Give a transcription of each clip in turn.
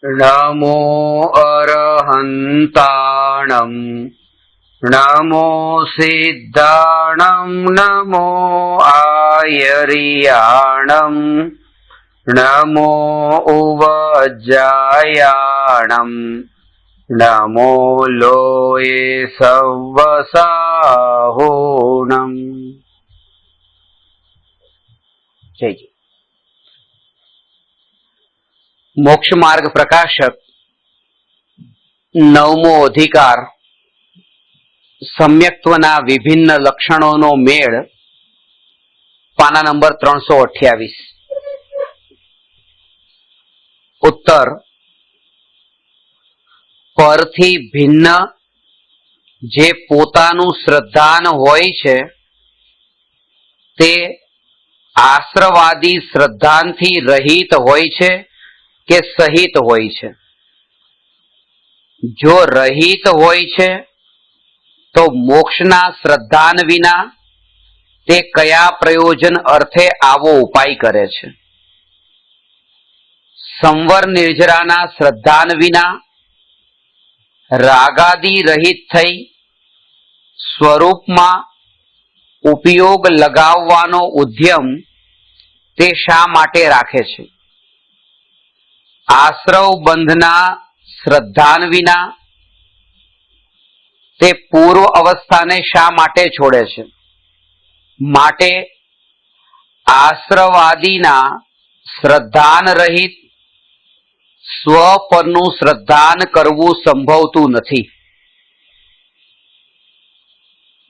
नमो अरहन्ताणं नमो सिद्धाणं नमो आयर्याणं नमो उवज्जायाणं नमो लोये सव्वसाहोणम्। जय जय। मोक्ष मार्ग प्रकाशक नवमो अधिकार सम्यक्त्वना विभिन्न लक्षणोनो मेळ पाना नंबर 328। उत्तर परथी भिन्न जे पोतानुं श्रद्धान होय छे ते आश्रवादी श्रद्धांथी रहित होय छे के सहित होय छे। जो रहित होय छे तो मोक्षना श्रद्धान विना ते कया प्रयोजन अर्थे आवो उपाय करे छे। संवर निर्जराना श्रद्धान विना रागादि रहित थई स्वरूपमां उपयोग लगाववानो उद्यम ते शा माटे राखे छे। आश्रव बंधना श्रद्धान विना ते पूर्व अवस्था ने शा माटे छोड़े छे। माटे आश्रवादीना श्रद्धान रहित स्व परનું श्रद्धान करवू संभवतुं नथी।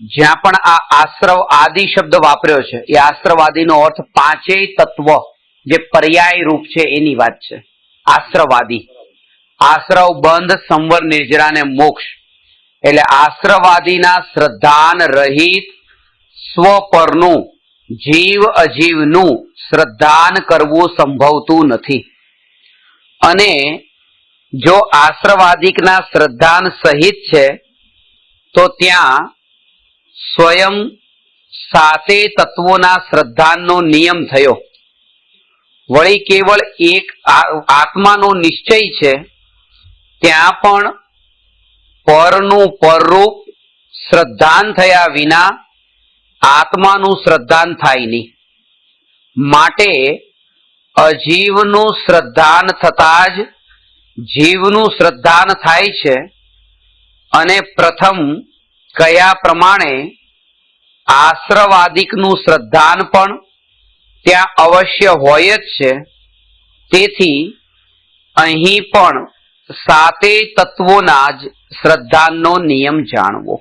ज्यां पण आ आश्रव आदि शब्द वापर्यो छे ए आश्रवादीनो अर्थ पांचेय तत्व जे पर्याय रूप छे एनी वात छे। आश्रवादी आश्रव बंध संवर निर्जरा ने मोक्ष એટલે આશ્રવાદીના શ્રદ્ધાન રહિત સ્વપરનું જીવ અજીવનું શ્રદ્ધાન કરવું સંભવતું નથી। અને જો આશ્રવાદિકના શ્રદ્ધાન સહિત છે તો ત્યાં સ્વયં સાતે તત્વોના શ્રદ્ધાનનો નિયમ થયો। वળી केवल एक आत्मानो निश्चय छे त्यां पण परनु पररूप श्रद्धान थया विना आत्मानु श्रद्धान थाय नहीं। माटे अजीवनु श्रद्धान थता ज जीवनु श्रद्धान थाय छे। अने प्रथम कया प्रमाणे आश्रवादिकनु श्रद्धान पण त्या अवश्य होय ज छे। तेथी अहीं पण साते तत्वोना ज श्रद्धानो नियम जाणवो।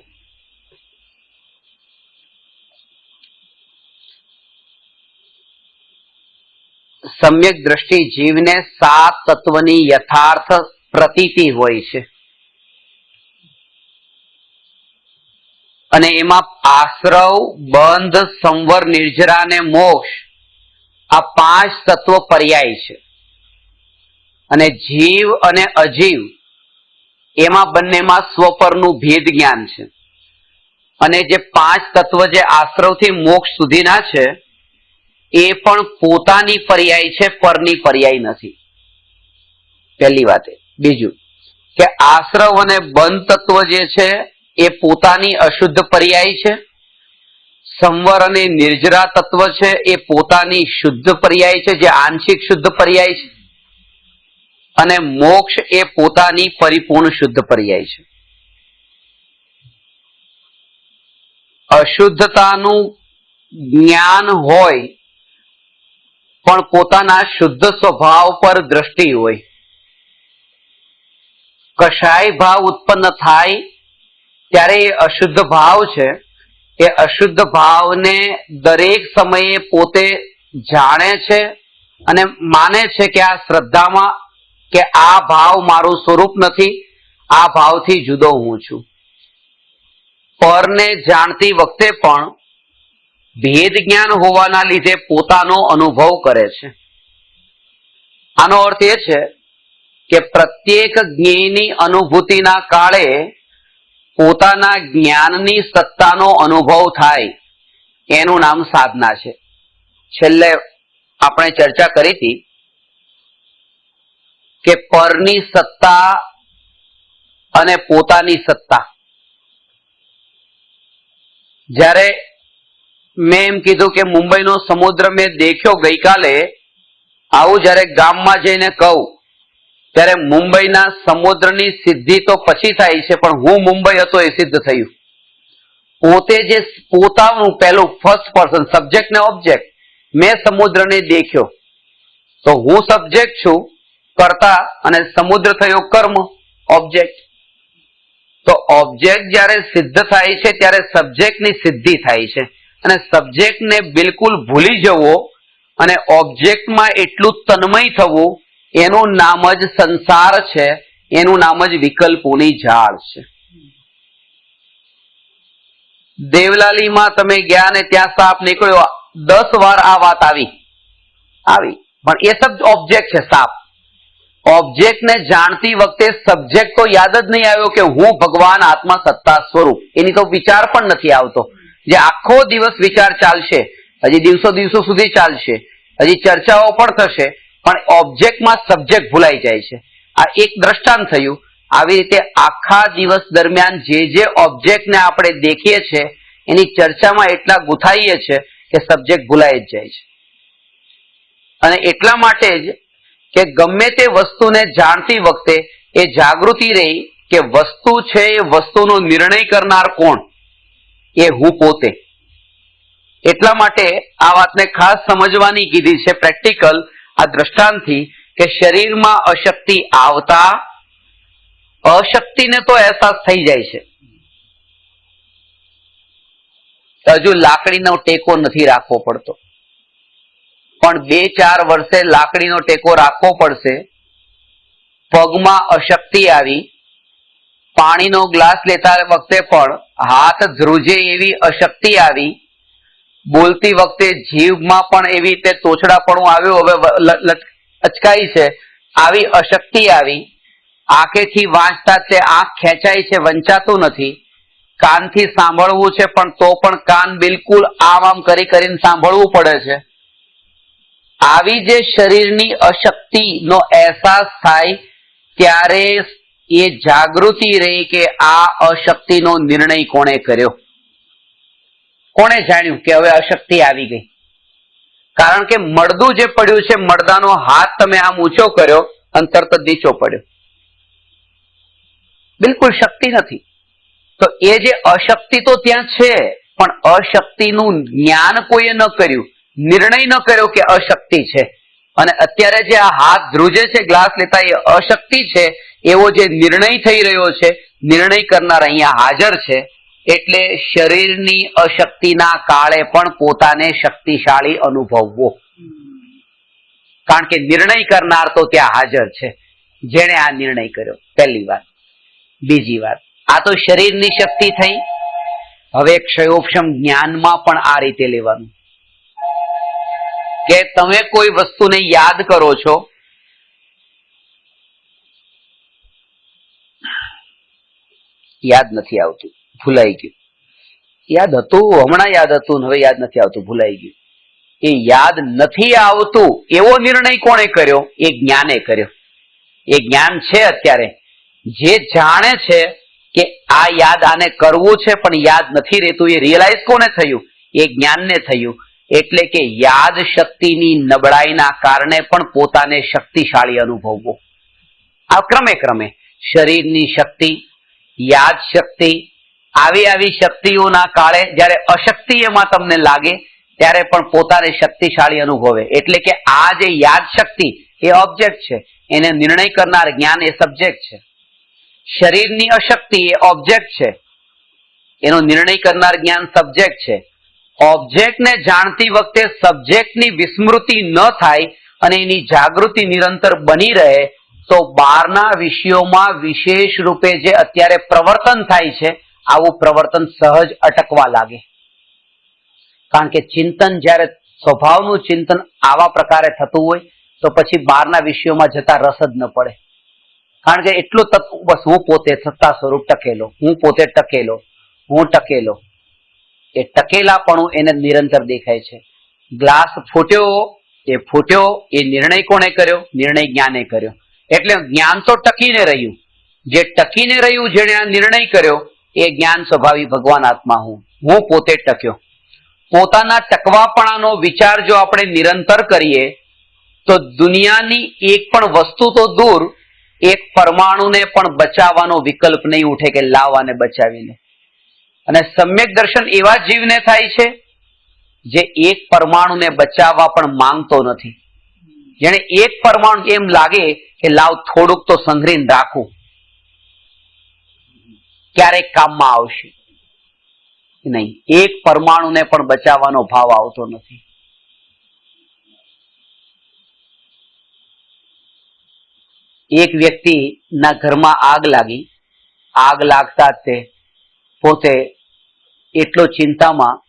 सम्यक दृष्टि जीवने सात तत्वनी यथार्थ प्रतीति होय छे। अने एमां आश्रव बंध संवर निर्जरा ने मोक्ष आ पांच तत्व पर्याय छे। अने जीव अने अजीव एमां बंनेमां स्वपरनुं भेद ज्ञान छे। अने जे पांच तत्व जे आश्रवथी मोक्ष सुधीना छे ए पण पोतानी पर्याय छे, परनी पर्याय नथी। पहली वात ए। बीजું के आश्रव अने बंध तत्व जे छे ए पोतानी अशुद्ध पर्याय छे। संवर अने निर्जरा तत्व छे ए पोतानी शुद्ध पर्याय छे, जे आंशिक शुद्ध पर्याय छे। अने मोक्ष ए पोतानी परिपूर्ण शुद्ध पर्याय छे। अशुद्धतानुं ज्ञान होय पण पोताना शुद्ध स्वभाव पर दृष्टि होय। कशाय भाव उत्पन्न थाय त्यारे अशुद्ध भाव छे ए अशुद्ध भावने दरेक समये पोते जाणे छे अने माने छे के आ श्रद्धामां के आ भाव मारू स्वरूप नहीं, आ भावथी जुदो हूँ छूं। परने जाणती वखते पण भेद ज्ञान होवाना लीधे पोतानो अनुभव करे छे। आनो अर्थ ए छे के प्रत्येक ज्ञेयनी अनुभूतिना काळे पोताना ज्ञाननी सत्तानो अनुभव थाय एनुं नाम साधना छे। छेल्ले आपणे चर्चा करी थी કે પરની સત્તા અને પોતાની સત્તા. જ્યારે મેં એમ કીધું કે મુંબઈનો સમુદ્ર મેં દેખ્યો ગઈકાલે, આવું જ્યારે ગામમાં જઈને કહું ત્યારે મુંબઈના સમુદ્રની સિદ્ધિ તો પછી થાય છે, પણ હું મુંબઈ હતો એ સિદ્ધ થયું. પોતે જે પોતાનું પહેલું ફર્સ્ટ પર્સન સબ્જેક્ટ ને ઓબ્જેક્ટ, મેં સમુદ્રને દેખ્યો તો હું સબ્જેક્ટ છું કર્તા અને સમુદ્ર થયો કર્મ ઓબ્જેક્ટ. તો ઓબ્જેક્ટ જ્યારે સિદ્ધ થાય છે ત્યારે સબ્જેક્ટની સિદ્ધિ થાય છે, અને સબ્જેક્ટને બિલકુલ ભૂલી જવો અને ઓબ્જેક્ટમાં એટલું તન્મય થવું, એનું નામ જ સંસાર છે, એનું નામ જ વિકલ્પોની જાળ છે. દેવલાલીમાં તમે ગયા ને ત્યાં સાપ નીકળ્યો, 10 વાર આ વાત આવી, પણ એ સબ ઓબ્જેક્ટ છે. સાપ ઓબ્જેક્ટને જાણતી વખતે સબ્જેક્ટ તો યાદ જ નહીં આવ્યો કે હું ભગવાન આત્મા સત્તા સ્વરૂપ, એની તો વિચાર પણ નથી આવતો. જે આખો દિવસ વિચાર ચાલશે, હજી દિવસો સુધી ચાલશે, હજી ચર્ચાઓ પણ થશે, પણ ઓબ્જેક્ટમાં સબ્જેક્ટ ભૂલાઈ જાય છે. આ એક દ્રષ્ટાંત થયું. આવી રીતે આખા દિવસ દરમિયાન જે ઓબ્જેક્ટને આપણે દેખીએ છીએ એની ચર્ચામાં એટલા ગુથાઈએ છે કે સબ્જેક્ટ ભૂલાઈ જ જાય છે. અને એટલા માટે જ કે ગમે તે વસ્તુને જાણતી વખતે એ જાગૃતિ રહી કે વસ્તુ છે એ વસ્તુનો નિર્ણય કરનાર કોણ? એ હું પોતે. એટલા માટે આ વાતને ખાસ સમજવાની કીધી છે પ્રેક્ટિકલ આ દ્રષ્ટાંતથી, કે શરીરમાં અશક્તિ આવતા અશક્તિને તો અહેસાસ થઈ જાય છે. હજુ લાકડીનો ટેકો નથી રાખવો પડતો, પણ 2-4 વર્ષે લાકડીનો ટેકો રાખવો પડશે. પગમાં અશક્તિ આવી, પાણીનો ગ્લાસ લેતા વખતે પણ હાથ ધ્રુજે એવી અશક્તિ આવી, બોલતી વખતે જીભમાં પણ એવી રીતે તોછડાપણું આવ્યું, હવે અચકાઈ છે, આવી અશક્તિ આવી. આંખેથી વાંચતા તે આંખ ખેંચાય છે, વંચાતું નથી. કાનથી સાંભળવું છે પણ તો પણ કાન બિલકુલ આમ કરીને સાંભળવું પડે છે. આવી જે શરીરની અશક્તિનો અહેસાસ થાય ત્યારે એ જાગૃતિ રહી કે આ અશક્તિનો નિર્ણય કોણે કર્યો, કોણે જાણ્યું કે હવે અશક્તિ આવી ગઈ? કારણ કે મળદું જે પડ્યું છે, મળદાનો હાથ તમે આમ ઊંચો કર્યો અને તરત જ નીચો પડ્યો, બિલકુલ શક્તિ નથી. તો એ જે અશક્તિ તો ત્યાં છે, પણ અશક્તિનું જ્ઞાન કોઈએ ન કર્યું, નિર્ણય ન કર્યો કે અશક્તિ છે. અને અત્યારે જે આ હાથ ધ્રુજે છે ગ્લાસ લેતા, એ અશક્તિ છે એવો જે નિર્ણય થઈ રહ્યો છે, નિર્ણય કરનાર અહીંયા હાજર છે. એટલે શરીરની અશક્તિના કાળે પણ પોતાને શક્તિશાળી અનુભવવો, કારણ કે નિર્ણય કરનાર તો ત્યાં હાજર છે, જેણે આ નિર્ણય કર્યો. પહેલી વાત. બીજી વાત, આ તો શરીરની શક્તિ થઈ. હવે ક્ષયોક્ષમ જ્ઞાનમાં પણ આ રીતે લેવાનું કે તમે કોઈ વસ્તુને યાદ કરો છો, યાદ નથી આવતું, ભૂલાઈ ગયું. યાદ હતું, હમણાં યાદ હતું, હવે યાદ નથી આવતું, ભૂલાઈ ગયું. એ યાદ નથી આવતું એવો નિર્ણય કોણે કર્યો? એ જ્ઞાને કર્યો. એ જ્ઞાન છે અત્યારે, જે જાણે છે કે આ યાદ આને કરવું છે પણ યાદ નથી રહેતું, એ રિયલાઇઝ કોને થયું? એ જ્ઞાનને થયું. એટલે કે યાદ શક્તિની નબળાઈના કારણે પણ પોતાને શક્તિશાળી અનુભવવો. આ ક્રમે ક્રમે શરીરની શક્તિ, યાદ શક્તિ, આવી શક્તિઓના કાળે જ્યારે અશક્તિ એમાં તમને લાગે ત્યારે પણ પોતાને શક્તિશાળી અનુભવે. એટલે કે આ જે યાદ શક્તિ એ ઓબ્જેક્ટ છે, એને નિર્ણય કરનાર જ્ઞાન એ સબ્જેક્ટ છે. શરીરની અશક્તિ એ ઓબ્જેક્ટ છે, એનો નિર્ણય કરનાર જ્ઞાન સબ્જેક્ટ છે. ઓબ્જેક્ટને જાણતી વખતે સબ્જેક્ટની વિસ્મૃતિ ન થાય અને એની જાગૃતિ નિરંતર બની રહે તો બહારના વિષયોમાં વિશેષ રૂપે જે અત્યારે પ્રવર્તન થાય છે, આવું પ્રવર્તન સહજ અટકવા લાગે. કારણ કે ચિંતન જ્યારે સ્વભાવનું ચિંતન આવા પ્રકારે થતું હોય તો પછી બહારના વિષયોમાં જતા રસ જ ન પડે. કારણ કે એટલું બસ હું પોતે સત્તા સ્વરૂપ ટકેલો, હું પોતે ટકેલો, હું ટકેલો. એ ટકેલાપણું એને નિરંતર દેખાય છે. ગ્લાસ ફૂટ્યો, એ નિર્ણય કોણે કર્યો? નિર્ણય જ્ઞાને કર્યો. એટલે જ્ઞાન તો ટકીને રહ્યું. જે ટકીને રહ્યું, જેણે આ નિર્ણય કર્યો, એ જ્ઞાન સ્વભાવી ભગવાન આત્મા હું પોતે ટક્યો. પોતાના ટકવાપણાનો વિચાર જો આપણે નિરંતર કરીએ તો દુનિયાની એક પણ વસ્તુ તો દૂર, એક પરમાણુને પણ બચાવવાનો વિકલ્પ નહીં ઉઠે કે લાવવાને બચાવીને. અને સમ્યક દર્શન એવા જીવને થાય છે જે એક પરમાણુને બચાવવા પણ માંગતો નથી. જેને એક પરમાણુ એમ લાગે કે લાવ થોડુંક તો સંઘરીને રાખું, ક્યારેક કામમાં આવશે. નહીં, એક પરમાણુને પણ બચાવવાનો ભાવ આવતો નથી. એક વ્યક્તિના ઘરમાં આગ લાગી. આગ લાગતા જ તે પોતે એટલો ચિંતામાં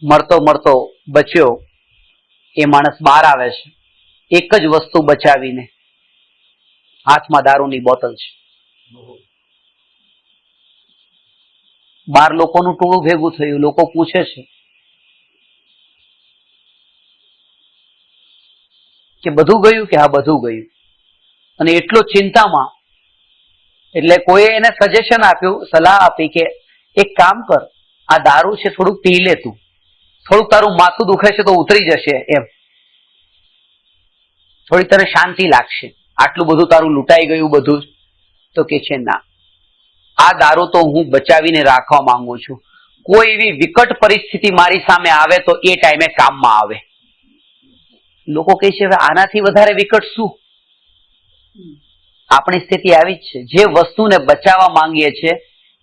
મરતો મરતો બચ્યો. એ માણસ બહાર આવે છે એક જ વસ્તુ બચાવીને, હાથમાં દારૂની બોટલ છે. બાર લોકોનું ટોળું ભેગું થયું. લોકો પૂછે છે કે બધું ગયું? કે હા, બધું ગયું. અને એટલો ચિંતામાં, એટલે કોઈએ એને સજેશન આપ્યું, સલાહ આપી કે એક કામ કર, આ દારૂ છે થોડુંક પી લે તું, થોડુંક તારું માથું દુખે છે તો ઉતરી જશે, એમ થોડી તને શાંતિ લાગશે. આટલું બધું તારું લૂંટાઈ ગયું બધું. તો કે છે ના, આ દારૂ તો હું બચાવીને રાખવા માંગુ છું. કોઈ એવી વિકટ પરિસ્થિતિ મારી સામે આવે તો એ ટાઈમે કામમાં આવે. લોકો કહે છે હવે આનાથી વધારે વિકટ શું? આપણી સ્થિતિ આવી જ છે. જે વસ્તુને બચાવવા માંગીએ છીએ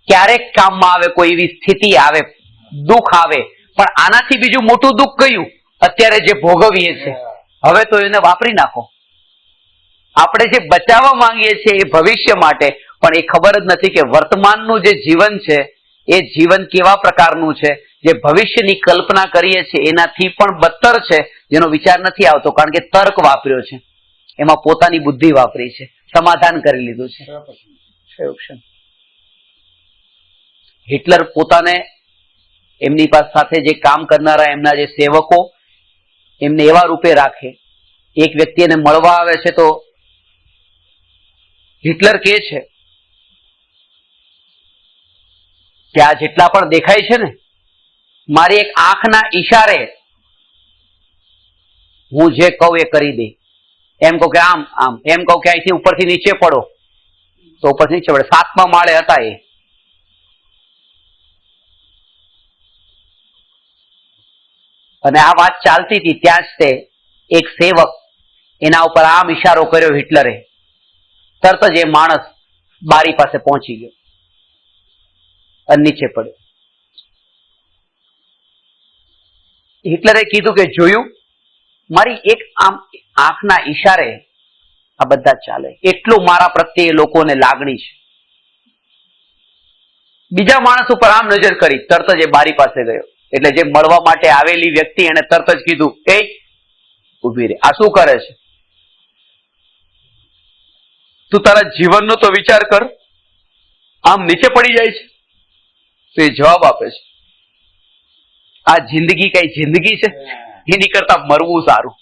ક્યારેક કામમાં આવે, કોઈ એવી સ્થિતિ આવે, દુઃખ આવે, પણ આનાથી બીજું મોટું દુઃખ કયું અત્યારે જે ભોગવીએ છીએ? હવે તો એને વાપરી નાખો. આપણે જે બચાવવા માંગીએ છીએ એ ભવિષ્ય માટે, પણ એ ખબર જ નથી કે વર્તમાનનું જે જીવન છે એ જીવન કેવા પ્રકારનું છે. જે ભવિષ્યની કલ્પના કરીએ છીએ એનાથી પણ બદતર છે, જેનો વિચાર નથી આવતો, કારણ કે તર્ક વાપર્યો છે, એમાં પોતાની બુદ્ધિ વાપરી છે, સમાધાન કરી લીધું છે. હિટલર પોતાને, એમની સાથે જે કામ કરનારા એમના જે સેવકો, એમને એવા રૂપે રાખે. એક વ્યક્તિ એને મળવા આવે છે તો હિટલર કહે છે કે આ જેટલા પણ દેખાય છે ને, મારી એક આંખના ઈશારે હું જે કહું એ કરી દે. એમ કહું કે આમ આમ, એમ કહું કે અહીંથી ઉપરથી નીચે પડો તો ઉપરથી નીચે પડે. 7મા માળે હતા એ. અને આ વાત ચાલતી હતી ત્યાં જ તે એક સેવક, એના ઉપર આમ ઈશારો કર્યો હિટલરે, તરત જ એ માણસ બારી પાસે પહોંચી ગયો અને નીચે પડ્યો. હિટલરે કીધું કે જોયું, મારી એક આમ આંખના ઈશારે આ બધા ચાલે, એટલું મારા પ્રત્યે લોકોને લાગણી છે. બીજા માણસ ઉપર આમ નજર કરી, તરત જ એ બારી પાસે ગયો. એટલે જે મળવા માટે આવેલી વ્યક્તિ એને તરત જ કીધું, એ ઉભી રે, આ શું કરે છે? તું તારા જીવનનો તો વિચાર કર, આમ નીચે પડી જાય છે. તો એ જવાબ આપે છે, આ જિંદગી કઈ જિંદગી છે? એની કરતા મરવું સારું.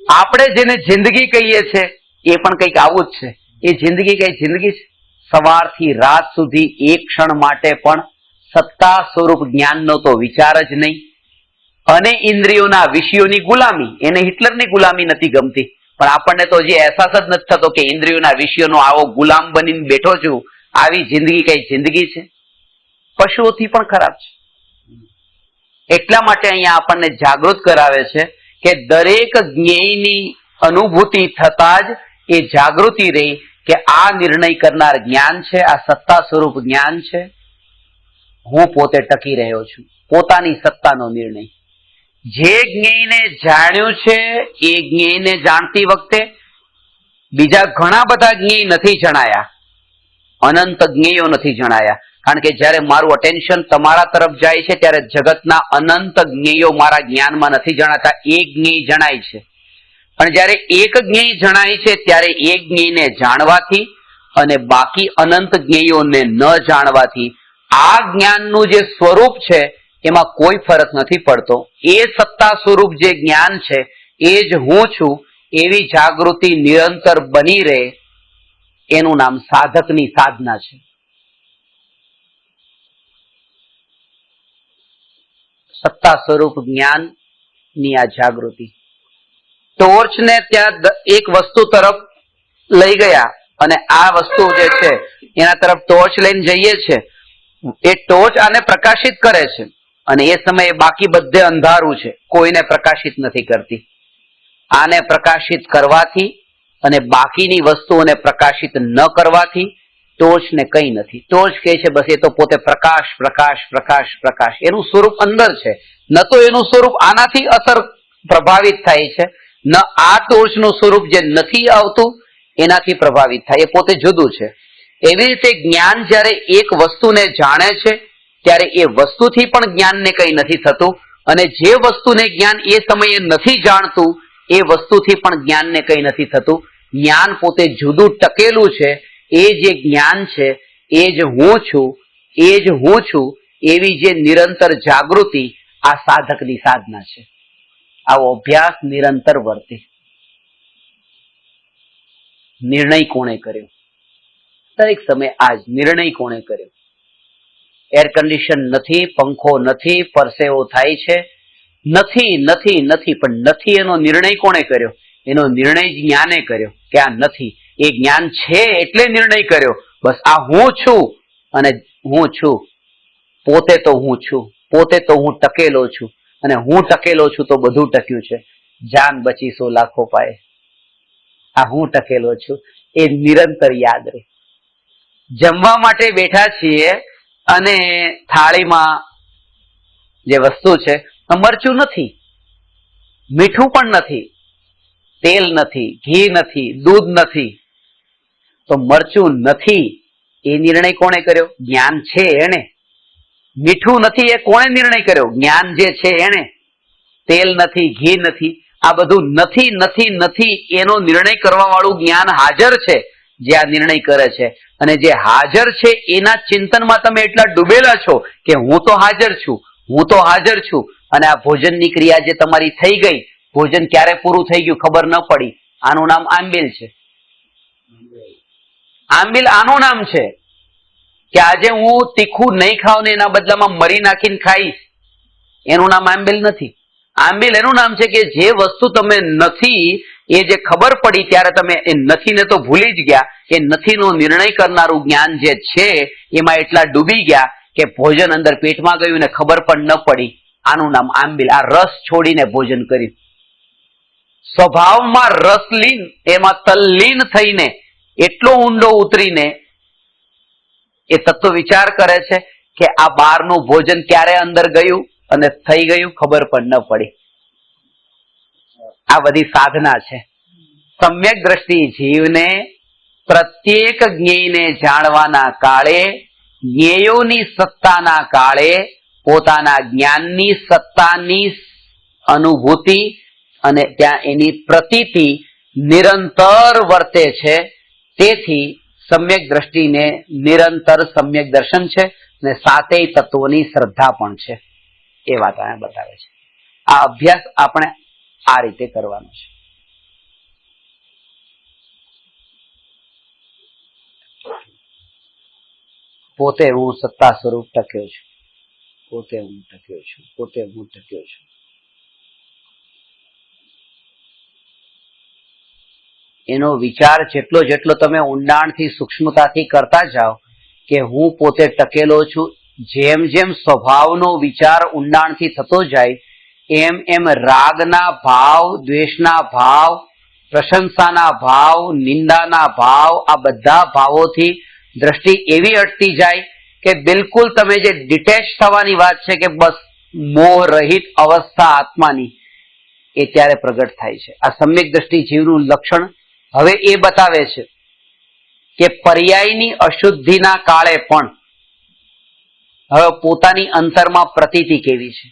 આપણે જેને જિંદગી કહીએ છીએ એ પણ કંઈક આવું જ છે. એ જિંદગી કઈ જિંદગી છે? સવારથી રાત સુધી એક ક્ષણ માટે પણ સત્તા સ્વરૂપ જ્ઞાનનો તો વિચાર જ નહીં. અને ઇન્દ્રિયોના વિષયોની ગુલામી. એને હિટલરની ગુલામી નથી ગમતી, પણ આપણને તો જે અહેસાસ જ નથી થતો કે ઇન્દ્રિયોના વિષયોનો આવો ગુલામ બનીને બેઠો છું. આવી જિંદગી કઈ જિંદગી છે? પશુઓથી પણ ખરાબ છે. એટલા માટે અહીંયા આપણને જાગૃત કરાવે છે કે દરેક જ્ઞેયની અનુભૂતિ થતા જ એ જાગૃતિ રહી કે આ નિર્ણય કરનાર જ્ઞાન છે, આ સત્તા સ્વરૂપ જ્ઞાન છે. હું પોતે ટકી રહ્યો છું, પોતાની સત્તાનો નિર્ણય. જે જ્ઞેયને જાણ્યું છે એ જ્ઞેયને જાણતી વખતે બીજા ઘણા બધા જ્ઞેય નથી જણાયા, અનંત જ્ઞેયો નથી જણાયા. કારણ કે જયારે મારું અટેન્શન તમારા તરફ જાય છે ત્યારે જગતના અનંત જ્ઞેયો મારા જ્ઞાનમાં નથી જણાતા, એક જ્ઞેય જણાય છે. પણ જયારે એક જ્ઞેય જણાય છે ત્યારે એક જ્ઞેયને જાણવાથી અને બાકી અનંત જ્ઞેયોને ન જાણવાથી આ જ્ઞાનનું જે સ્વરૂપ છે એમાં કોઈ ફરક નથી પડતો. એ સત્તા સ્વરૂપ જે જ્ઞાન છે એ જ હું છું એવી જાગૃતિ નિરંતર બની રહે, એનું નામ સાધકની સાધના છે. સત્તા સ્વરૂપ જ્ઞાનની આ જાગૃતિ. ટોર્ચને ત્યાં એક વસ્તુ તરફ લઈ ગયા અને આ વસ્તુ જે છે એના તરફ ટોર્ચ લઈને જઈએ છે. એ ટોર્ચ આને પ્રકાશિત કરે છે અને એ સમયે બાકી બધે અંધારું છે, કોઈને પ્રકાશિત નથી કરતી. આને પ્રકાશિત કરવાથી અને બાકીની વસ્તુઓને પ્રકાશિત ન કરવાથી ટોર્ચને કંઈ નથી. ટોર્ચ કહે છે બસ એ તો પોતે પ્રકાશ પ્રકાશ પ્રકાશ પ્રકાશ, એનું સ્વરૂપ અંદર છે. ન તો એનું સ્વરૂપ આનાથી અસર પ્રભાવિત થાય છે, ન આ ટોર્ચનું સ્વરૂપ જે નથી આવતું એનાથી પ્રભાવિત થાય, એ પોતે જુદું છે. એવી રીતે જ્ઞાન જ્યારે એક વસ્તુને જાણે છે ત્યારે એ વસ્તુથી પણ જ્ઞાનને કંઈ નથી થતું, અને જે વસ્તુને જ્ઞાન એ સમયે નથી જાણતું એ વસ્તુથી પણ જ્ઞાનને કંઈ નથી થતું. જ્ઞાન પોતે જુદું ટકેલું છે. એ જે જ્ઞાન છે એ જ હું છું, એ જ હું છું એવી જે નિરંતર જાગૃતિ આ સાધકની સાધના છે. આવો અભ્યાસ નિરંતર વર્તે. નિર્ણય કોણે કર્યો? દરેક સમય આજ નિર્ણય કોણે કર્યો? એર કન્ડિશન નથી, પંખો નથી, પરસેવો થાય છે, નથી નથી નથી, પણ નથી એનો નિર્ણય કોણે કર્યો? એનો નિર્ણય જ્ઞાને કર્યો કે આ નથી. એ જ્ઞાન છે એટલે નિર્ણય કર્યો. બસ આ હું છું અને હું છું, પોતે તો હું છું, પોતે તો હું ટકેલો છું, અને હું ટકેલો છું તો બધું ટક્યું છે. જાન બચી સો લાખો પાએ. આ હું ટકેલો છું એ નિરંતર યાદ રહે. જમવા માટે બેઠા છીએ અને થાળીમાં જે વસ્તુ છે મરચું નથી, મીઠું પણ નથી, તેલ નથી, ઘી નથી, દૂધ નથી, તો મરચું નથી એ નિર્ણય કોણે કર્યો? જ્ઞાન છે એને. મીઠું નથી એ કોણે નિર્ણય કર્યો? જ્ઞાન જે છે એને. તેલ નથી, ઘી નથી, આ બધું નથી નથી નથી એનો નિર્ણય કરવા વાળું જ્ઞાન હાજર છે, જે આ નિર્ણય કરે છે. અને જે હાજર છે એના ચિંતનમાં તમે એટલા ડૂબેલા છો કે હું તો હાજર છું, હું તો હાજર છું. અને આ ભોજનની ક્રિયા જે તમારી થઈ ગઈ, ભોજન ક્યારે પૂરું થઈ ગયું ખબર ન પડી, આનું નામ આંબિલ છે. આંબિલ આનું નામ છે કે આજે હું તીખું નહીં ખાઉં ને એના બદલામાં મરી નાખીને ખાઈશ, એનું નામ આંબિલ નથી. આંબિલ એનું નામ છે કે જે વસ્તુ તમે નથી એ જે ખબર પડી ત્યારે તમે એ નથીને તો ભૂલી જ ગયા. એ નથીનો નિર્ણય કરનારું જ્ઞાન જે છે એમાં એટલા ડૂબી ગયા કે ભોજન અંદર પેટમાં ગયું ને ખબર પણ ન પડી. આનું નામ આંબિલ. આ રસ છોડીને ભોજન કર્યું. સ્વભાવમાં રસલીન, એમાં તલ્લીન થઈને એટલો ઊંડો ઉતરીને એ તત્વ વિચાર કરે છે કે આ બહારનું ભોજન ક્યારે અંદર ગયું અને થઈ ગયું ખબર પણ ન પડી. આ બધી સાધના છે. સમ્યક દ્રષ્ટિ જીવને પ્રત્યેક જ્ઞેયને જાણવાના કાળે, જ્ઞેયોની સત્તાના કાળે પોતાના જ્ઞાનની સત્તાની અનુભૂતિ અને ત્યાં એની પ્રતીતિ નિરંતર વર્તે છે. તેથી સમ્યક દ્રષ્ટિને નિરંતર સમ્યક દર્શન છે અને સાતેય તત્વોની શ્રદ્ધા પણ છે. એ વાત અહીંયા બતાવે છે. આ અભ્યાસ આપણે આ રીતે કરવાનો છે. પોતે હું સત્તા સ્વરૂપ ટક્યો છું, પોતે હું ટક્યો છું, પોતે હું ટક્યો છું. એનો વિચાર જેટલો જેટલો તમે ઊંડાણથી સૂક્ષ્મતાથી કરતા જાઓ કે હું પોતે ટકેલો છું, જેમ જેમ સ્વભાવનો વિચાર ઊંડાણથી થતો જાય એમ એમ રાગના ભાવ, દ્વેષના ભાવ, પ્રશંસાના ભાવ, નિંદાના ભાવ, આ બધા ભાવોથી દ્રષ્ટિ એવી અટતી જાય કે બિલકુલ તમે જે ડિટેચ થવાની વાત છે કે બસ મોહ રહિત અવસ્થા આત્માની, એ ત્યારે પ્રગટ થાય છે. આ સમ્યક દ્રષ્ટિ જીવનું લક્ષણ હવે એ બતાવે છે કે પર્યાયની અશુદ્ધિના કાળે પણ હવે પોતાની અંતરમાં પ્રતીતિ કેવી છે.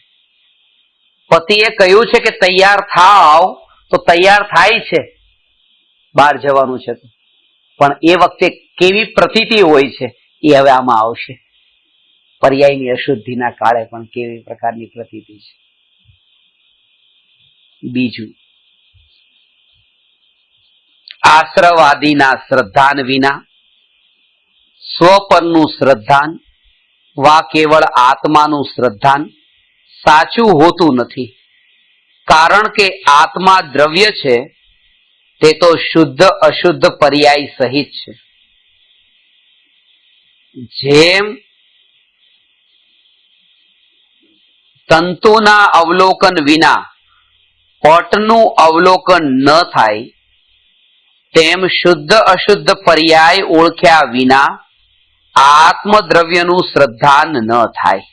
પતિએ કહ્યું છે કે તૈયાર થાવ તો તૈયાર થાય છે, બહાર જવાનું છે, પણ એ વખતે કેવી પ્રતીતિ હોય છે એ હવે આમાં આવશે. પર્યાયની અશુદ્ધિના કાળે પણ કેવી પ્રકારની પ્રતીતિ છે. બીજું, આશ્રવાદીના શ્રદ્ધાન વિના સ્વ પરનું શ્રદ્ધાન વા કેવળ આત્માનું શ્રદ્ધાન સાચું હોતું નથી. કારણ કે આત્મા દ્રવ્ય છે તે તો શુદ્ધ અશુદ્ધ પર્યાય સહિત છે. જેમ તંતુના અવલોકન વિના પટનું અવલોકન ન થાય તેમ શુદ્ધ અશુદ્ધ પર્યાય ઓળખ્યા વિના આત્મદ્રવ્યનું શ્રદ્ધાન ન થાય.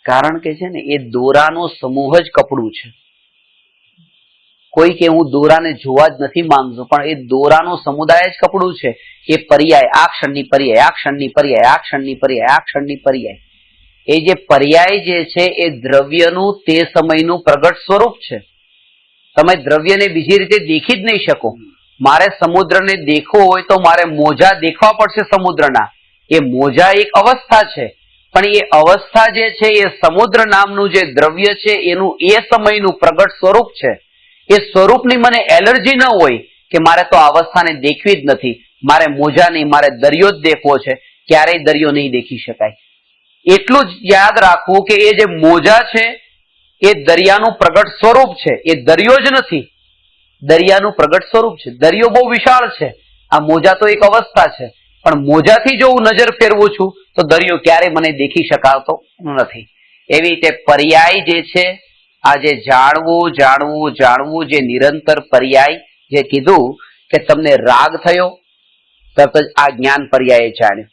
કારણ કે છે ને એ દોરાનો સમૂહ જ કપડું છે. કોઈ કે હું દોરાને જોવા જ નથી માંગતો, પણ એ દોરાનો સમુદાય જ કપડું છે. એ પર્યાય, આ ક્ષણની પર્યાય, આ ક્ષણની પર્યાય, આ ક્ષણની પર્યાય, આ ક્ષણની પર્યાય. એ જે પર્યાય જે છે એ દ્રવ્યનું તે સમયનું પ્રગટ સ્વરૂપ છે. તમે દ્રવ્યને બીજી રીતે દેખી જ નહીં શકો. મારે સમુદ્રને દેખવો હોય તો મારે મોજા દેખવા પડશે સમુદ્રના. એ મોજા એક અવસ્થા છે, પણ એ અવસ્થા જે છે એ સમુદ્ર નામનું જે દ્રવ્ય છે એનું એ સમયનું પ્રગટ સ્વરૂપ છે. એ સ્વરૂપની મને એલર્જી ન હોય કે મારે તો અવસ્થાને દેખવી જ નથી, મારે મોજા નહીં, મારે દરિયો જ દેખવો છે, ક્યારેય દરિયો નહીં દેખી શકાય. એટલું જ યાદ રાખવું કે એ જે મોજા છે એ દરિયાનું પ્રગટ સ્વરૂપ છે. એ દરિયો જ નથી, દરિયાનું પ્રગટ સ્વરૂપ છે. દરિયો બહુ વિશાળ છે, આ મોજા તો એક અવસ્થા છે. પણ મોજાથી જો હું નજર ફેરવું છું તો દરિયો ક્યારેય મને દેખી શકાતો નથી. એવી રીતે પર્યાય જે છે, આ જે જાણવું જાણવું જાણવું, જે નિરંતર પર્યાય, જે કીધું કે તમને રાગ થયો તરત જ આ જ્ઞાન પર્યાય જાણ્યું,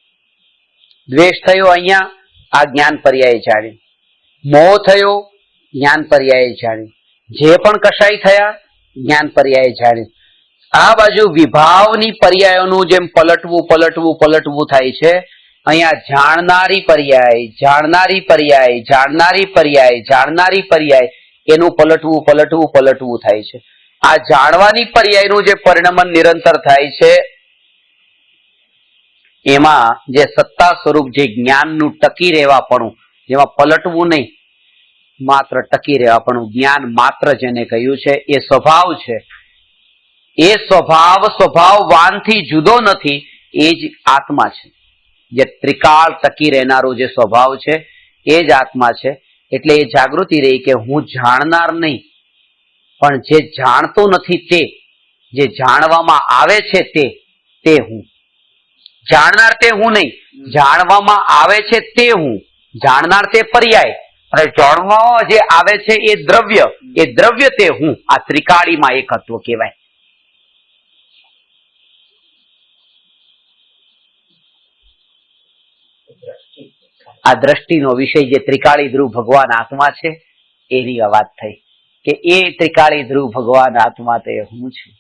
દ્વેષ થયો અહીંયા આ જ્ઞાન પર્યાય જાણ્યું, મોહ થયો જ્ઞાન પર્યાય જાણ્યું, જે પણ કશાય થયા જ્ઞાન પર્યાય જાણ્યું. આ બાજુ વિભાવની પર્યાયોનું જેમ પલટવું પલટવું પલટવું થાય છે, અહીંયા જાણનારી પર્યાય, જાણનારી પર્યાય, જાણનારી પર્યાય, જાણનારી પર્યાય, એનું પલટવું પલટવું પલટવું થાય છે. આ જાણવાની પર્યાયનું જે પરિણમન નિરંતર થાય છે એમાં જે સત્તા સ્વરૂપ જે જ્ઞાનનું ટકી રહેવાપણું, જેમાં પલટવું નહીં, માત્ર ટકી રહેવાપણું, જ્ઞાન માત્ર જેને કહ્યું છે એ સ્વભાવ છે. એ સ્વભાવ સ્વભાવવાનથી જુદો નથી, એ જ આત્મા છે. જે ત્રિકાળ ટકી રહેનારો જે સ્વભાવ છે એ જ આત્મા છે. એટલે એ જાગૃતિ રહી કે હું જાણનાર નહીં, પણ જે જાણતો નથી તે, જે જાણવામાં આવે છે તે હું. જાણનાર તે હું નહીં, જાણવામાં આવે છે તે હું. જાણનાર તે પર્યાય અને જાણવામાં જે આવે છે એ દ્રવ્ય તે હું. આ ત્રિકાળીમાં એકત્વ કહેવાય. આ દ્રષ્ટિનો વિષય જે ત્રિકાળી ધ્રુવ ભગવાન આત્મા છે એની વાત થઈ કે એ ત્રિકાળી ધ્રુવ ભગવાન આત્મા તે હું છું.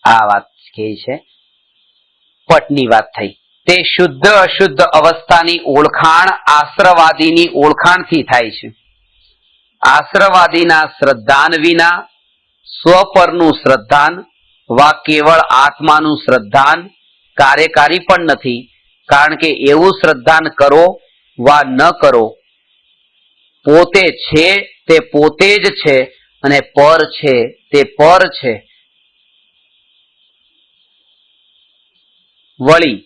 આ વાત કે છે પટની વાત થઈ. તે શુદ્ધ અશુદ્ધ અવસ્થાની ઓળખાણ આશ્રવાદીની ઓળખાણથી થાય છે. આશ્રવાદીના શ્રદ્ધાન વિના સ્વ પરનું શ્રદ્ધાન વા કેવળ આત્માનું શ્રદ્ધાન કાર્યકારી પણ નથી. કારણ કે એવું શ્રદ્ધાન કરો વા ન કરો, પોતે છે તે પોતે જ છે અને પર છે તે પર છે. વળી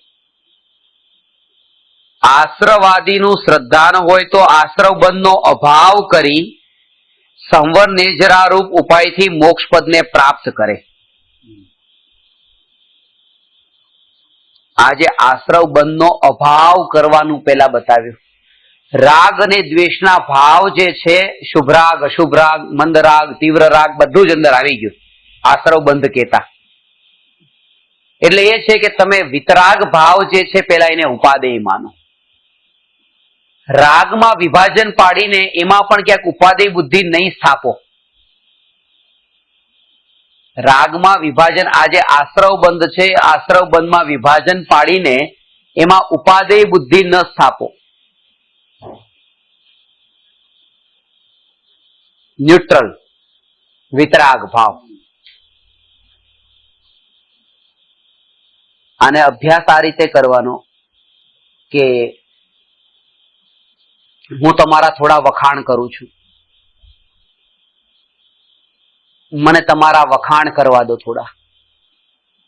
આશ્રવાદીનું શ્રદ્ધાન હોય તો આશ્રવ બંધનો અભાવ કરી સંવર નિર્જરારૂપ ઉપાયથી મોક્ષ પદને પ્રાપ્ત કરે. આજે આશ્રવ બંધનો અભાવ કરવાનું પેલા બતાવ્યું. રાગ અને દ્વેષના ભાવ જે છે, શુભ રાગ, અશુભ રાગ, મંદ રાગ, તીવ્ર રાગ, બધું જ અંદર આવી ગયું આશ્રવ બંધ કહેતા. એટલે એ છે કે તમે વિતરાગ ભાવ જે છે પેલા એને ઉપાદેય માનો. રાગમાં વિભાજન પાડીને એમાં પણ ક્યાંક ઉપાદેય બુદ્ધિ નહીં સ્થાપો. રાગમાં વિભાજન, આજે આશ્રવ બંધ છે, આશ્રવ બંધમાં વિભાજન પાડીને એમાં ઉપાદેય બુદ્ધિ ન સ્થાપો. ન્યુટ્રલ વિતરાગ ભાવ. આને અભ્યાસ આ રીતે કરવાનો કે હું તમારા થોડા વખાણ કરું છું, મને તમારા વખાણ કરવા દો થોડા.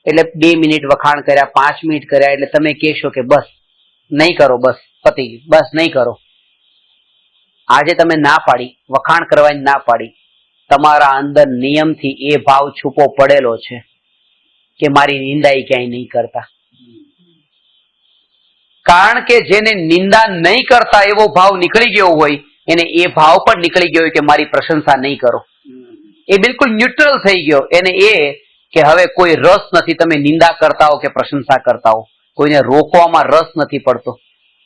એટલે 2 મિનિટ વખાણ કર્યા, 5 મિનિટ કર્યા, એટલે તમે કહેશો કે બસ નહીં કરો, બસ પતી ગયું, બસ નહીં કરો. આજે તમે ના પાડી, વખાણ કરવાની ના પાડી, તમારા અંદર નિયમથી એ ભાવ છુપો પડેલો છે કે મારી નિંદા એ ક્યાંય નહીં કરતા. કારણ કે જેને નિંદા નહીં કરતા એવો ભાવ નીકળી ગયો હોય, એને એ ભાવ પણ નીકળી ગયો હોય કે મારી પ્રશંસા નહીં કરો. એ બિલકુલ ન્યુટ્રલ થઈ ગયો. એને એ કે હવે કોઈ રસ નથી, તમે નિંદા કરતા હો કે પ્રશંસા કરતા હો, કોઈને રોકવામાં રસ નથી પડતો.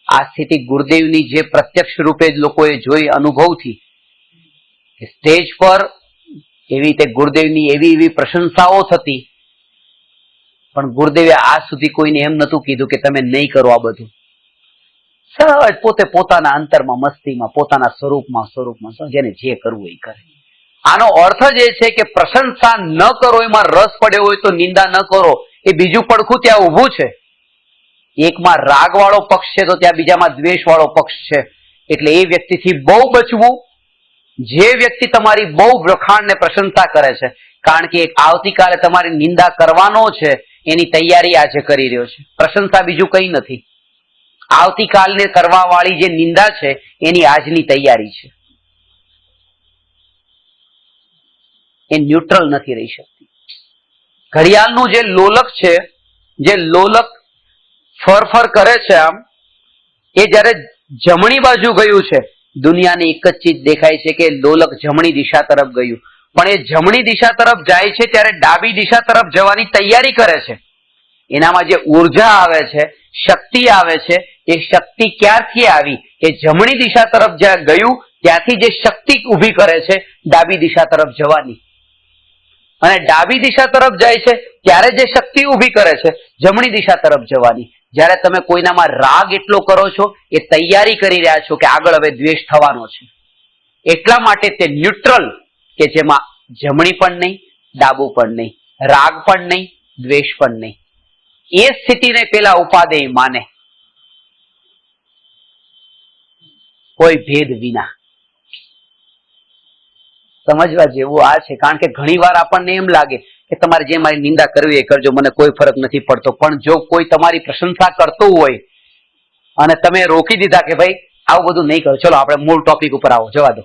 આ સ્થિતિ ગુરુદેવની જે પ્રત્યક્ષ રૂપે જ લોકોએ જોઈ અનુભવથી, સ્ટેજ પર એવી રીતે ગુરુદેવની એવી એવી પ્રશંસાઓ થતી, પણ ગુરુદેવે આજ સુધી કોઈને એમ નતું કીધું કે તમે નહીં કરો આ બધું. સહજ પોતે પોતાના અંતરમાં, મસ્તીમાં, પોતાના સ્વરૂપમાં જેને જે કરવું એ કરે. આનો અર્થ જ એ છે કે પ્રશંસા ન કરો એમાં રસ પડ્યો હોય તો નિંદા ન કરો. એ બીજું પડખું ત્યાં ઊભું છે. એકમાં રાગ વાળો પક્ષ છે તો ત્યાં બીજામાં દ્વેષ વાળો પક્ષ છે. એટલે એ વ્યક્તિથી બહુ બચવું. જે વ્યક્તિ તમારી બહુ વખાણ ને પ્રશંસા કરે છે, કારણ કે આવતીકાલે તમારી નિંદા કરવાનો છે, એની તૈયારી આજે કરી રહ્યો છે. પ્રશંસા બીજું કંઈ નથી. આવતીકાલને કરવા વાળી જે નિંદા છે એની આજની તૈયારી છે. એ ન્યુટ્રલ નથી રહી શકતી. ઘડિયાળનું જે લોલક છે, જે લોલક ફર કરે છે આમ, એ જયારે જમણી બાજુ ગયું છે, દુનિયાની એક જ ચીજ દેખાય છે કે લોલક જમણી દિશા તરફ ગયું. પણ એ જમણી દિશા તરફ જાય છે ત્યારે ડાબી દિશા તરફ જવાની તૈયારી કરે છે. એનામાં જે ઉર્જા આવે છે, શક્તિ આવે છે, એ શક્તિ ક્યારથી આવી? એ જમણી દિશા તરફ જ્યાં ગયું ત્યાંથી જે શક્તિ ઊભી કરે છે ડાબી દિશા તરફ જવાની. અને ડાબી દિશા તરફ જાય છે ત્યારે જે શક્તિ ઊભી કરે છે જમણી દિશા તરફ જવાની. જ્યારે તમે કોઈનામાં રાગ એટલો કરો છો, એ તૈયારી કરી રહ્યા છો કે આગળ હવે દ્વેષ થવાનો છે. એટલા માટે તે ન્યુટ્રલ, કે જેમાં જમણી પણ નહીં, ડાબું પણ નહીં, રાગ પણ નહીં, દ્વેષ પણ નહીં. એ સ્થિતિને પેલા ઉપાદેય માને, કોઈ ભેદ વિના. સમજવા જેવું આ છે. કારણ કે ઘણી વાર આપણને એમ લાગે કે તમારે જે મારી નિંદા કરવી એ કરજો, મને કોઈ ફરક નથી પડતો. પણ જો કોઈ તમારી પ્રશંસા કરતું હોય અને તમે રોકી દીધા કે ભાઈ આવું બધું નહીં કરો, ચલો આપણે મૂળ ટોપિક ઉપર આવો, જવા દો,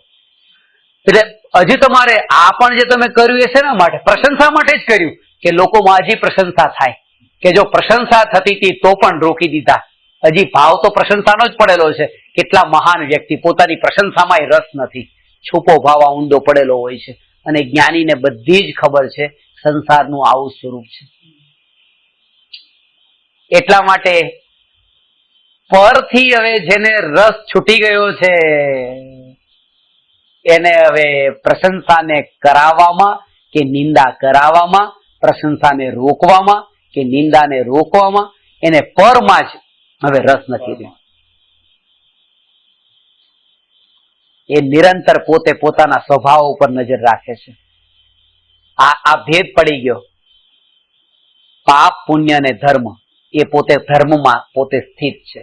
એટલે હજી તમારે આ પણ જે તમે કર્યું એ શેના માટે? પ્રશંસા માટે જ કર્યું કે લોકોમાં હજી પ્રશંસા થાય. કે જો પ્રશંસા થતી હતી તો પણ રોકી દીધા. હજી ભાવ તો પ્રશંસાનો જ પડેલો છે. કેટલા મહાન વ્યક્તિ પોતાની પ્રશંસામાં રસ નથી, છુપો ભાવ ઊંડો પડેલો હોય છે. અને જ્ઞાનીને બધી જ ખબર છે સંસારનું આવું સ્વરૂપ છે. એટલા માટે પરથી હવે જેને રસ છૂટી ગયો છે એને હવે પ્રશંસાને કરાવવામાં કે નિંદા કરાવવામાં, પ્રશંસાને રોકવામાં કે નિંદાને રોકવામાં, એને પરમાં જ હવે રસ નથી રહ્યો. એ નિરંતર પોતે પોતાના સ્વભાવ ઉપર નજર રાખે છે. આ ભેદ પડી ગયો. પાપ, પુણ્ય અને ધર્મ, એ પોતે ધર્મમાં પોતે સ્થિત છે.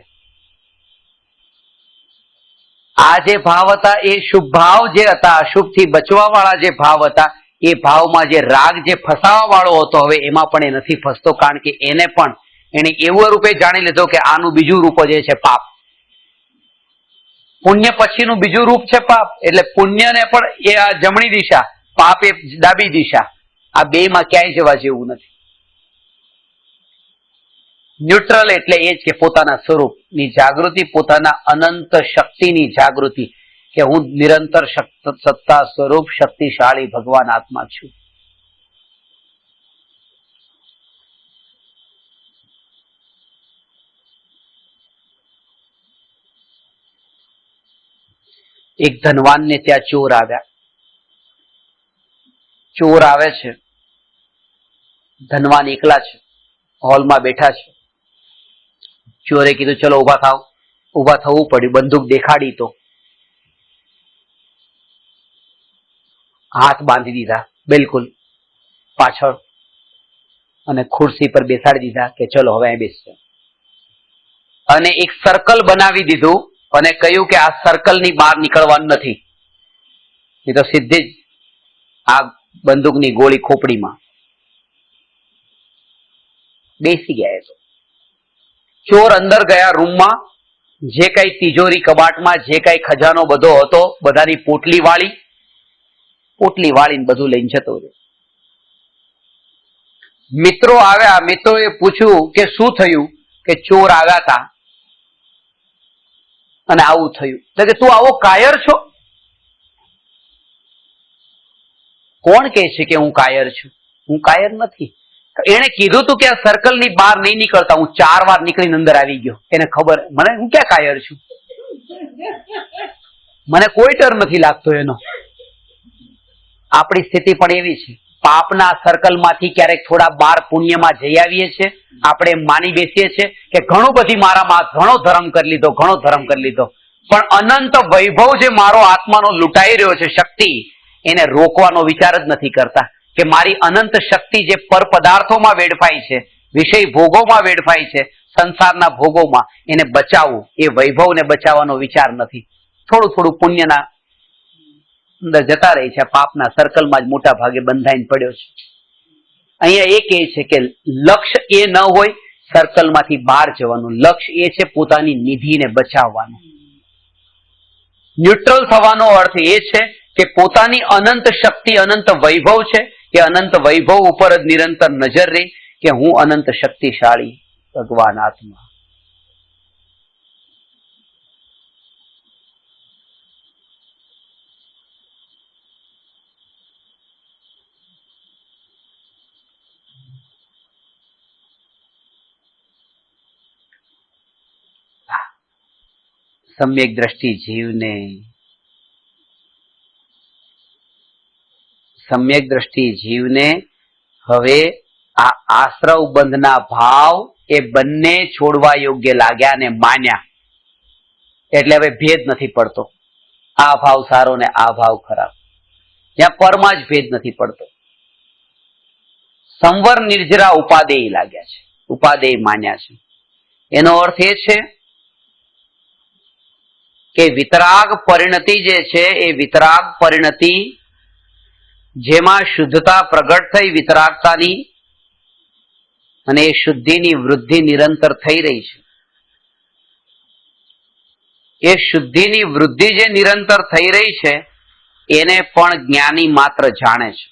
આ જે ભાવ હતા એ શુભ ભાવ જે હતા, અશુભથી બચવા વાળા જે ભાવ હતા, એ ભાવમાં જે રાગ જે ફસાવા વાળો હતો, હવે એમાં પણ એ નથી ફસતો. કારણ કે એને પણ એને એવું રૂપે જાણી લીધો કે આનું બીજું રૂપ જે છે પાપ. પુણ્ય પછીનું બીજું રૂપ છે પાપ. એટલે પુણ્યને પણ એ આ જમણી દિશા, પાપ એ ડાબી દિશા. આ બે માં ક્યાંય જવા જેવું નથી. ન્યુટ્રલ એટલે એ જ કે પોતાના સ્વરૂપની જાગૃતિ, પોતાના અનંત શક્તિની જાગૃતિ, કે હું નિરંતર સત્તા સ્વરૂપ શક્તિશાળી ભગવાન આત્મા છું. એક ધનવાનને ત્યાં ચોર આવ્યા. ચોર આવે છે, ધનવાન એકલા છે, હોલમાં બેઠા છે. ચોરે કીધું ચલો ઉભા થાવ. ઉભા થવું પડ્યું. બંદૂક દેખાડી તો હાથ બાંધી દીધા બિલકુલ પાછળ, અને ખુરશી પર બેસાડી દીધા કે ચલો હવે અહીં બેસશે. અને એક સર્કલ બનાવી દીધું અને કહ્યું કે આ સર્કલની બહાર નીકળવાનું નથી, એ તો સીધી જ આ બંદૂકની ગોળી ખોપડીમાં બેસી ગયા. એ તો ચોર અંદર ગયા રૂમમાં, જે કઈ તિજોરી કબાટમાં જે કઈ ખજાનો બધો હતો બધાની પોટલી વાળીને બધું લઈને જતો રહ્યો. મિત્રો આવ્યા, મિત્રોએ પૂછ્યું કે શું થયું, કે ચોર આવ્યા હતા અને આવું થયું. તો કે તું આવો કાયર છો? કોણ કહે છે કે હું કાયર છું? હું કાયર નથી. એને કીધું તું કે આ સર્કલ ની બહાર નહીં નીકળતા, હું 4 વાર નીકળીને અંદર આવી ગયો. એને ખબર, મને હું ક્યાં કાયર છું, મને કોઈ ડર નથી લાગતો એનો. આપણી સ્થિતિ પણ એવી છે. પાપના સર્કલમાંથી ક્યારેક થોડા બહાર પુણ્યમાં જઈ આવીએ છીએ. આપણે માની બેસીએ છીએ કે ઘણું બધી મારામાં ઘણો ધર્મ કરી લીધો, પણ અનંત વૈભવ જે મારો આત્માનો લૂંટાઈ રહ્યો છે, શક્તિ, એને રોકવાનો વિચાર જ નથી કરતા. કે મારી અનંત શક્તિ જે પર પદાર્થોમાં વેડફાય છે, વિષય ભોગોમાં વેડફાય છે, સંસારના ભોગોમાં, એને બચાવવું, એ વૈભવને બચાવવાનો વિચાર નથી. થોડું પુણ્યના અંદર જતા રહે છે, પાપના સર્કલમાં જ મોટા ભાગે બંધાઈને પડ્યો છે. અહીંયા એ કહે છે કે લક્ષ્ય એ ન હોય સર્કલમાંથી બહાર જવાનું, લક્ષ્ય એ છે પોતાની નિધિને બચાવવાનું. ન્યુટ્રલ થવાનો અર્થ એ છે કે પોતાની અનંત શક્તિ, અનંત વૈભવ છે, એ અનંત વૈભવ ઉપર જ નિરંતર નજર રહી કે હું અનંત શક્તિશાળી ભગવાન આત્મા. સમ્યક દ્રષ્ટિ જીવને હવે આ આશ્રવ બંધના ભાવ એ બંને છોડવા યોગ્ય લાગ્યા ને માન્યા. એટલે હવે ભેદ નથી પડતો, આ ભાવ સારો ને આ ભાવ ખરાબ, ત્યાં પરમાં જ ભેદ નથી પડતો. સંવર નિર્જરા ઉપાદેય લાગ્યા છે, ઉપાદેય માન્યા છે. એનો અર્થ એ છે કે વિતરાગ પરિણતિ જે છે, એ વિતરાગ પરિણતિ જેમાં શુદ્ધતા પ્રગટ થઈ વિતરાગતાની, અને એ શુદ્ધિની વૃદ્ધિ નિરંતર થઈ રહી છે. એ શુદ્ધિની વૃદ્ધિ જે નિરંતર થઈ રહી છે એને પણ જ્ઞાની માત્ર જાણે છે.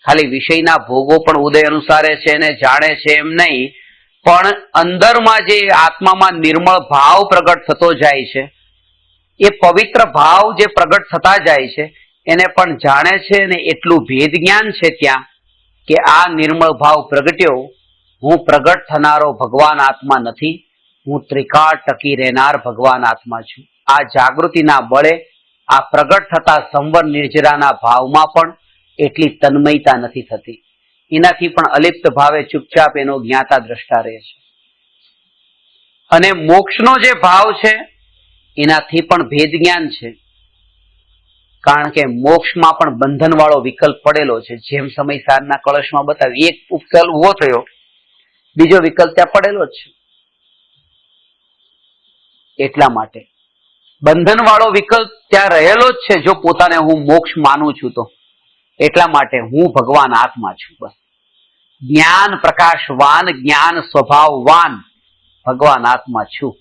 ખાલી વિષયના ભોગો પણ ઉદય અનુસારે છે એને જાણે છે એમ નહીં, પણ અંદરમાં જે આત્મામાં નિર્મળ ભાવ પ્રગટ થતો જાય છે, એ પવિત્ર ભાવ જે પ્રગટ થતા જાય છે એને પણ જાણે છે. અને એટલું ભેદ જ્ઞાન છે ત્યાં કે આ નિર્મળ ભાવ પ્રગટ્યો, હું પ્રગટ થનારો ભગવાન આત્મા નથી, હું ત્રિકાળ ટકી રહેનાર ભગવાન આત્મા છું. આ જાગૃતિના બળે આ પ્રગટ થતા સંવર નિર્જરાના ભાવમાં પણ એટલી તન્મયતા નથી થતી. એનાથી પણ અલિપ્ત ભાવે ચૂપચાપ એનો જ્ઞાતા દ્રષ્ટા રહે છે. અને મોક્ષનો જે ભાવ છે એનાથી પણ ભેદ જ્ઞાન છે, કારણ કે મોક્ષમાં પણ બંધન વાળો વિકલ્પ પડેલો છે. જેમ સમય સારના કળશમાં બતાવ્યું, એક વિકલ્પ ઉભો થયો, બીજો વિકલ્પ ત્યાં પડેલો જ છે. એટલા માટે બંધન વાળો વિકલ્પ ત્યાં રહેલો જ છે, જો પોતાને હું મોક્ષ માનું છું તો. એટલા માટે હું ભગવાન આત્મા છું, બસ જ્ઞાન પ્રકાશવાન, જ્ઞાન સ્વભાવવાન ભગવાન આત્મા છું.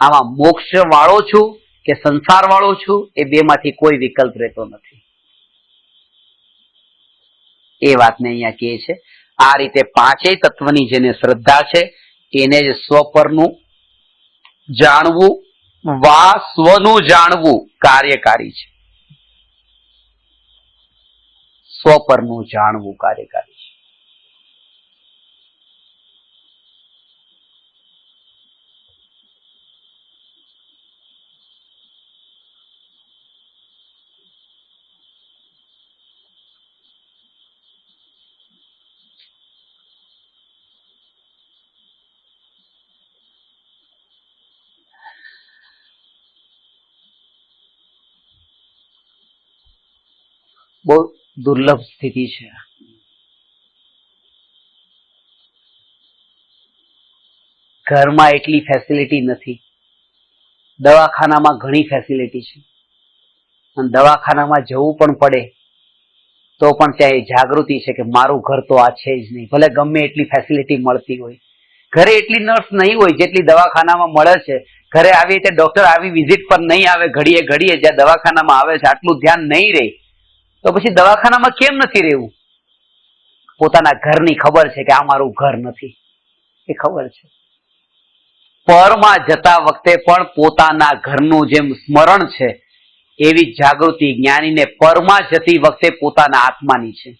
આમાં મોક્ષ વાળો છું કે સંસાર વાળો છું, એ બે માંથી કોઈ વિકલ્પ રહેતો નથી. એ વાતને અહીંયા કહે છે. આ રીતે પાંચેય તત્વની જેને શ્રદ્ધા છે એને જ સ્વપરનું જાણવું વા સ્વનું જાણવું કાર્યકારી છે. સ્વપરનું જાણવું કાર્યકારી છે. બહુ દુર્લભ સ્થિતિ છે. ઘરમાં એટલી ફેસિલિટી નથી, દવાખાનામાં ઘણી ફેસિલિટી છે અને દવાખાનામાં જવું પણ પડે તો પણ ત્યાં એ જાગૃતિ છે કે મારું ઘર તો આ છે જ નહીં. ભલે ગમે એટલી ફેસિલિટી મળતી હોય, ઘરે એટલી નર્સ નહીં હોય જેટલી દવાખાનામાં મળે છે. ઘરે આવી રીતે ડોક્ટર આવી વિઝિટ પર નહીં આવે ઘડીએ ઘડીએ, જ્યાં દવાખાનામાં આવે છે આટલું ધ્યાન નહીં રહે, તો પછી દવાખાનામાં કેમ નથી રહેવું? પોતાના ઘરની ખબર છે કે આ મારું ઘર નથી, એ ખબર છે. પરમાં જતા વખતે પણ પોતાના ઘરનું જેમ સ્મરણ છે એવી જાગૃતિ જ્ઞાનીને પરમાં જતી વખતે પોતાના આત્માની છે.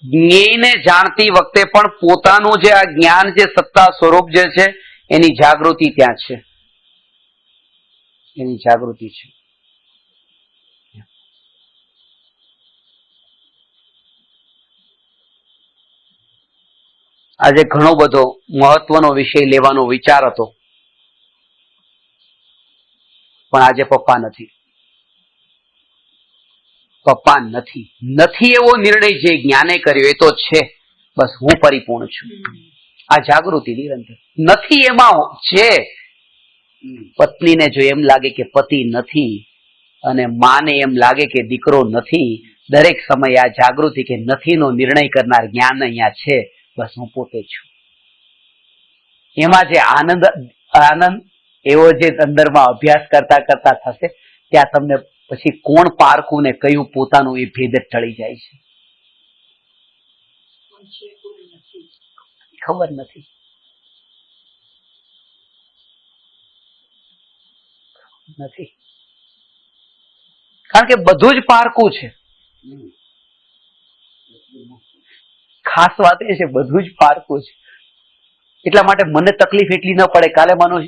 જ્ઞેયને જાણતી વખતે પણ પોતાનું જે આ જ્ઞાન જે સત્તા સ્વરૂપ જે છે એની જાગૃતિ ત્યાં છે, એની જાગૃતિ છે. આજે ઘણો બધો મહત્વનો વિષય લેવાનો વિચાર હતો, પણ આજે પપ્પા નથી. પપ્પા નથી, નથી એવો નિર્ણય જે જ્ઞાને કર્યો એ તો છે. બસ હું પરિપૂર્ણ છું. આ જાગૃતિ નિરંતર નથી એમાં છે. પત્નીને જો એમ લાગે કે પતિ નથી અને માને એમ લાગે કે દીકરો નથી, દરેક સમયે આ જાગૃતિ કે નથીનો નિર્ણય કરનાર જ્ઞાન અહીંયા છે. બસ હું પોતે છું. એમાં જે આનંદ એવો જે અંદરમાં અભ્યાસ કરતા કરતા થશે, ત્યાં તમને પછી કોણ પારખું ને કયું પોતાનું એ ભેદ જ ટળી જાય છે. ખબર નથી. નથી, કારણ કે બધું જ પારકું છે. ખાસ વાત એ છે બધું જ પારકું છે. એટલા માટે મને તકલીફ એટલી ન પડે. કાલે માનો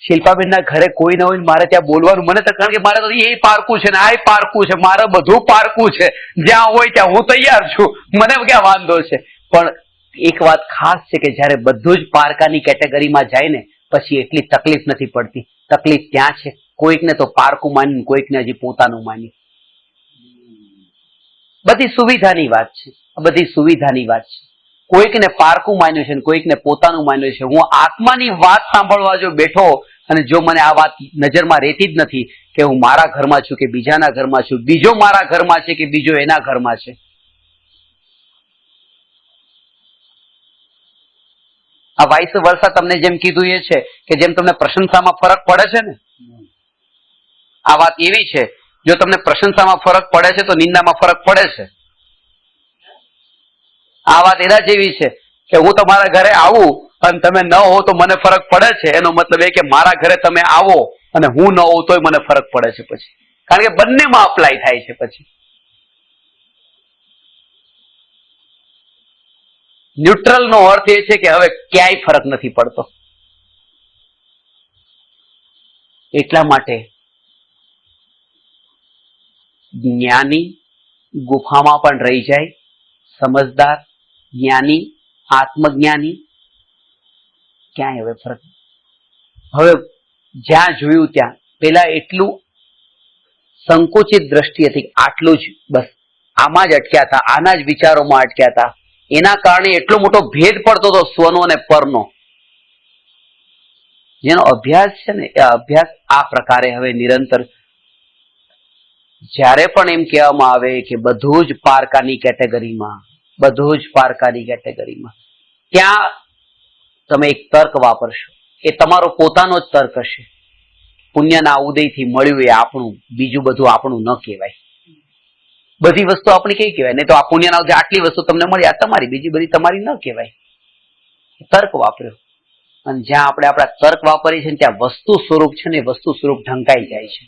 શિલ્પાબેન ના ઘરે કોઈ ન હોય, મારે ત્યાં બોલવાનું મને તો, કારણ કે મારે તો એ પારકું છે ને આ પારકું છે, મારે બધું પારકું છે. જ્યાં હોય ત્યાં હું તૈયાર છું, મને ક્યાં વાંધો છે. પણ એક વાત ખાસ છે કે જયારે બધું જ પારકાની કેટેગરીમાં જાય ને પછી એટલી તકલીફ નથી પડતી. તકલીફ ત્યાં છે કોઈકને તો પારકું માની, કોઈકને હજી પોતાનું માની. બધી સુવિધાની વાત છે, બધી સુવિધાની વાત છે. કોઈકને પારકું માન્યું છે, કોઈકને પોતાનું માન્યું છે. હું આત્માની વાત સાંભળવા જો બેઠો અને જો મને આ વાત નજરમાં રહેતી જ નથી કે હું મારા ઘરમાં છું કે બીજાના ઘરમાં છું, બીજો મારા ઘરમાં છે કે બીજો એના ઘરમાં છે, આ વાઇસ વર્ષા તમને જેમ કીધું એ છે કે જેમ તમને પ્રશંસામાં ફરક પડે છે ને, આ વાત એવી છે, જો તમને પ્રશંસામાં ફરક પડે છે તો નિંદામાં ફરક પડે છે. આ વાત એના જેવી છે કે હું તમારા ઘરે આવું અને તમે ન હો તો મને ફરક પડે છે. એનો મતલબ એ કે મારા ઘરે તમે આવો અને હું ન હોઉં તોય મને ફરક પડે છે પછી, કારણ કે બંનેમાં અપ્લાય થાય છે. પછી ન્યુટ્રલ નો અર્થ એ છે કે હવે ક્યાંય ફરક નથી પડતો. એટલા માટે જ્ઞાની ગુફામાં પણ રહી જાય, સમજદાર જ્ઞાની આત્મજ્ઞાની ક્યાંય હવે ફરક. હવે જ્યાં જોયું ત્યાં પેલા એટલું સંકુચિત દ્રષ્ટિ હતી, આટલું જ બસ આમાં જ અટક્યા હતા, આના જ વિચારોમાં અટક્યા હતા. એના કારણે એટલો મોટો ભેદ પડતો હતો સ્વનો અને પરનો. જેનો અભ્યાસ છે ને એ અભ્યાસ આ પ્રકારે હવે નિરંતર, જ્યારે પણ એમ કહેવામાં આવે કે બધું જ પારકાની કેટેગરીમાં, બધું જ પારકાની કેટેગરીમાં, ત્યાં તમે એક તર્ક વાપરશો, એ તમારો પોતાનો જ તર્ક હશે. પુણ્યના ઉદયથી મળ્યું એ આપણું, બીજું બધું આપણું ન કહેવાય. બધી વસ્તુ આપણી કઈ કહેવાય? નહીં તો આ પુણ્યના ઉદય આટલી વસ્તુ તમને મળી, આ તમારી, બીજી બધી તમારી ન કહેવાય. તર્ક વાપર્યો, અને જ્યાં આપણે આપણા તર્ક વાપરીએ છીએ ત્યાં વસ્તુ સ્વરૂપ છે ને વસ્તુ સ્વરૂપ ઢંકાઈ જાય છે.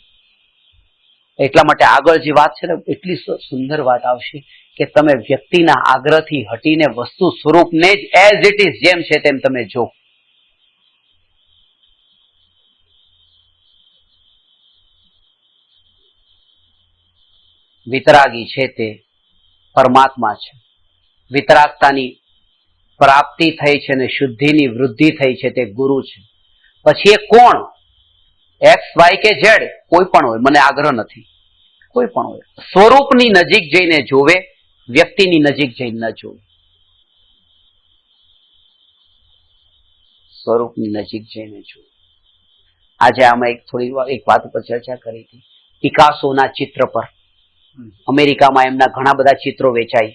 એટલા માટે આગળ જે વાત છે ને એટલી સુંદર વાત આવશે કે તમે વ્યક્તિના આગ્રહથી હટીને વસ્તુ સ્વરૂપને જ એઝ ઇટ ઇઝ જેમ છે તેમ તમે જો. વિતરાગી છે તે પરમાત્મા છે. વિતરાગતાની પ્રાપ્તિ થઈ છે અને શુદ્ધિની વૃદ્ધિ થઈ છે તે ગુરુ છે. પછી એ કોણ, એક્સ વાય કે ઝેડ, કોઈ પણ હોય, મને આગ્રહ નથી, કોઈ પણ હોય, સ્વરૂપની નજીક જઈને જોવે, વ્યક્તિની નજીક જઈને ન જોવે. સ્વરૂપની નજીક જઈને જોવે. આજે આમાં એક વાત ઉપર ચર્ચા કરી હતી, પિકાસોના ચિત્ર પર. અમેરિકામાં એમના ઘણા બધા ચિત્રો વેચાય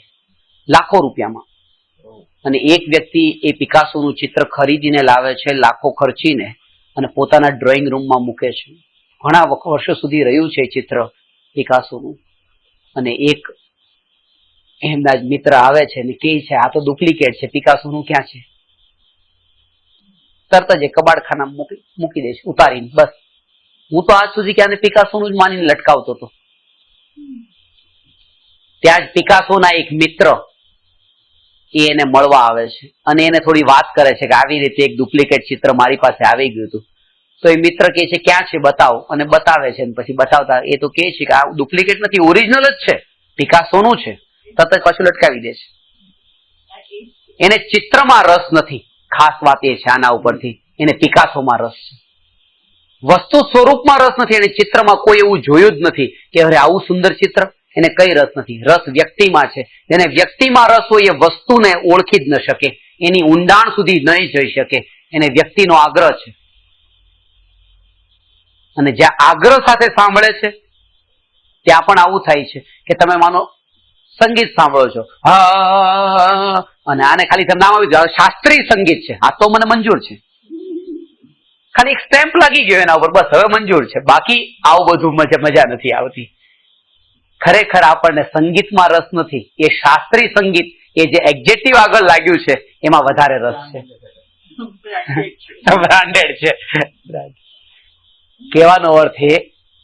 લાખો રૂપિયામાં, અને એક વ્યક્તિ એ પિકાસોનું ચિત્ર ખરીદીને લાવે છે લાખો ખર્ચીને, અને પોતાના ડ્રોઈંગ રૂમમાં મૂકે છે. ઘણા વર્ષો સુધી રહ્યું છે ચિત્ર પિકાસોનું. અને એક એમના જ મિત્ર આવે છે ને કહે છે આ તો ડુપ્લિકેટ છે, પિકાસોનું ક્યાં છે? તરત જ કબાડખાના મૂકી દે છે ઉતારીને. બસ, હું તો આજ સુધી ક્યાં પિકાસોનું જ માનીને લટકાવતો હતો. ત્યાં જ પિકાસોના એક મિત્ર એને મળવા આવે છે અને એને થોડી વાત કરે છે કે આવી રીતે એક ડુપ્લિકેટ ચિત્ર મારી પાસે આવી ગયું હતું. તો એ મિત્ર કહે છે ક્યાં છે બતાવ, અને બતાવે છે. પછી બતાવતા એ તો કહે છે કે આ ડુપ્લિકેટ નથી, ઓરિજિનલ જ છે, પિકાસોનું છે. તરત જ પાછું લટકાવી દે છે. એને ચિત્રમાં રસ નથી. ખાસ વાત એ છે આના ઉપરથી, એને પિકાસોમાં રસ છે. વસ્તુ સ્વરૂપમાં રસ નથી, એને ચિત્રમાં કોઈ એવું જોયું જ નથી કે અરે આવું સુંદર ચિત્ર. એને કઈ રસ નથી. રસ વ્યક્તિમાં છે. એને વ્યક્તિમાં રસ હોય એ વસ્તુને ઓળખી જ ન શકે, એની ઊંડાણ સુધી નહીં જઈ શકે. એને વ્યક્તિનો આગ્રહ છે. અને જ્યાં આગ્રહ સાથે સાંભળે છે ત્યાં પણ આવું થાય છે કે તમે માનો સંગીત સાંભળો છો, અને આને ખાલી તમે નામ આવી જાવ શાસ્ત્રીય સંગીત છે, આ તો મને મંજૂર છે, ખાલી એક સ્ટેમ્પ લાગી ગયો એના ઉપર, બસ હવે મંજૂર છે. બાકી આવું બધું મજા નથી આવતી. ખરેખર આપણને સંગીતમાં રસ નથી. એ શાસ્ત્રીય સંગીત, એ જે એક્ઝેક્ટિવ આગળ લાગ્યું છે એમાં વધારે રસ છે. બ્રાન્ડેડ છે. કહેવાનો અર્થ એ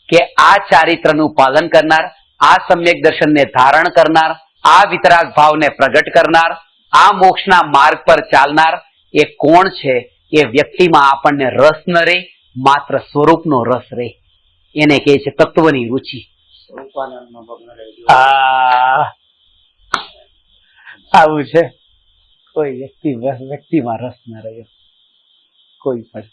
કે આ ચારિત્રનું પાલન કરનાર, આ સમ્યક દર્શનને ધારણ કરનાર, આ વિતરાગ ભાવને પ્રગટ કરનાર, આ મોક્ષના માર્ગ પર ચાલનાર એ કોણ છે? એ વ્યક્તિમાં આપણને રસ ન રહે, માત્ર સ્વરૂપનો રસ રહે. એને કહે છે તત્વની રુચિ. આવું છે. કોઈ વ્યક્તિમાં રસ ન રહ્યો કોઈ પણ.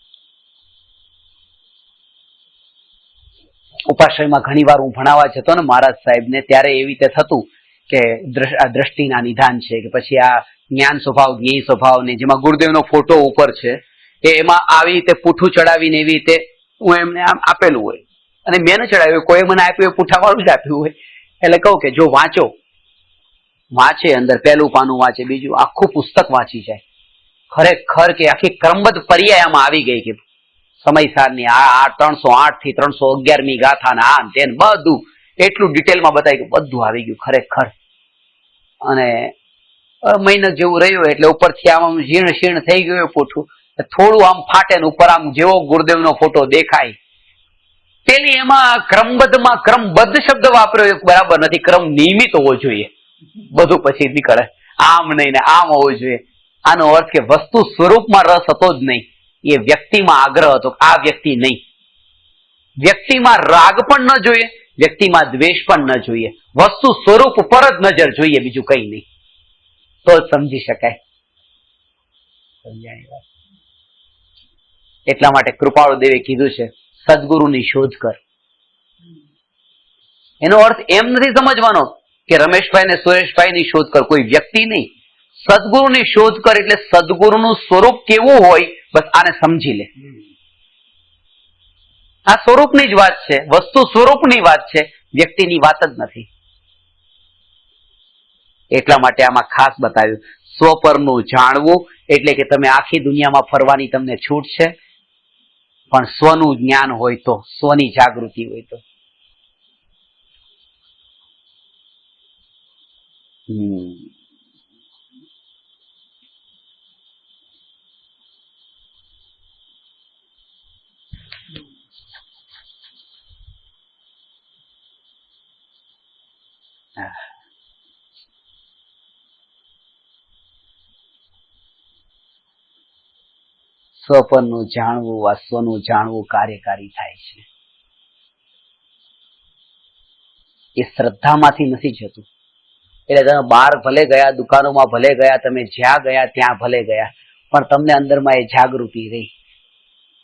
ઉપાશ્રયમાં ઘણી વાર હું ભણાવવા જતો ને મહારાજ સાહેબને, ત્યારે એવી રીતે થતું કે આ દ્રષ્ટિના નિધાન છે કે પછી આ જ્ઞાન સ્વભાવ, જ્ઞેય સ્વભાવ ને જેમાં ગુરુદેવનો ફોટો ઉપર છે, એમાં આવી રીતે પૂઠું ચડાવીને એવી રીતે હું એમને આમ આપેલું હોય, અને મેં ન ચડાવ્યું, કોઈ મને આપ્યું પૂઠા વાળું જ આપ્યું હોય. એટલે કહું કે જો વાંચે અંદર પહેલું પાનું વાંચે, બીજું આખું પુસ્તક વાંચી જાય. ખરેખર કે આખી ક્રમબદ્ધ પર્યાય આમાં આવી ગઈ કે સમયસારની આ 308 થી 311મી ગાથા ને આ તેન બધું એટલું ડિટેલમાં બતાવી ગયું, બધું આવી ગયું ખરેખર. અને મહિના જેવું રહ્યું એટલે ઉપરથી આમ ઝીણ શીર્ણ થઈ ગયું પૂઠું, થોડું આમ ફાટે ને ઉપર આમ જેવો ગુરુદેવનો ફોટો દેખાય. પેલી એમાં ક્રમબદ્ધમાં ક્રમબદ્ધ શબ્દ વાપર્યો બરાબર નથી, ક્રમ નિયમિત હોવો જોઈએ. બધું પછી નીકળે આમ નહીં ને આમ હોવું જોઈએ. આનો અર્થ કે વસ્તુ સ્વરૂપમાં રસ હતો જ નહીં, એ વ્યક્તિમાં આગ્રહ હતો. આ વ્યક્તિ નહીં. વ્યક્તિમાં રાગ પણ ન જોઈએ, વ્યક્તિમાં દ્વેષ પણ ન જોઈએ. વસ્તુ સ્વરૂપ પર જ નજર જોઈએ, બીજું કઈ નહીં. તો જ સમજી શકાય. એટલા માટે કૃપાળુ દેવે કીધું છે સદગુરુની શોધ કર. એનો અર્થ એમ નથી સમજવાનો કે રમેશભાઈ ને સુરેશભાઈ ની શોધ કર, કોઈ વ્યક્તિ નહીં. સદગુરુની શોધ કર એટલે સદગુરુનું સ્વરૂપ કેવું હોય, બસ આને સમજી લે. આ સ્વરૂપની જ વાત છે, વસ્તુ સ્વરૂપની વાત છે, વ્યક્તિની વાત જ નથી. એટલા માટે આમાં ખાસ બતાવ્યું સ્વપરનું જાણવું, એટલે કે તમે આખી દુનિયામાં ફરવાની તમને છૂટ છે, પણ સ્વનું જ્ઞાન હોય તો, સ્વની જાગૃતિ હોય તો. સ્વપરનું જાણવું, આ સ્વનું જાણવું કાર્યકારી થાય છે. એ શ્રદ્ધામાંથી નથી જતું. એટલે તમે બહાર ભલે ગયા, દુકાનોમાં ભલે ગયા, તમે જ્યાં ગયા ત્યાં ભલે ગયા, પણ તમને અંદરમાં એ જાગૃતિ રહી,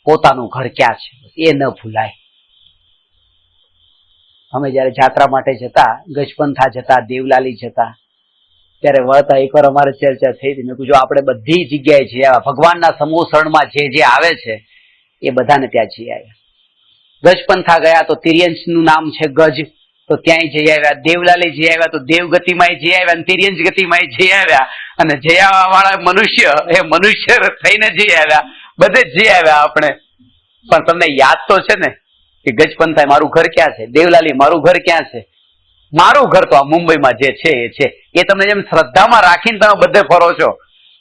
પોતાનું ઘર ક્યાં છે એ ન ભૂલાય. અમે જયારે જાત્રા માટે જતા, ગજપંથા જતા, દેવલાલી જતા, ત્યારે વળતા એકવાર અમારે ચર્ચા થઈ હતી. મેં કીધું આપણે બધી જગ્યાએ જે ભગવાનના સમૂહ શરણમાં જે આવે છે એ બધાને ત્યાં જઈ આવ્યા. ગજપંથા ગયા તો તિર્યંશનું નામ છે ગજ, તો ત્યાંય જઈ આવ્યા. દેવલાલે જઈ આવ્યા તો દેવગતિમાં જઈ આવ્યા, અને તિર્યંશ ગતિમાં જઈ આવ્યા. અને જઈ આવવા વાળા મનુષ્ય એ મનુષ્ય થઈને જઈ આવ્યા, બધે જ જઈ આવ્યા આપણે. પણ તમને યાદ તો છે ને કે ગજપંથાએ મારું ઘર ક્યાં છે, દેવલાલી મારું ઘર ક્યાં છે? મારું ઘર તો આ મુંબઈમાં જે છે એ છે. એ તમે જેમ શ્રદ્ધામાં રાખીને તમે બધે ફરો છો,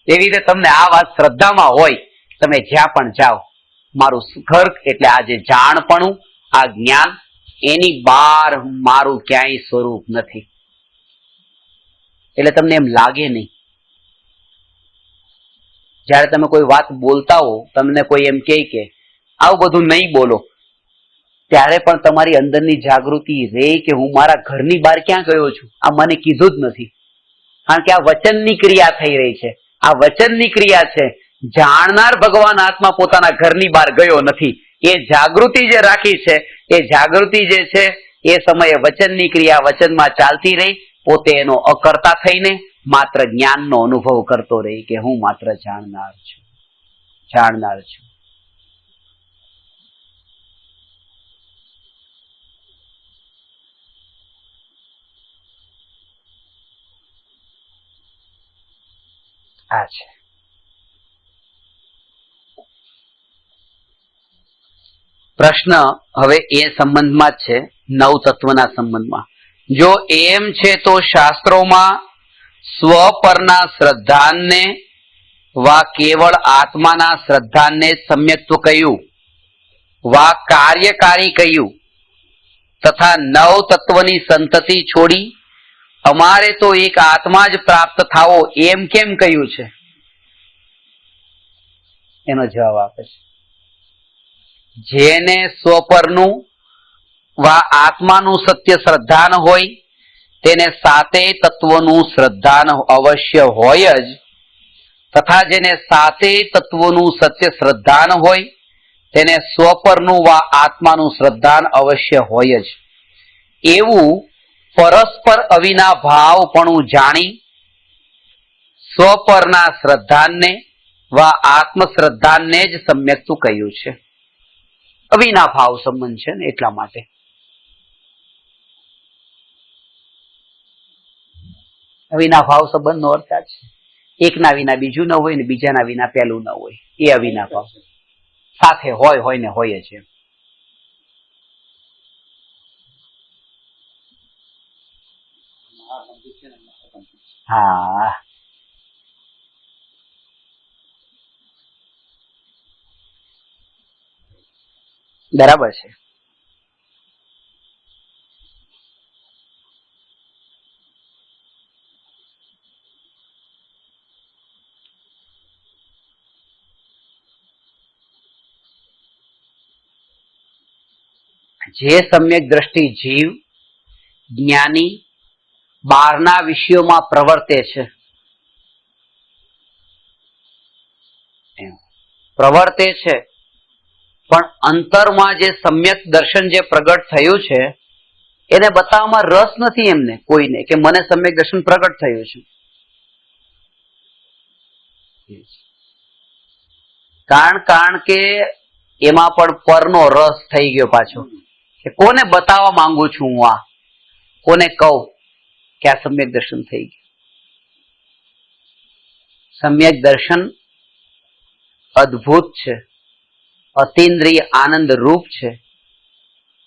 એવી રીતે તમને આ વાત શ્રદ્ધામાં હોય, તમે જ્યાં પણ જાઓ, મારું ઘર એટલે આ જે જાણપણું, આ જ્ઞાન, એની બહાર મારું ક્યાંય સ્વરૂપ નથી. એટલે તમને એમ લાગે નહીં. જયારે તમે કોઈ વાત બોલતા હો, તમને કોઈ એમ કહે કે આવું બધું નહીં બોલો, ત્યારે પણ તમારી અંદરની જાગૃતિ રે કે હું મારા ઘરની બહાર ક્યાં ગયો છું, આ મને કીધું જ નથી. કારણ કે આ વચનની ક્રિયા થઈ રહી છે. આ વચનની ક્રિયા છે. જાણનાર ભગવાન આત્મા પોતાના ઘરની બહાર ગયો નથી. એ જાગૃતિ જે રાખી છે, એ જાગૃતિ જે છે એ સમયે વચનની ક્રિયા વચનમાં ચાલતી રહી, પોતે એનો અકર્તા થઈને માત્ર જ્ઞાનનો અનુભવ કરતો રહી કે હું માત્ર જાણનાર છું, જાણનાર છું. આ છે પ્રશ્ન. હવે એ સંબંધમાં જ છે, નવ તત્વના સંબંધમાં. જો એમ છે તો શાસ્ત્રોમાં સ્વ પરના શ્રદ્ધાનને વા કેવળ આત્માના શ્રદ્ધાનને સમ્યક્ત્વ કહ્યું, વા કાર્યકારી કહ્યું, તથા નવ તત્વની સંતતિ છોડી અમારે તો એક આત્મા જ પ્રાપ્ત થાવો એમ કેમ કહ્યું છે? એનો જવાબ આપે છે, જેને સ્વપરનું વા આત્માનું સત્ય શ્રદ્ધાન હોય તેને સાતેય તત્વોનું શ્રદ્ધાન અવશ્ય હોય જ, તથા જેને સાતેય તત્વોનું સત્ય શ્રદ્ધાન હોય તેને સ્વપરનું વા આત્માનું શ્રદ્ધાન અવશ્ય હોય જ. એવું પરસ્પર અવિના ભાવપણું જાણી સ્વપરના શ્રદ્ધાનને વા આત્મશ્રદ્ધાનને જ સમ્યક્તું કહ્યું છે. અવિના ભાવ સંબંધ છે ને એટલા માટે. અવિના ભાવ સંબંધ નો અર્થ છે એકના વિના બીજું ન હોય ને બીજાના વિના પેલું ન હોય, એ અવિના ભાવ. સાથે હોય ને હોય છે. હા, બરાબર છે. જે સમ્યક દ્રષ્ટિ જીવ જ્ઞાની બહારના વિષયોમાં પ્રવર્તે છે, પ્રવર્તે છે, પણ અંતરમાં જે સમ્યક દર્શન જે પ્રગટ થયું છે એને બતાવવામાં રસ નથી એમને કોઈને કે મને સમ્યક દર્શન પ્રગટ થયું છે. કારણ કે એમાં પણ પરનો રસ થઈ ગયો પાછો કે કોને બતાવવા માંગુ છું હું, આ કોને કહું કે આ સમ્યક દર્શન થઈ ગયું. સમ્યક દર્શન અદ્ભુત છે, અતિન્દ્રિય આનંદ રૂપ છે,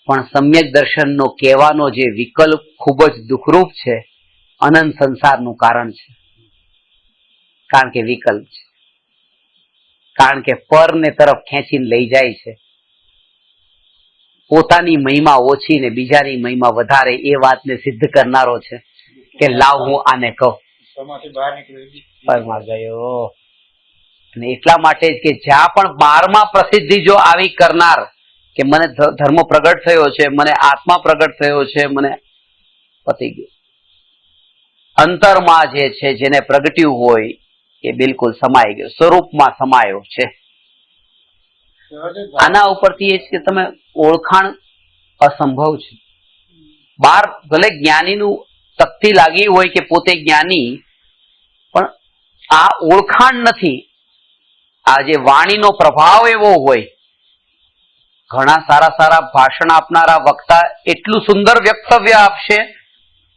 પણ સમ્યક દર્શનનો કહેવાનો જે વિકલ્પ ખૂબ જ દુઃખરૂપ છે, અનંત સંસારનું કારણ છે. કારણ કે વિકલ્પ છે, કારણ કે પરને તરફ ખેંચીને લઈ જાય છે. પોતાની મહિમા ઓછી ને બીજાની મહિમા વધારે એ વાતને સિદ્ધ કરનારો છે કે લાવ હું આને કહું. પરમાં ગયો. અને એટલા માટે જ કે જ્યાં પણ 12માં પ્રસિદ્ધિ જો આવી કરનાર કે મને ધર્મ પ્રગટ થયો છે, મને આત્મા પ્રગટ થયો છે, મને પતી ગયું. અંતરમાં જે છે જેને પ્રગટ્યું હોય એ બિલકુલ સમાઈ ગયો, સ્વરૂપમાં સમાયો છે. આના ઉપરથી એ જ કે તમે ઓળખાણ અસંભવ છે. બાર ભલે જ્ઞાનીનું તકતી લાગી હોય કે પોતે જ્ઞાની, પણ આ ઓળખાણ નથી. આ જે વાણીનો પ્રભાવ એવો હોય ઘણા સારા સારા ભાષણ આપનારા વક્તા એટલું સુંદર વક્તવ્ય આપશે,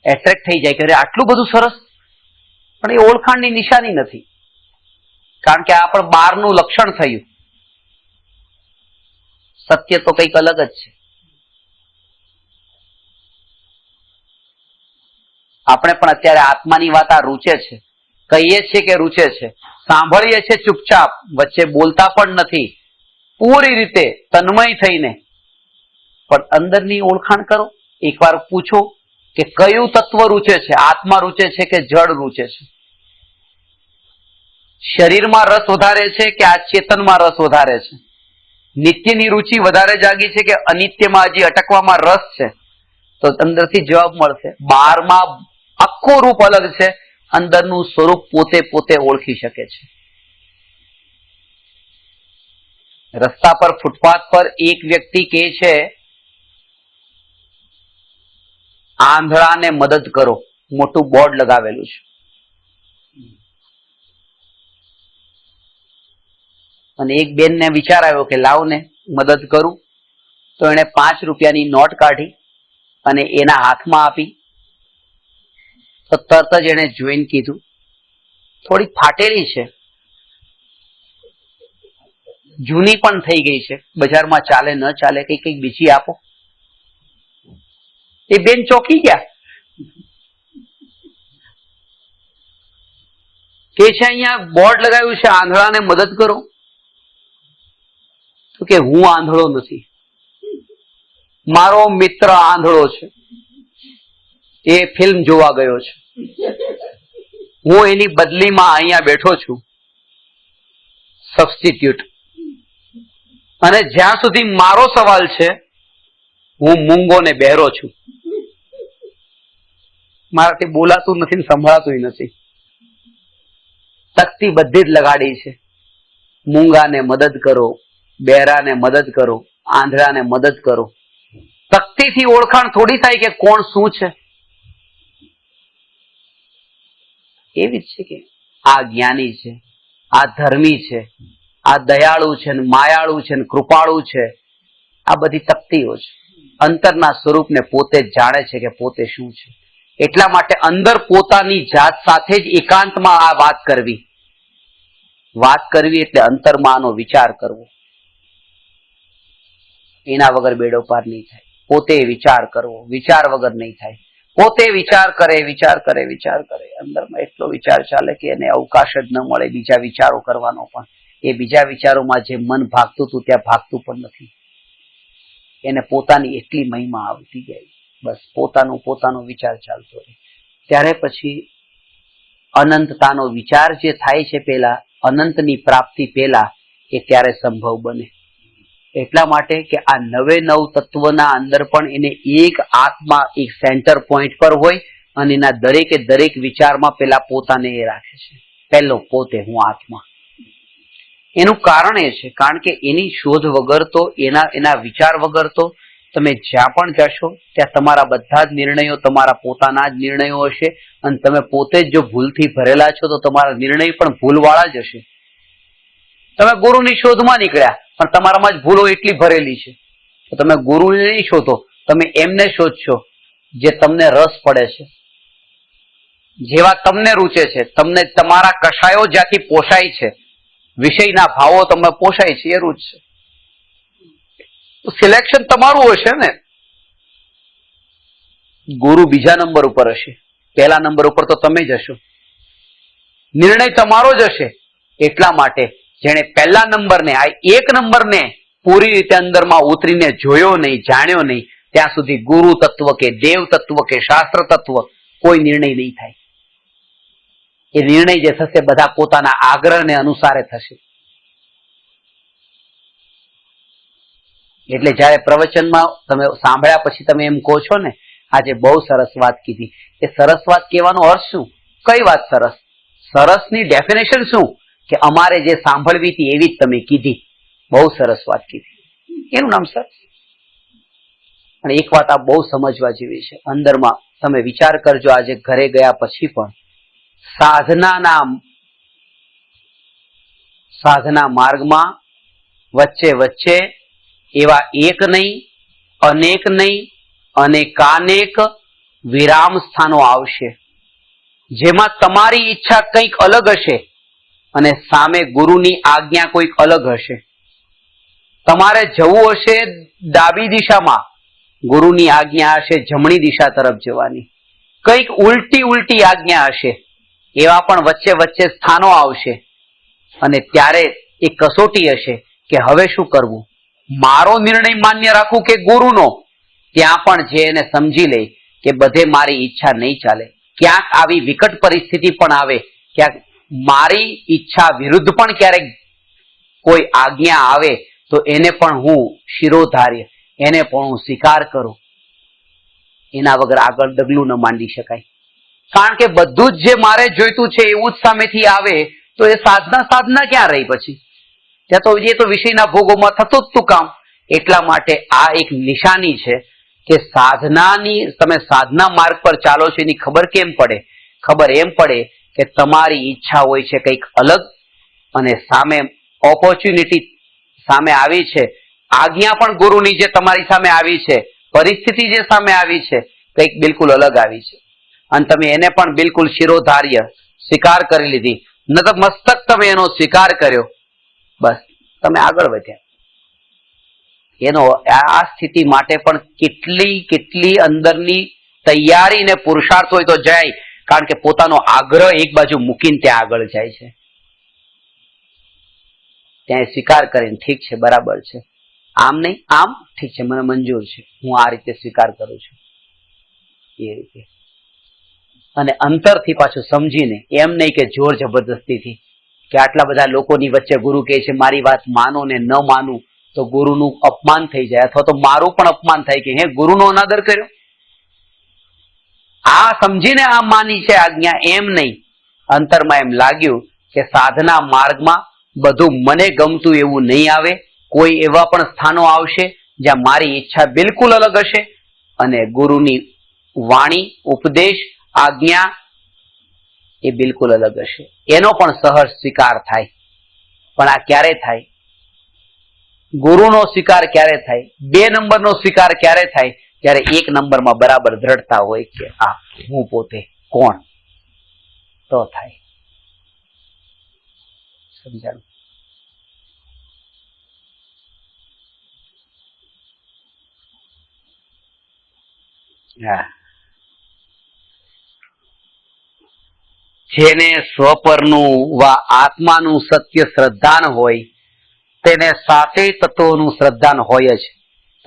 એટ્રેક્ટ થઈ જાય કે અરે આટલું બધું સરસ, પણ એ ઓળખાણની નિશાની નથી, કારણ કે આ પણ બહારનું લક્ષણ થયું. સત્ય તો કંઈક અલગ જ છે. આપણે પણ અત્યારે આત્માની વાત આ રૂચે છે, કહીએ છીએ કે રૂચે છે, સાંભળીએ છીએ ચૂપચાપ, વચ્ચે બોલતા પણ નથી, પૂરી રીતે તન્મય થઈને, પણ અંદરની ઓળખાણ કરો. એકવાર પૂછો કે કયું તત્વ રૂચે છે, આત્મા રૂચે છે કે જળ રૂચે છે? શરીરમાં રસ વધારે છે કે આ ચેતનમાં રસ વધારે છે? નિત્યની રુચિ વધારે જાગી છે કે અનિત્યમાં હજી અટકવામાં રસ છે? તો અંદરથી જવાબ મળશે. બહારમાં આખું રૂપ અલગ છે, અંદરનું સ્વરૂપ પોતે પોતે ઓળખી શકે છે. રસ્તા પર ફૂટપાથ પર એક વ્યક્તિ કહે છે, આંધળાને મદદ કરો, મોટું બોર્ડ લગાવેલું છે, અને એક બેનને વિચાર આવ્યો કે લાવ ને મદદ કરું, તો એણે 5 રૂપિયાની નોટ કાઢી અને એના હાથમાં આપી. તો તરત જ એણે જોઈને કીધું, થોડી ફાટેલી છે, જૂની પણ થઈ ગઈ છે, બજારમાં ચાલે ન ચાલે, કઈ બીજી આપો. એ બેન ચોંકી ગયા, કે છે અહીંયા બોર્ડ લગાવ્યું છે આંધળાને મદદ કરો. તો કે હું આંધળો નથી, મારો મિત્ર આંધળો છે, એ ફિલ્મ જોવા ગયો છે, હું એની બદલીમાં અહીંયા બેઠો છું, સબસ્ટિટ્યુટ. અને જ્યાં સુધી મારો સવાલ છે, હું મૂંગો ને બહેરો છું, મારાથી બોલાતું નથી ને સંભળાતું નથી. તકતી બધી જ લગાડી છે, મૂંગાને મદદ કરો, બહેરાને મદદ કરો, આંધળાને મદદ કરો. તકતીથી ઓળખાણ થોડી થાય કે કોણ શું છે. એવી જ છે કે આ જ્ઞાની છે, આ ધર્મી છે, આ દયાળુ છે ને માયાળુ છે ને કૃપાળુ છે. આ બધી તકતીઓ છે. અંતરના સ્વરૂપને પોતે જ જાણે છે કે પોતે શું છે. એટલા માટે અંદર પોતાની જાત સાથે જ એકાંતમાં આ વાત કરવી. વાત કરવી એટલે અંતરમાં આનો વિચાર કરવો. એના વગર બેડો પાર નહીં થાય. પોતે વિચાર કરવો, વિચાર વગર નહીં થાય. પોતે વિચાર કરે, વિચાર કરે, વિચાર કરે, અંદરમાં એટલો વિચાર ચાલે કે એને અવકાશ જ ન મળે બીજા વિચારો કરવાનો. પણ એ બીજા વિચારોમાં જે મન ભાગતું હતું ત્યાં ભાગતું પણ નથી. એને પોતાની એટલી મહિમા આવતી ગઈ, બસ પોતાનો વિચાર ચાલતો રહે. ત્યારે પછી અનંતતાનો વિચાર જે થાય છે, પેલા અનંતની પ્રાપ્તિ પેલા, એ ત્યારે સંભવ બને. એટલા માટે કે આ 99 તત્વના અંદર પણ એને એક આત્મા એક સેન્ટર પોઈન્ટ પર હોય, અને એના દરેકે દરેક વિચારમાં પેલા પોતાને એ રાખે છે, પહેલો પોતે હું આત્મા. એનું કારણ એ છે, કારણ કે એની શોધ વગર તો, એના વિચાર વગર તો તમે જ્યાં પણ જશો ત્યાં તમારા બધા જ નિર્ણયો તમારા પોતાના જ નિર્ણયો હશે, અને તમે પોતે જ જો ભૂલથી ભરેલા છો તો તમારા નિર્ણય પણ ભૂલવાળા જ હશે. તમે ગુરુની શોધમાં નીકળ્યા, પણ તમારામાં જ ભૂલો એટલી ભરેલી છે, તો તમે ગુરુને નહીં શોધો, તમે એમને શોધશો જે તમને રસ પડે છે, જેવા તમને રૂચે છે, તમને તમારા કષાયો જ્યાંથી પોષાય છે, વિષયના ભાવો તમને પોષાય છે, એ રૂચ છે. તો સિલેક્શન તમારું હશે ને. ગુરુ બીજા નંબર ઉપર હશે, પહેલા નંબર ઉપર તો તમે જ હશો. નિર્ણય તમારો જ હશે. એટલા માટે જેણે પહેલા નંબરને, આ 1 નંબરને પૂરી રીતે અંદરમાં ઉતરીને જોયો નહીં, જાણ્યો નહીં, ત્યાં સુધી ગુરુ તત્વ કે દેવ તત્વ કે શાસ્ત્ર તત્વ કોઈ નિર્ણય નહીં થાય. એ નિર્ણય જે થશે બધા પોતાના આગ્રહને અનુસારે થશે. એટલે જયારે પ્રવચનમાં તમે સાંભળ્યા પછી તમે એમ કહો છો ને, આજે બહુ સરસ વાત કીધી. એ સરસ વાત કહેવાનો અર્થ શું? કઈ વાત સરસ? સરસની ડેફિનેશન શું? કે અમારે જે સાંભળવી હતી એવી જ તમે કીધી, બહુ સરસ વાત કીધી, એનું નામ સરસ. અને એક વાત આ બહુ સમજવા જેવી છે, અંદરમાં તમે વિચાર કરજો, આજે ઘરે ગયા પછી પણ સાધના માર્ગમાં વચ્ચે એવા એક નહીં, અનેક નહીં, અનેકાનેક વિરામ સ્થાનો આવશે, જેમાં તમારી ઈચ્છા કંઈક અલગ હશે અને સામે ગુરુની આજ્ઞા કોઈક અલગ હશે. તમારે જવું હશે ડાબી દિશામાં, ગુરુની આજ્ઞા હશે જમણી દિશા તરફ જવાની. કંઈક ઉલટી ઉલટી આજ્ઞા હશે, એવા પણ વચ્ચે વચ્ચે સ્થાનો આવશે. અને ત્યારે એ કસોટી હશે કે હવે શું કરવું, મારો નિર્ણય માન્ય રાખું કે ગુરુનો. ત્યાં પણ જે એને સમજી લે કે બધે મારી ઈચ્છા નહીં ચાલે, ક્યાંક આવી વિકટ પરિસ્થિતિ પણ આવે, ક્યાંક મારી ઈચ્છા વિરુદ્ધ પણ ક્યારેક કોઈ આજ્ઞા આવે તો એને પણ હું શિરોધાર્ય, એને પણ હું સ્વીકાર કરું. એના વગર આગળ ડગલું ન માંડી શકાય. કારણ કે બધું જ જે મારે જોઈતું છે એવું જ સામેથી આવે તો એ સાધના ક્યાં રહી પછી? ત્યાં તો એ તો વિષયના ભોગોમાં થતું જ તું કામ. એટલા માટે આ એક નિશાની છે કે સાધનાની, તમે સાધના માર્ગ પર ચાલો છો એની ખબર કેમ પડે? ખબર એમ પડે કે તમારી ઈચ્છા હોય છે કંઈક અલગ અને સામે ઓપોર્ચ્યુનિટી સામે આવી છે, આજ્ઞા પણ ગુરુની જે તમારી સામે આવી છે, પરિસ્થિતિ જે સામે આવી છે કંઈક બિલકુલ અલગ આવી છે અને તમે એને પણ બિલકુલ શિરોધાર્ય સ્વીકાર કરી લીધી. ન તો મસ્તક તમે એનો સ્વીકાર કર્યો, બસ તમે આગળ વધ્યા. એનો આ સ્થિતિ માટે પણ કેટલી અંદરની તૈયારી ને પુરુષાર્થ હોય તો જાય. કારણ કે પોતાનો આગ્રહ એક બાજુ મૂકીને ત્યાં આગળ જાય છે. ત્યાં સ્વીકાર કરીને ઠીક છે, બરાબર છે, આમ નહીં આમ ઠીક છે, મને મંજૂર છે, હું આ રીતે સ્વીકાર કરું છું. એ રીતે અને અંતરથી પાછું સમજીને, એમ નહીં કે જોર જબરદસ્તીથી કે આટલા બધા લોકોની વચ્ચે ગુરુ કહે છે મારી વાત માનો ને ન માનું તો ગુરુનું અપમાન થઈ જાય, અથવા તો મારું પણ અપમાન થાય કે હે ગુરુનો અનાદર કર્યો. આ સમજીને આ માની છે આજ્ઞા, એમ નહીં. અંતરમાં એમ લાગ્યું કે સાધના માર્ગમાં બધું મને ગમતું એવું નહીં આવે, કોઈ એવા પણ સ્થાનો આવશે જ્યાં મારી ઈચ્છા બિલકુલ અલગ હશે અને ગુરુની વાણી, ઉપદેશ, આજ્ઞા એ બિલકુલ અલગ હશે. એનો પણ સહજ સ્વીકાર થાય. પણ આ ક્યારે થાય? ગુરુનો સ્વીકાર ક્યારે થાય? 2 નંબરનો સ્વીકાર ક્યારે થાય? જ્યારે 1 નંબરમાં બરાબર દ્રઢતા હોય કે આ હું પોતે કોણ, તો થાય. સમજાણું? હા. જેને સ્વપરનું વા આત્માનું સત્ય શ્રદ્ધાન હોય તેને 7 તત્વોનું શ્રદ્ધાન હોય જ,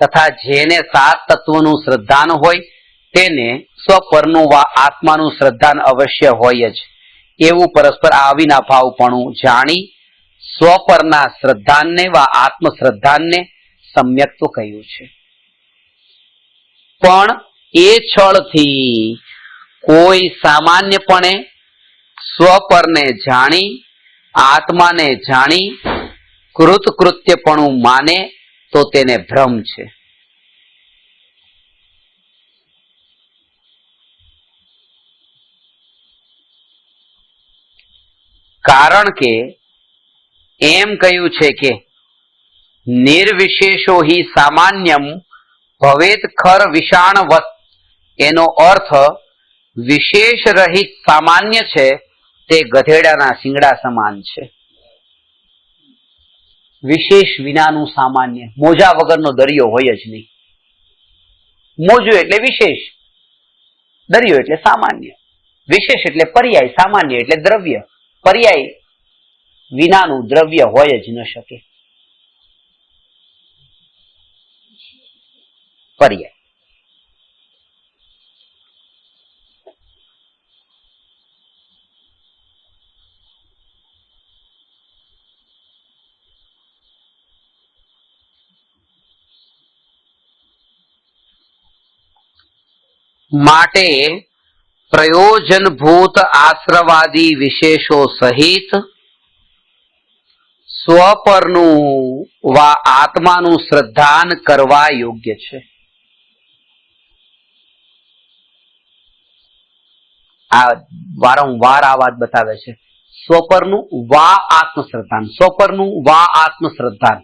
તથા જેને 7 તત્વોનું શ્રદ્ધાન હોય તેને સ્વપરનું વા આત્માનું શ્રદ્ધાન અવશ્ય હોય જ. એવું પરસ્પર અવિનાભાવપણું જાણી સ્વપરના શ્રદ્ધાનને વા આત્મશ્રદ્ધાનને સમ્યક તો કહ્યું છે. પણ એ છળથી કોઈ સામાન્યપણે સ્વપરને જાણી, આત્માને જાણી કૃતકૃત્યપણું માને તો તેને ભ્રમ છે. કારણ કે એમ કહ્યું છે કે નિર્વિશેષો હિ સામાન્યમ ભવેત ખર વિષાણવત. એનો અર્થ વિશેષ રહિત સામાન્ય છે તે ગધેડાના શિંગડા સમાન છે. વિશેષ વિનાનું સામાન્ય, મોજા વગરનો દરિયો હોય જ નહીં. મોજો એટલે વિશેષ, દરિયો એટલે સામાન્ય. વિશેષ એટલે પર્યાય, સામાન્ય એટલે દ્રવ્ય. પર્યાય વિનાનું દ્રવ્ય હોય જ ન શકે. પર્યાય માટે પ્રયોજનભૂત આશ્રવાદી વિશેષો સહિત સ્વપરનું વા આત્માનું શ્રદ્ધાન કરવા યોગ્ય છે. આ વારંવાર આ વાત બતાવે છે. સ્વપરનું વા આત્મશ્રદ્ધાન, સ્વપરનું વા આત્મશ્રદ્ધાન.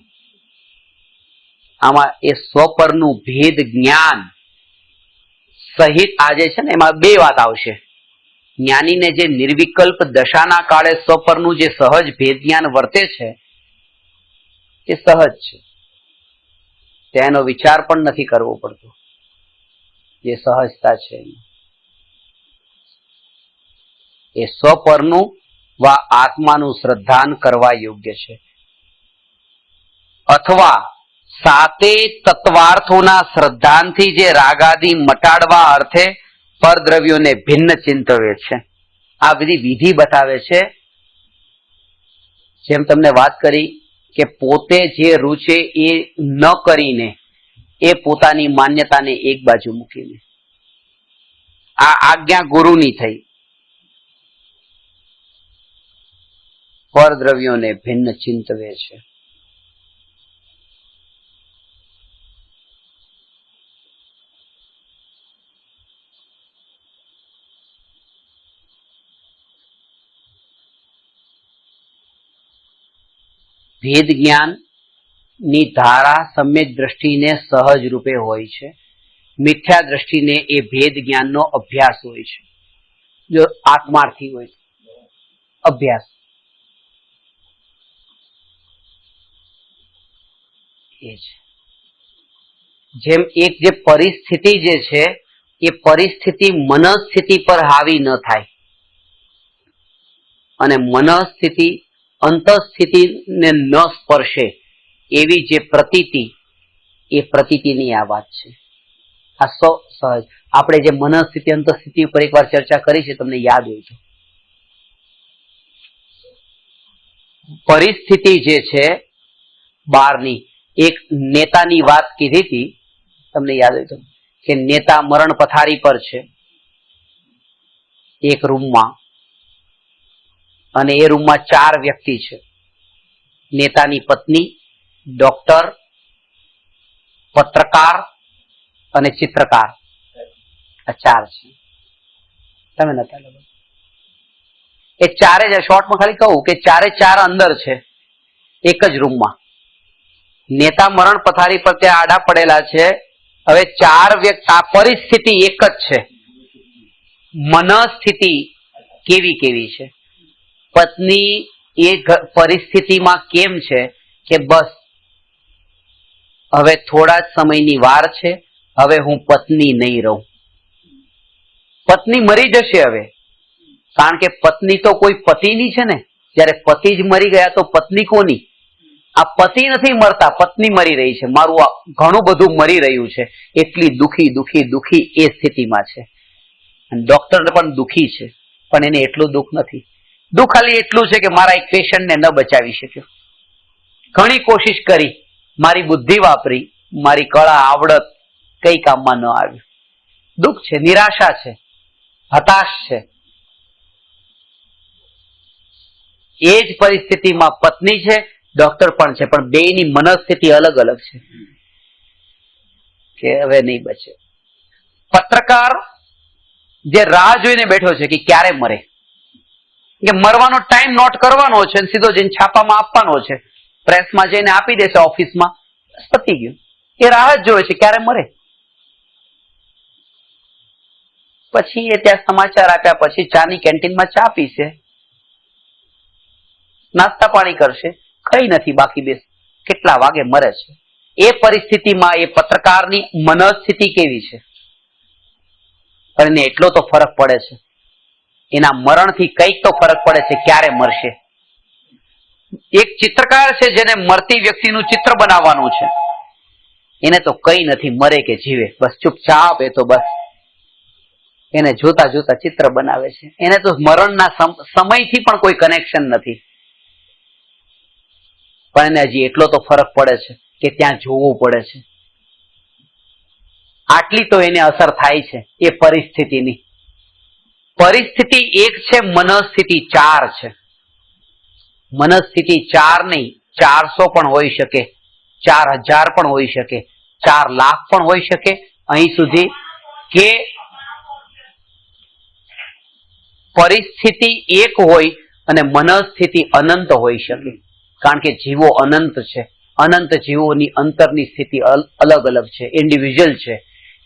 આમાં એ સ્વપરનું ભેદ જ્ઞાન સહિત આજે છે ને એમાં બે વાત આવશે. જ્ઞાનીને જે નિર્વિકલ્પ દશાના કાળે સ્વપરનું જે સહજ ભેદ જ્ઞાન વર્તે છે એ સહજ છે, તેનો વિચાર પણ નથી કરવો પડતો. જે સહજતા છે એ સ્વપરનું વા આત્માનું શ્રદ્ધાન કરવા યોગ્ય છે. અથવા સાતે તત્વાર્થોના શ્રદ્ધાનથી જે રાગાદી મટાડવા અર્થે પરદ્રવ્યોને ભિન્ન ચિંતવે છે. આ બધી વિધિ બતાવે છે. જેમ તમને વાત કરી કે પોતે જે રૂચે એ ન કરીને એ પોતાની માન્યતાને એક બાજુ મૂકીને આ આજ્ઞા ગુરુની થઈ. પરદ્રવ્યોને ભિન્ન ચિંતવે છે. ભેદ જ્ઞાન ની ધારા સમ્યક દ્રષ્ટિને સહજ રૂપે હોય છે. મિથ્યા દ્રષ્ટિને એ ભેદ જ્ઞાનનો અભ્યાસ હોય છે. જો આત્માર્થી હોય અભ્યાસ એ છે. જેમ એક જે પરિસ્થિતિ જે છે એ પરિસ્થિતિ મનસ્થિતિ પર હાવી ન થાય અને મનસ્થિતિ અંતઃસ્થિતિને ન સ્પર્શે એવી જે પ્રતીતિ એ પ્રતીતિની આ વાત છે. આ સહજ આપણે જે મનસ્થિતિ અંતઃસ્થિતિ ઉપર એકવાર ચર્ચા કરી છે, તમને યાદ હોય તો. પરિસ્થિતિ જે છે બહારની એક નેતાની વાત કીધી હતી, તમને યાદ હોય તો, કે નેતા મરણ પથારી પર છે એક રૂમમાં અને એ રૂમમાં 4 વ્યક્તિ છે. નેતાની પત્ની, ડોક્ટર, પત્રકાર અને ચિત્રકાર. આ 4 છે. તમે નતા લગો એ ચારે જ શોર્ટમાં ખાલી કહું કે 4 અંદર છે એક જ રૂમમાં. નેતા મરણ પથારી પર ત્યાં આડા પડેલા છે. હવે 4 વ્યક્તિ, આ પરિસ્થિતિ એક જ છે. મનસ્થિતિ કેવી કેવી છે? પત્ની એ પરિસ્થિતિમાં કેમ છે કે બસ હવે થોડા જ સમયની વાર છે, હવે હું પત્ની નહીં રહું. પત્ની મરી જશે હવે, કારણ કે પત્ની તો કોઈ પતિની છે ને. જયારે પતિ જ મરી ગયા તો પત્ની કોની? આ પતિ નથી મરતા, પત્ની મરી રહી છે. મારું આ ઘણું બધું મરી રહ્યું છે, એટલી દુખી દુખી દુખી એ સ્થિતિમાં છે. ડોક્ટર પણ દુખી છે, પણ એને એટલું દુઃખ નથી. દુઃખ ખાલી એટલું છે કે મારા એક પેશન્ટને ન બચાવી શક્યો. ઘણી કોશિશ કરી, મારી બુદ્ધિ વાપરી, મારી કળા આવડત કઈ કામમાં ન આવ્યું. દુઃખ છે, નિરાશા છે, હતાશ છે. એ જ પરિસ્થિતિમાં પત્ની છે, ડોક્ટર પણ છે, પણ બેયની મનસ્થિતિ અલગ અલગ છે કે હવે નહીં બચે. પત્રકાર જે રાહ જોઈને બેઠો છે કે ક્યારે મરે, કે મરવાનો ટાઈમ નોટ કરવાનો છે, સીધો જઈને છાપામાં આપવાનો છે, પ્રેસમાં જઈને આપી દેશે ઓફિસમાં, પતી ગયું. એ રાહ જ જોવે છે ક્યારે મરે. પછી એ ત્યાં સમાચાર આપ્યા પછી ચાની કેન્ટીનમાં ચા પીશે, નાસ્તા પાણી કરશે, કઈ નથી બાકી. બેસ કેટલા વાગે મરે છે. એ પરિસ્થિતિમાં એ પત્રકારની મનસ્થિતિ કેવી છે? પણ એને એટલો તો ફરક પડે છે, એના મરણથી કંઈક તો ફરક પડે છે, ક્યારે મરશે. એક ચિત્રકાર છે જેને મરતી વ્યક્તિનું ચિત્ર બનાવવાનું છે, એને તો કઈ નથી, મરે કે જીવે બસ ચૂપચાપ. એ તો બસ એને જોતા જોતા ચિત્ર બનાવે છે. એને તો મરણના સમયથી પણ કોઈ કનેક્શન નથી, પણ એને હજી એટલો તો ફરક પડે છે કે ત્યાં જોવું પડે છે. આટલી તો એને અસર થાય છે એ પરિસ્થિતિની. પરિસ્થિતિ એક છે, મનસ્થિતિ 4 છે. મનસ્થિતિ 4 નહીં, 400 પણ હોઈ શકે, 4000 પણ હોઈ શકે, 4 લાખ પણ હોઈ શકે. અહીં સુધી કે પરિસ્થિતિ એક હોય અને મનસ્થિતિ અનંત હોઈ શકે, કારણ કે જીવો અનંત છે. અનંત જીવોની અંતરની સ્થિતિ અલગ અલગ છે, ઇન્ડિવિજ્યુઅલ છે.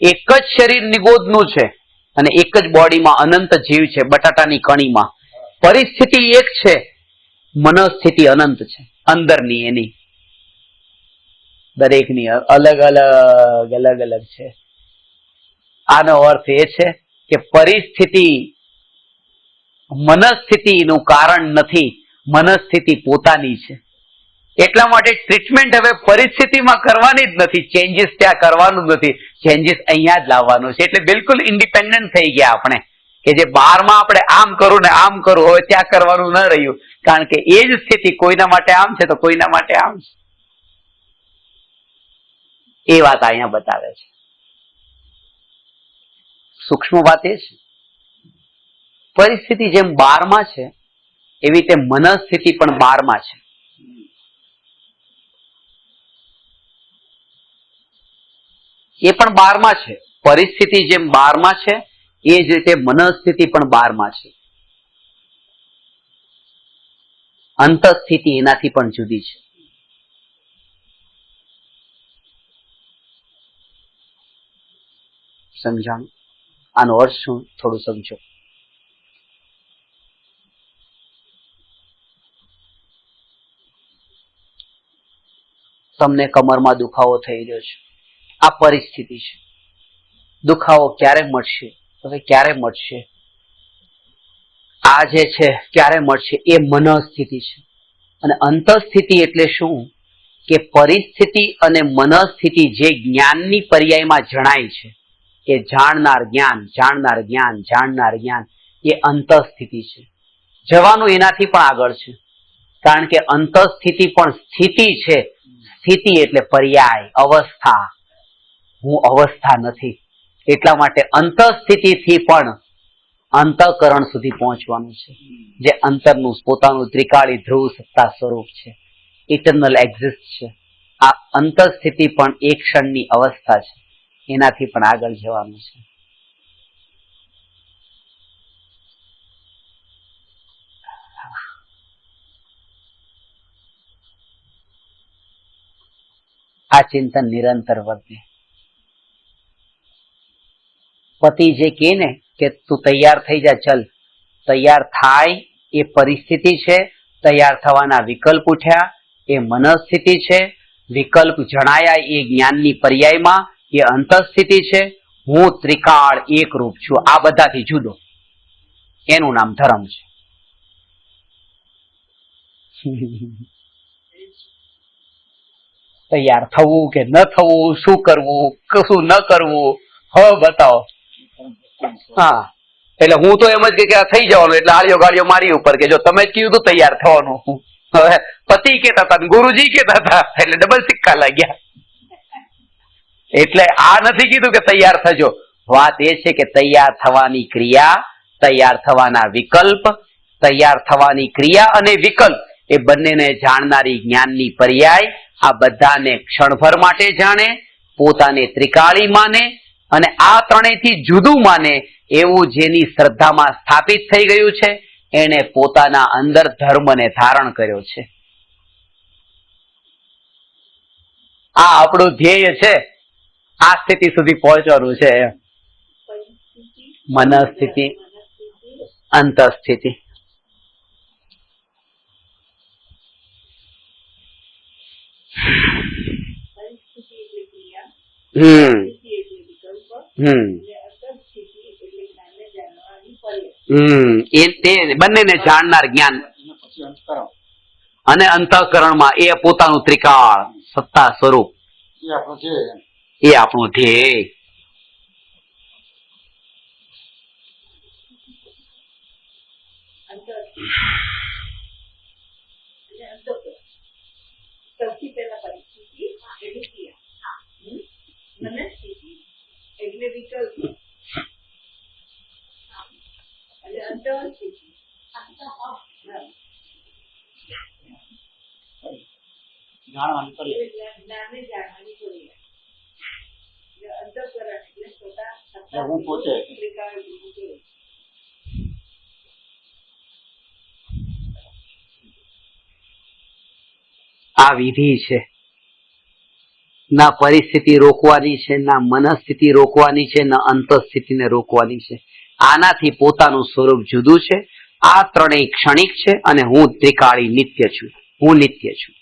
એક જ શરીરની ગોદનું છે અને એક જ બોડીમાં અનંત જીવ છે. બટાટાની કણીમાં પરિસ્થિતિ એક છે, મનોસ્થિતિ અનંત છે અંદરની. એની દરેકની અલગ અલગ અલગ અલગ છે. આનો અર્થ એ છે કે પરિસ્થિતિ મનસ્થિતિનું કારણ નથી, મનસ્થિતિ પોતાની છે. એટલા માટે ટ્રીટમેન્ટ હવે પરિસ્થિતિમાં કરવાની જ નથી, ચેન્જીસ ત્યાં કરવાનું નથી, ચેન્જીસ અહીંયા જ લાવવાનું છે. એટલે બિલકુલ ઇન્ડિપેન્ડન્ટ થઈ ગયા આપણે, કે જે બહારમાં આપણે આમ કરું ને આમ કરું, હવે ત્યાં કરવાનું ન રહ્યું. કારણ કે એ જ સ્થિતિ કોઈના માટે આમ છે તો કોઈના માટે આમ છે. એ વાત અહીંયા બતાવે છે. સૂક્ષ્મ વાત એ છે, પરિસ્થિતિ જેમ બારમાં છે એવી રીતે મનસ્થિતિ પણ બારમાં છે. એ પણ બારમાં છે. પરિસ્થિતિ જેમ બારમાં છે એ જ રીતે મનસ્થિતિ પણ બારમાં છે. અંતસ્થિતિ એનાથી પણ જુદી છે. સમજાણું? આનો અર્થ શું થોડું સમજો. તમને કમરમાં દુખાવો થઈ રહ્યો છે, આ પરિસ્થિતિ છે. દુખાવો ક્યારે મળશે? હવે ક્યારે મળશે? આ જે છે ક્યારે મળશે એ મનસ્થિતિ છે. અને અંતસ્થિતિ એટલે શું? કે પરિસ્થિતિ અને મનસ્થિતિ જે જ્ઞાનની પર્યાયમાં જણાય છે, એ જાણનાર જ્ઞાન, જાણનાર જ્ઞાન, જાણનાર જ્ઞાન, એ અંતસ્થિતિ છે. જવાનું એનાથી પણ આગળ છે, કારણ કે અંતસ્થિતિ પણ સ્થિતિ છે. સ્થિતિ એટલે પર્યાય, અવસ્થા. હું અવસ્થા નથી. એટલા માટે અંતસ્થિતિથી પણ અંતઃકરણ સુધી પહોંચવાનું છે, જે અંતરનું પોતાનું ત્રિકાળી ધ્રુવ સત્તા સ્વરૂપ છે, ઇટરનલ એક્ઝિસ્ટ છે. આ અંતસ્થિતિ પણ એક ક્ષણની અવસ્થા છે, એનાથી પણ આગળ જવાનું છે. આ ચિંતન નિરંતર વધે. પતિ જે કહે ને કે તું તૈયાર થઈ જા, ચલ, તૈયાર થાય એ પરિસ્થિતિ છે. તૈયાર થવાના વિકલ્પ ઉઠ્યા એ મનસ્થિતિ છે. વિકલ્પ જણાયા એ જ્ઞાનની પર્યાયમાં એ અંતસ્થિતિ છે. હું ત્રિકાળ એક રૂપ છું, આ બધાથી જુદો. એનું નામ ધર્મ છે. તૈયાર થવું કે ન થવું, શું કરવું, કશું ન કરવું, હવે બતાવો. હા, એટલે હું તો એમ જ કે થઈ જવાનું, એટલે આળીઓ ગાળીઓ મારી ઉપર કે જો તમે જ કીધું તો તૈયાર થવાનું. હવે પતિ કેતા હતા, ગુરુજી કેતા હતા, એટલે ડબલ સિક્કા લાગ્યા. એટલે આ નથી કીધું કે તૈયાર થજો. વાત એ છે કે તૈયાર થવાની ક્રિયા, તૈયાર થવાના વિકલ્પ, તૈયાર થવાની ક્રિયા અને વિકલ્પ એ બંનેને જાણનારી જ્ઞાનની પર્યાય આ બધાને ક્ષણભર માટે જાણે, પોતાને ત્રિકાળી માને અને આ ત્રણેયથી જુદું માને એવું જેની શ્રદ્ધામાં સ્થાપિત થઈ ગયું છે, એને પોતાના અંદર ધર્મને ધારણ કર્યો છે. આ આપણું ધ્યેય છે. આ સ્થિતિ સુધી પહોંચવાનું છે. મનસ્થિતિ, અંતસ્થિતિ. એ તે બંનેને જાણનાર જ્ઞાન અને અંતઃકરણમાં એ પોતાનું ત્રિકાળ સત્તા સ્વરૂપ, એ આપણું ધ્યેય. સૌથી પહેલા પરિસ્થિતિ એટલે ક્રિયા, મનસ્થિતિ એટલે વિકલ્પ એટલે અંતઃસ્થિતિ. જ્ઞાનને જાણવાની ક્રિયા, અંતઃકરણ એટલે પોતા હું પોતે આ વિધિ છે. ના પરિસ્થિતિ રોકવાની છે, ના મનસ્થિતિ રોકવાની છે, ના અંતઃસ્થિતિને રોકવાની છે. આનાથી પોતાનું સ્વરૂપ જુદું છે. આ ત્રણેય ક્ષણિક છે અને હું ત્રિકાળી નિત્ય છું. હું નિત્ય છું.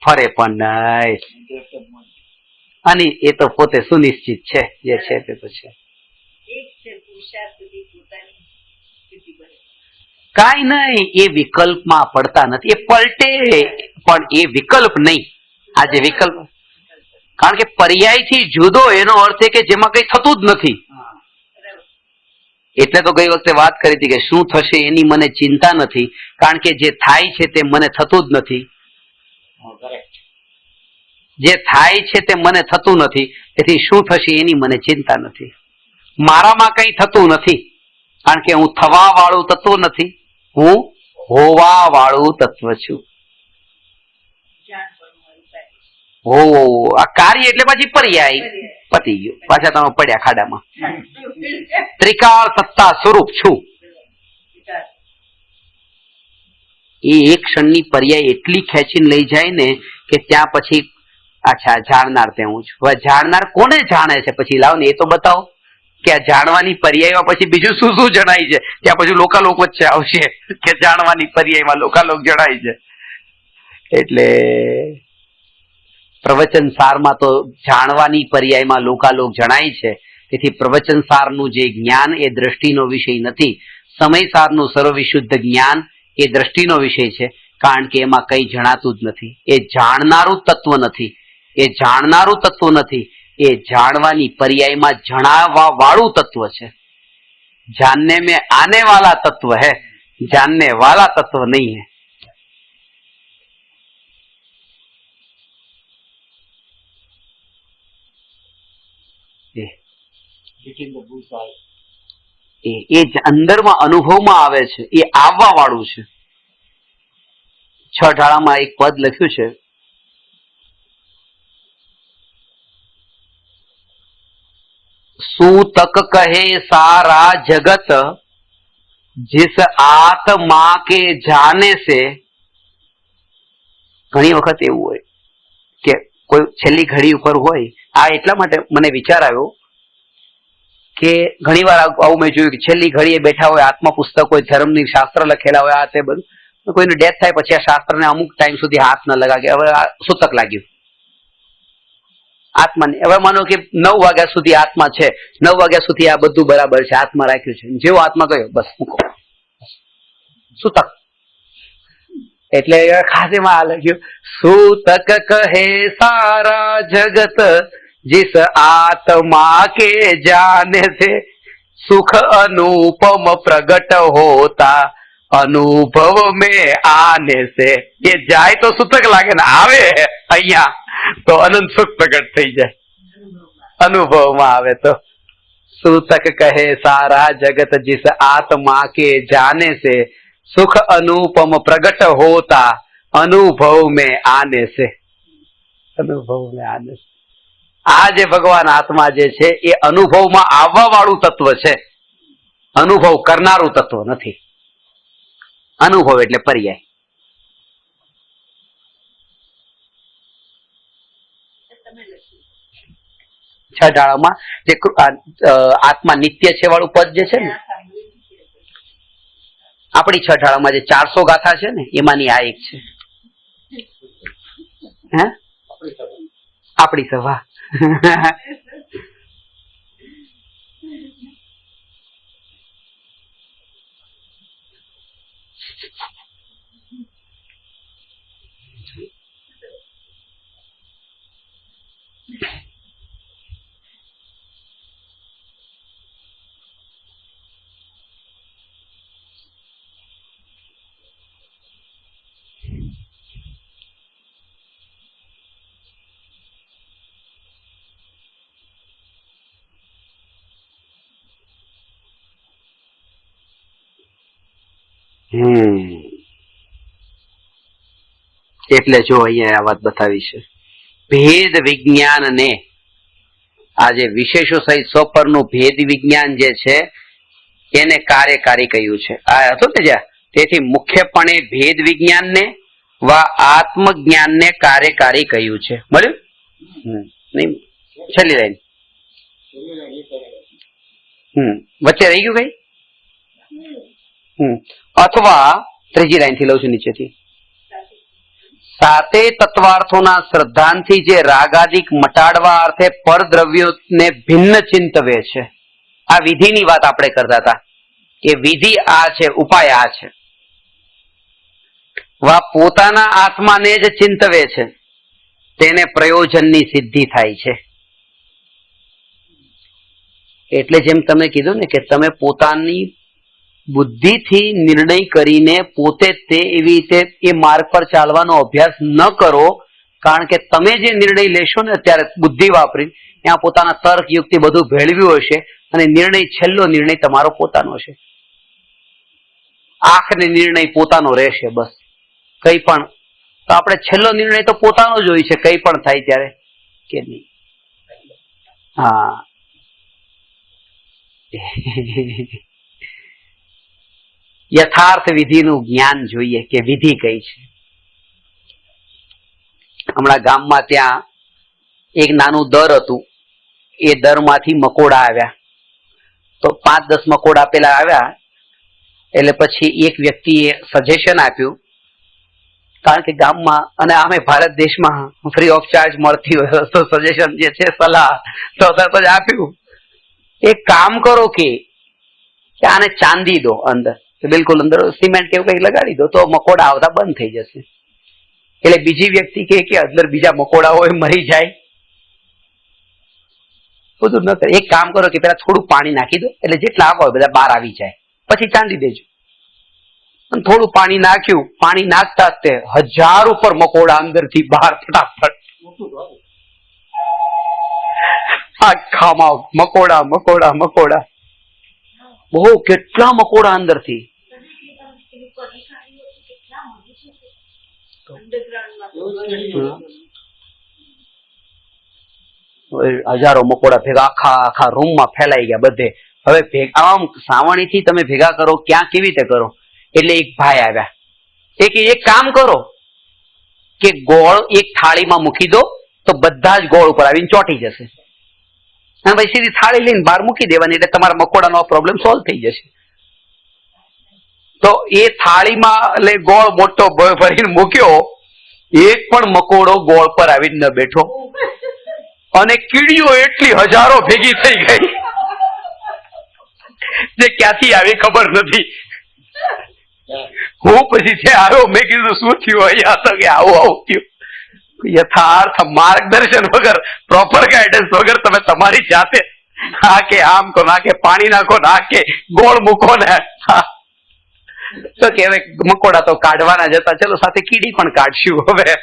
ફરે પણ નહીં. અને એ તો પોતે સુનિશ્ચિત છે, જે છે તે તો છે. એક છે પુરુષાર્થ સુધી પોતાની સ્થિતિ બને. કાંઈ નહીં, એ વિકલ્પમાં પડતા નથી. એ પલટે પણ એ વિકલ્પ નહીં. આ જે વિકલ્પ, કારણ કે પર્યાયથી જુદો એનો અર્થ એ કે જેમાં કઈ થતું જ નથી. એટલે તો ગઈ વખતે વાત કરી હતી કે શું થશે એની મને ચિંતા નથી, કારણ કે જે થાય છે તે મને થતું જ નથી. જે થાય છે તે મને થતું નથી, તેથી શું થશે એની મને ચિંતા નથી. મારામાં કઈ થતું નથી, કારણ કે હું થવા વાળું તત્વ નથી, હું હોવા વાળું તત્વ છું. હો, આ કાર્ય એટલે પછી પર્યાય. પતી ગયું, પાછા તમે પડ્યા ખાડામાં. ત્રિકાળ સત્તા સ્વરૂપ છું. એ એક ક્ષણની પર્યાય એટલી ખેંચીને લઈ જાય ને કે ત્યાં પછી અચ્છા જાણનાર તે હું છું. હવે જાણનાર કોને જાણે છે? પછી લાવ ને એ તો બતાવો કે આ જાણવાની પર્યાયમાં પછી બીજું શું શું જણાય છે. ત્યાં પછી લોકાલોક વચ્ચે આવશે કે જાણવાની પર્યાયમાં લોકાલોક જણાય છે. એટલે પ્રવચન સારમાં તો જાણવાની પર્યાયમાં લોકાલોક જણાય છે. તેથી પ્રવચન સારનું જે જ્ઞાન એ દ્રષ્ટિનો વિષય નથી. સમય સારનું સર્વવિશુદ્ધ જ્ઞાન એ દ્રષ્ટિનો વિષય છે, કારણ કે એમાં કઈ જણાતું જ નથી. એ જાણનારું તત્વ નથી. એ જાણનારું તત્વ નથી. એ જાણવાની પર્યાયમાં જણાવવા વાળું તત્વ છે. जानने में आने वाला तत्व है, जानने वाला तत्व नहीं है. એ અંદરમાં અનુભવમાં આવે છે, એ આવવા વાળું છે. 6 ઢાળામાં એક પદ લખ્યું છે, सूतक कहे सारा जगत जिस आत्मा के जाने से. ઘણી વખત એવું હોય કે કોઈ છેલ્લી ઘડી ઉપર હોય. આ એટલા માટે મને વિચાર આવ્યો કે ઘણી વાર આવું મેં જોયું કે છેલ્લી ઘડીએ બેઠા હોય, આત્મા પુસ્તક હોય, ધર્મની શાસ્ત્ર લખેલા હોય, આ તે બધું. કોઈનું ડેથ થાય પછી આ શાસ્ત્રને અમુક ટાઈમ સુધી હાથ ન લગાગે. હવે આ સૂતક લાગ્યું આત્માને. હવે માનો કે 9 વાગ્યા સુધી આત્મા છે, 9 વાગ્યા સુધી આ બધું બરાબર છે, આત્મા રાખ્યું છે. જેવો આત્મા ગયો બસ મૂકો, સૂતક. એટલે ખાસ એમાં આ લખ્યું, સૂતક કહે સારા જગત जिस आत्मा के जाने से सुख अनुपम प्रगट होता अनुभव में आने से. ये जाए तो सूतक लागे ने, આવે અહીંયા તો અનંત સુખ પ્રગટ થઈ જાય. અનુભવમાં આવે તો सूतक कहे सारा जगत जिस आत्मा के जाने से सुख अनुपम प्रगट होता अनुभव में आने से. अनुभव में आने से. આ જે ભગવાન આત્મા જે છે એ અનુભવમાં આવવા વાળું તત્વ છે, અનુભવ કરનારું તત્વ નથી. અનુભવ એટલે પર્યાય. છઠાળામાં જે આત્મા નિત્ય છે વાળું પદ જે છે ને, આપણી છઠાળામાં જે 400 ગાથા છે ને એમાંની આ એક છે. હે આપણી સભા. એટલે જો અહીંયા આ વાત બતાવી છે, ભેદ વિજ્ઞાન ને આ જે વિશેષો સહિત સ્વપરનું ભેદ વિજ્ઞાન જે છે એને કાર્યકારી કહ્યું છે. આ હતું ને જ્યાં, તેથી મુખ્યપણે ભેદ વિજ્ઞાન ને વા આત્મજ્ઞાનને કાર્યકારી કહ્યું છે. મળ્યું? નહીં, છેલ્લી લાઈન. વચ્ચે રહી ગયું કઈ? અથવા ત્રીજી લાઈન થી લઉં છું નીચેથી. સાતે તત્વાર્થોના શ્રદ્ધાંથી જે રાગાદિક મટાડવા અર્થે પરદ્રવ્યોને ભિન્ન ચિંતવે છે. આ વિધિની વાત આપણે કરતા હતા કે વિધિ આ છે, ઉપાય આ છે. વા પોતાના આત્માને જ ચિંતવે છે, તેને પ્રયોજનની સિદ્ધિ થાય છે. એટલે જેમ તમે કીધું ને કે તમે પોતાની બુદ્ધિથી નિર્ણય કરીને પોતે તે એવી રીતે એ માર્ગ પર ચાલવાનો અભ્યાસ ન કરો, કારણ કે તમે જે નિર્ણય લેશો ને ત્યારે બુદ્ધિ વાપરી ત્યાં પોતાના તર્ક યુક્તિ બધું ભેળવ્યું હશે અને નિર્ણય છેલ્લો નિર્ણય તમારો પોતાનો છે. આખરી નિર્ણય પોતાનો રહેશે. બસ કઈ પણ તો આપણે છેલ્લો નિર્ણય તો પોતાનો જ હોય છે, કઈ પણ થાય ત્યારે કે નહીં. હા યથાર્થ વિધિનું જ્ઞાન જોઈએ કે વિધિ કઈ છે. હમણાં ગામમાં ત્યાં એક નાનું દર હતું. એ દરમાંથી મકોડા આવ્યા. તો 5-10 મકોડા પેલા આવ્યા એટલે પછી એક વ્યક્તિએ સજેશન આપ્યું, કારણ કે ગામમાં અને આમે ભારત દેશમાં ફ્રી ઓફ ચાર્જ મળતી હોય તો સજેશન જે છે, સલાહ તો તરત જ આપ્યું. એક કામ કરો કે આને ચાંદી દો અંદર, બિલકુલ અંદર સિમેન્ટ કેવું કઈ લગાડી દો તો મકોડા આવતા બંધ થઈ જશે. એટલે બીજી વ્યક્તિ કે અંદર બીજા મકોડા હોય મરી જાય, બધું ન કરે. એક કામ કરો કે પેલા થોડું પાણી નાખી દો એટલે જેટલા આવા હોય બધા બહાર આવી જાય, પછી ચાંદી દેજો. થોડું પાણી નાખ્યું, પાણી નાખતા તે 1000 ઉપર મકોડા અંદર થી બહાર ફટાફટ આખામાં મકોડા મકોડા મકોડા, બહુ કેટલા મકોડા અંદર થી. હજારો મકોડા ભેગા આખા રૂમમાં ફેલાઈ ગયા બધે. હવે આમ સાવણી થી તમે ભેગા કરો ક્યાં કેવી રીતે કરો? એટલે એક ભાઈ આવ્યા, એક કામ કરો કે ગોળ એક થાળીમાં મૂકી દો તો બધા જ ગોળ ઉપર આવીને ચોંટી જશે. અને પછી સીધી થાળી લઈને બહાર મૂકી દેવાની એટલે તમારા મકોડાનો પ્રોબ્લેમ સોલ્વ થઈ જશે. તો એ થાળીમાં એટલે ગોળ મોટો ભરીને મૂક્યો, એક પણ મકોડો ગોળ પર આવીને ન બેઠો. અને કીડીઓ એટલી હજારો ભેગી થઈ ગઈ જે ક્યાંથી આવી ખબર નથી. હું પછી છે આવ્યો, મેં કીધું શું થયું અહીંયા? તો કે આવું આવું થયું. યથાર્થ માર્ગદર્શન વગર, પ્રોપર ગાઈડન્સ વગર તમે તમારી જાતે આ કે આમ કરો, ના કે પાણી નાખો, ના કે ગોળ મૂકો ને. તો કે હવે મકોડા તો કાઢવાના જ હતા, ચલો સાથે કીડી પણ કાઢશું હવે.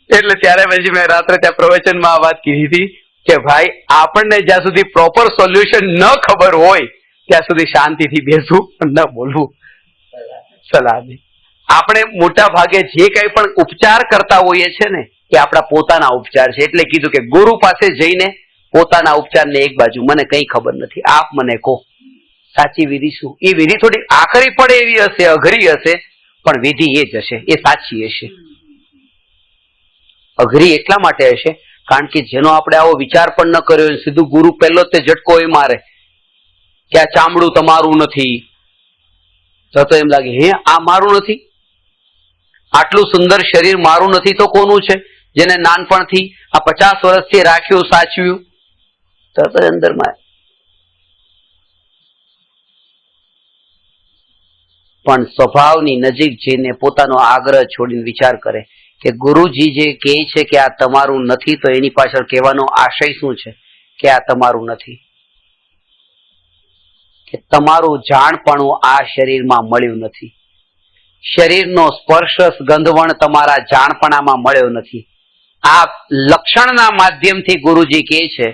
એટલે ત્યારે પછી મેં રાત્રે ત્યાં પ્રવચનમાં આ વાત કીધી હતી કે ભાઈ આપણને જ્યાં સુધી પ્રોપર સોલ્યુશન ન ખબર હોય ત્યાં સુધી શાંતિથી બેસવું, ન બોલવું, સલાહ નહીં. આપણે મોટા ભાગે જે કઈ પણ ઉપચાર કરતા હોઈએ છે ને એ આપણા પોતાના ઉપચાર છે. એટલે કીધું કે ગુરુ પાસે જઈને પોતાના ઉપચારને એક બાજુ, મને કઈ ખબર નથી, આપ મને કહો સાચી વિધિ શું. એ વિધિ થોડી આખરી પડે એવી હશે, અઘરી હશે, પણ વિધિ એ જ હશે, એ સાચી હશે. અઘરી એટલા માટે હશે કારણ કે જેનો આપણે આવો વિચાર પણ ન કર્યો, સીધું ગુરુ પહેલો તે ઝટકો એ મારે કે આ ચામડું તમારું નથી. તો એમ લાગે હે આ મારું નથી, આટલું સુંદર શરીર મારું નથી તો કોનું છે? જેને નાનપણથી આ 50 વર્ષથી રાખ્યું સાચવ્યું. તો અંદરમાં પણ સ્વભાવની નજીક જઈને પોતાનો આગ્રહ છોડીને વિચાર કરે કે ગુરુજી જે કહે છે કે આ તમારું નથી, તો એની પાછળ કહેવાનો આશય શું છે કે આ તમારું નથી? કે તમારું જાણપણું આ શરીરમાં મળ્યું નથી, શરીરનો સ્પર્શ ગંધવણ તમારા જાણપણામાં મળ્યો નથી. આ લક્ષણના માધ્યમથી ગુરુજી કહે છે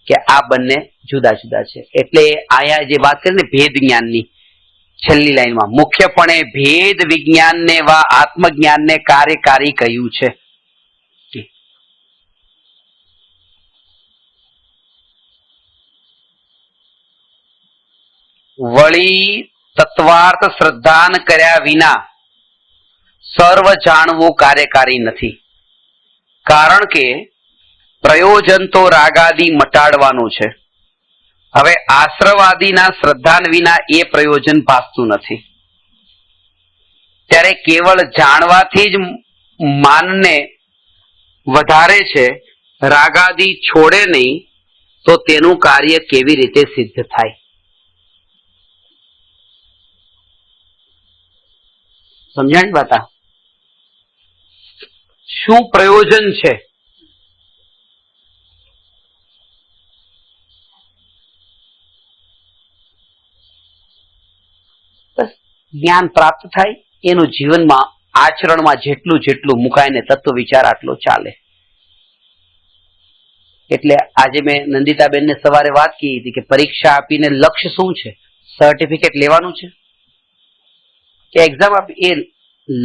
કે આ બંને જુદા જુદા છે. એટલે આયા જે વાત કરી ને ભેદ જ્ઞાનની, છેલ્લી લાઈનમાં મુખ્યપણે ભેદ વિજ્ઞાનને વા આત્મજ્ઞાનને કાર્યકારી કહ્યું છે. વળી તત્વાર્થ શ્રદ્ધાન કર્યા વિના સર્વ જાણવું કાર્યકારી નથી. કારણ કે પ્રયોજન તો રાગાદી મટાડવાનું છે. હવે આશ્રવાદીના શ્રદ્ધાન વિના એ પ્રયોજન ભાસતું નથી. ત્યારે કેવળ જાણવાથી જ માનને વધારે છે, રાગાદી છોડે નહીં તો તેનું કાર્ય કેવી રીતે સિદ્ધ થાય? સમજાણી વાત? શું પ્રયોજન છે? બસ જ્ઞાન પ્રાપ્ત થાય, એનું જીવનમાં આચરણમાં જેટલું જેટલું મુકાય ને તત્વ વિચાર આટલો ચાલે. એટલે આજે મેં નંદિતાબેનને સવારે વાત કરી હતી કે પરીક્ષા આપીને લક્ષ્ય શું છે? સર્ટિફિકેટ લેવાનું છે કે એક્ઝામ આપી? એ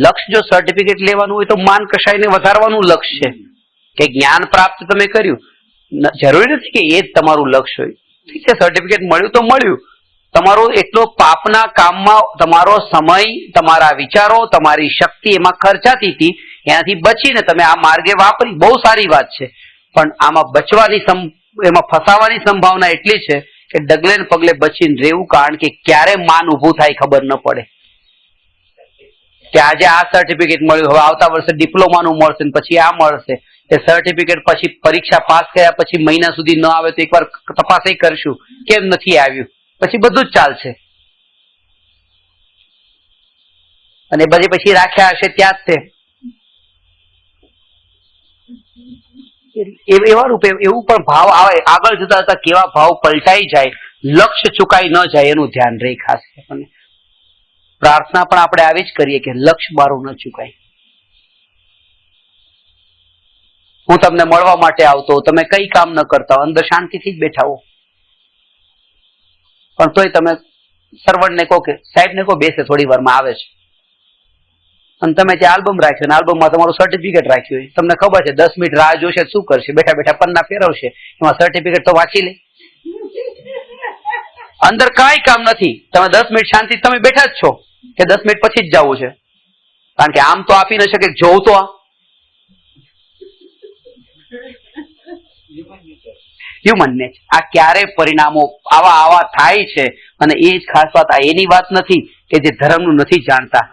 લક્ષ્ય જો સર્ટિફિકેટ લેવાનું હોય તો માન કશાયને વધારવાનું લક્ષ્ય છે. કે જ્ઞાન પ્રાપ્ત તમે કર્યું, જરૂરી નથી કે એ જ તમારું લક્ષ્ય હોય. ઠીક છે, સર્ટિફિકેટ મળ્યું તો મળ્યું. તમારો એટલો પાપના કામમાં તમારો સમય, તમારા વિચારો, તમારી શક્તિ એમાં ખર્ચાતી હતી, એનાથી બચીને તમે આ માર્ગે વાપરી, બહુ સારી વાત છે. પણ આમાં બચવાની, એમાં ફસાવાની સંભાવના એટલી છે કે ડગલે ને પગલે બચીને રહેવું. કારણ કે ક્યારે માન ઊભું થાય ખબર ન પડે. કે આજે આ સર્ટિફિકેટ મળ્યું, હવે આવતા વર્ષે ડિપ્લોમાનું મળશે, પછી આ મળશે. એ સર્ટિફિકેટ પછી પરીક્ષા પાસ કર્યા પછી મહિના સુધી ન આવે તો એકવાર તપાસ કરશું કેમ નથી આવ્યું, પછી બધું જ ચાલશે. અને પછી રાખ્યા હશે ત્યાં જ તે એવા રૂપે એવું પણ ભાવ આવે. આગળ જતા જતા કેવા ભાવ પલટાઈ જાય, લક્ષ્ય ચુકાઈ ન જાય એનું ધ્યાન રહે ખાસ. પ્રાર્થના પણ આપણે આવી જ કરીએ કે લક્ષ્ય મારું ન ચુકાય. હું તમને મળવા માટે આવતો, તમે કઈ કામ ન કરતા, અંદર શાંતિથી જ બેઠા હો, પણ તોય તમે સર્વણને કહો કે સાહેબને કહો બેસે, થોડી વારમાં આવે છે. અને તમે ત્યાં આલ્બમ રાખ્યો, આલ્બમમાં તમારું સર્ટિફિકેટ રાખ્યું હોય, તમને ખબર છે 10 મિનિટ રાહ જોશે, શું કરશે? બેઠા બેઠા પન્ના ફેરવશે, એમાં સર્ટિફિકેટ તો વાંચી લે. અંદર કાંઈ કામ નથી, તમે 10 મિનિટ શાંતિ તમે બેઠા જ છો કે 10 મિનિટ પછી જ જવું છે. કારણ કે આમ તો આપી ન શકે, જોઉં તો હ્યુમન નેચર. આ ક્યારે પરિણામો આવા થાય છે. અને એ જ ખાસ વાત, એની વાત નથી કે જે ધર્મનું નથી જાણતા,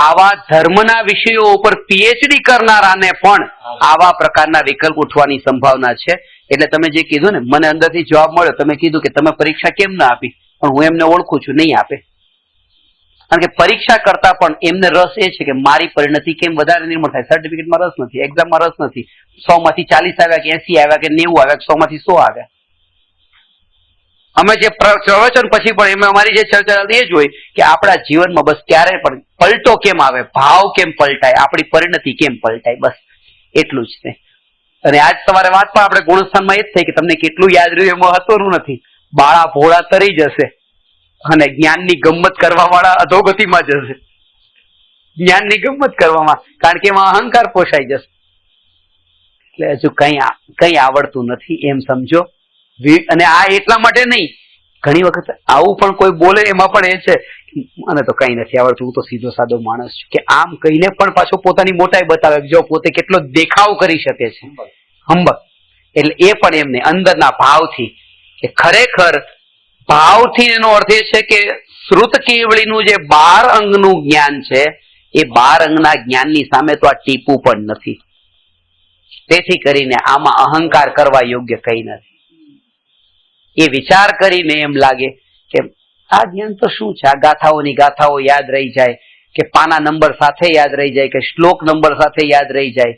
આવા ધર્મના વિષયો ઉપર પીએચડી કરનારાને પણ આવા પ્રકારના વિકલ્પ ઉઠવાની સંભાવના છે. એટલે તમે જે કીધું ને, મને અંદરથી જવાબ મળ્યો. તમે કીધું કે તમે પરીક્ષા કેમ ના આપી, પણ હું એમને ઓળખું છું, નહીં આપે. કારણ કે પરીક્ષા કરતા પણ એમને રસ એ છે કે મારી પરિણતિ કેમ વધારે નિર્મળ થાય. સર્ટિફિકેટમાં રસ નથી, એક્ઝામમાં રસ નથી. 100 માંથી 40 આવ્યા કે 80 આવ્યા કે 90 આવ્યા, 100 માંથી 100 આવ્યા. અમે જે પ્રવચન પછી પણ એમાં અમારી જે ચર્ચા એ જ હોય કે આપણા જીવનમાં બસ ક્યારે પણ પલટો કેમ આવે, ભાવ કેમ પલટાય, આપણી પરિણતિ કેમ પલટાય, બસ એટલું જ છે. અને આજ તમારે વાત પણ આપણે ગુણસ્થાનમાં એ જ થઈ કે તમને કેટલું યાદ રહ્યું એ મહત્વનું નથી. બાળા ભોળા તરી જશે અને જ્ઞાનની ગમત કરવા વાળા અધોગતિમાં જશે. જ્ઞાનની ગમત કરવામાં, કારણ કે એમાં અહંકાર પોષાઈ જશે. એટલે હજુ કઈ આવડતું નથી એમ સમજો. અને આ એટલા માટે નહીં, ઘણી વખત આવું પણ કોઈ બોલે એમાં પણ એ છે મને તો કઈ નથી આવડતું, હું તો સીધો સાદો માણસ છું, કે આમ કહીને પણ પાછો પોતાની મોટાઈ બતાવે, જો પોતે કેટલો દેખાવ કરી શકે છે, હંબક. એટલે એ પણ એમને અંદરના ભાવથી, કે ખરેખર ભાવથી એનો અર્થ એ છે કે શ્રુત કેવળીનું જે 12 અંગનું જ્ઞાન છે, એ 12 અંગના જ્ઞાનની સામે તો આ ટીપું પણ નથી. તેથી કરીને આમાં અહંકાર કરવા યોગ્ય કઈ નથી. એ વિચાર કરીને એમ લાગે કે આ જ્ઞાન તો શું છે, આ ગાથાઓની ગાથાઓ યાદ રહી જાય, કે પાના નંબર સાથે યાદ રહી જાય, કે શ્લોક નંબર સાથે યાદ રહી જાય.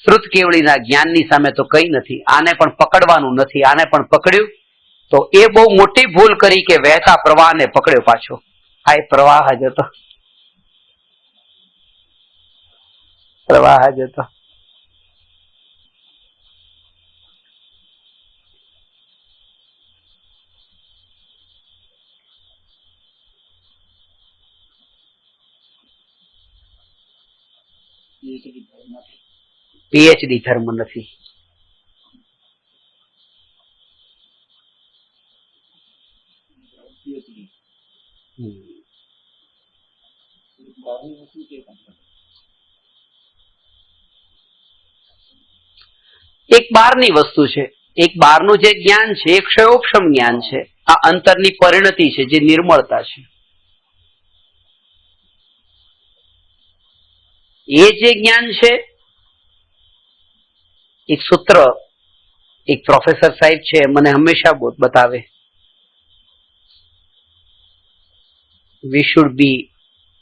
શ્રુત કેવળીના જ્ઞાનની સામે તો કઈ નથી. આને પણ પકડવાનું નથી. આને પણ પકડ્યું તો એ બહુ મોટી ભૂલ કરી કે વહેતા પ્રવાહને પકડ્યો પાછો. આ એ પ્રવાહ જ હતો, પ્રવાહ જ હતો. પીએચડી ધર્મ નથી. એક બહારની વસ્તુ છે, એક બહારનું જે જ્ઞાન છે એ ક્ષયોક્ષમ જ્ઞાન છે. આ અંતરની પરિણતિ છે, જે નિર્મળતા છે. એ જે જ્ઞાન છે, એક સૂત્ર એક પ્રોફેસર સાહેબ છે મને હંમેશા બતાવે, we should be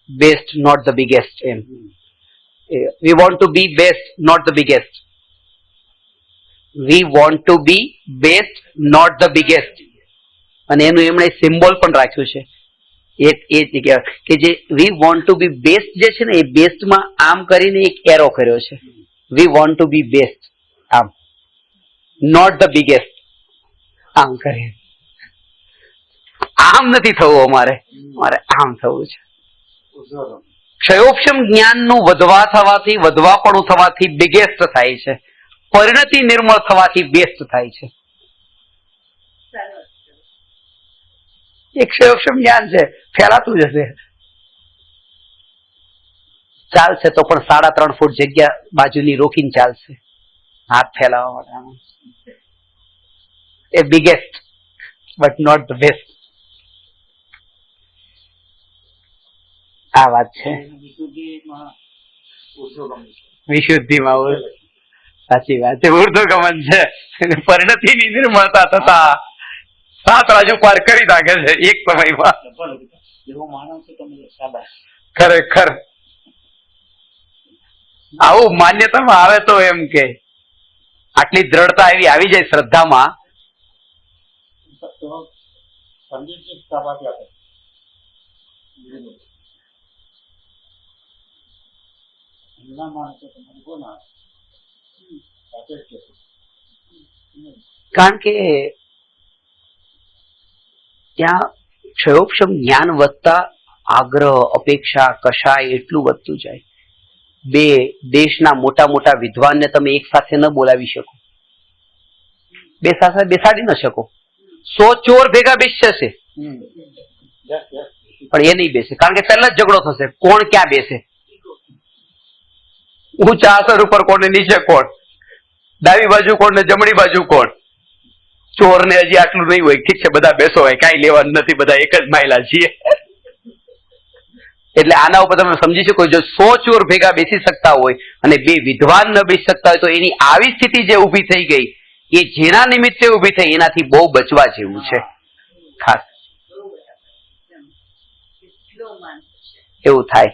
best not the biggest. એમ we want to be best not the biggest. We want to be best not the biggest. અને એનું એમણે સિમ્બોલ પણ રાખ્યું છે એ જગ્યા કે જે we want to be best જે છે ને એ બેસ્ટમાં આમ કરીને એક એરો કર્યો છે. We want to be best આમ, નોટ ધ બિગેસ્ટ આમ કરીને. આમ નથી થવું અમારે આમ થવું છે. ક્ષયોક્ષમ જ્ઞાનનું વધવા થવાથી, વધવાપણું થવાથી બિગેસ્ટ થાય છે. પરિણતિ નિર્મળ થવાથી બેસ્ટ થાય છે. એક ક્ષયોક્ષમ જ્ઞાન છે, ફેલાતું જશે. ચાલશે તો પણ 3.5 ફૂટ જગ્યા બાજુની રોકીને ચાલશે, હાથ ફેલાવવા માટે. એ biggest but not the best. આ વાત છે વિશુદ્ધિમાં. સાચી વાત છે, ઉર્ધ્વગમન છે. પરિણતિની નિર્મળતા થતા 7 રાજુ પાર કરી નાખે છે એક સમયમાં. ખરેખર આવું માન્યતામાં આવે તો એમ કે આટલી દ્રઢતા એવી આવી જાય શ્રદ્ધામાં. કારણ કે ત્યાં ક્ષયોક્ષમ જ્ઞાન વધતા આગ્રહ, અપેક્ષા, કશાય એટલું વધતું જાય. 2 દેશના મોટા મોટા વિદ્વાનને તમે એક સાથે ન બોલાવી શકો, 2 સાથે બેસાડી ન શકો. 100 ચોર ભેગા બેસશે પણ એ નહીં બેસે, કારણ કે પહેલા જ ઝઘડો થશે કોણ ક્યાં બેસે. ઊંચા આસન ઉપર કોણ, નીચે કોણ, ડાબી બાજુ કોણ ને જમણી બાજુ કોણ. ચોર ને હજી આટલું નહીં હોય, ઠીક છે બધા બેસો, હોય કઈ લેવાનું નથી, બધા એક જ માયલા છીએ. એટલે આના ઉપર તમે સમજી શકો, જો 100 ચોર ભેગા બેસી શકતા હોય અને 2 વિદ્વાન ન બેસી શકતા હોય તો એની આવી સ્થિતિ જે ઊભી થઈ ગઈ એ જેના નિમિત્તે ઊભી થઈ એનાથી બહુ બચવા જેવું છે. ખાસ એવું થાય.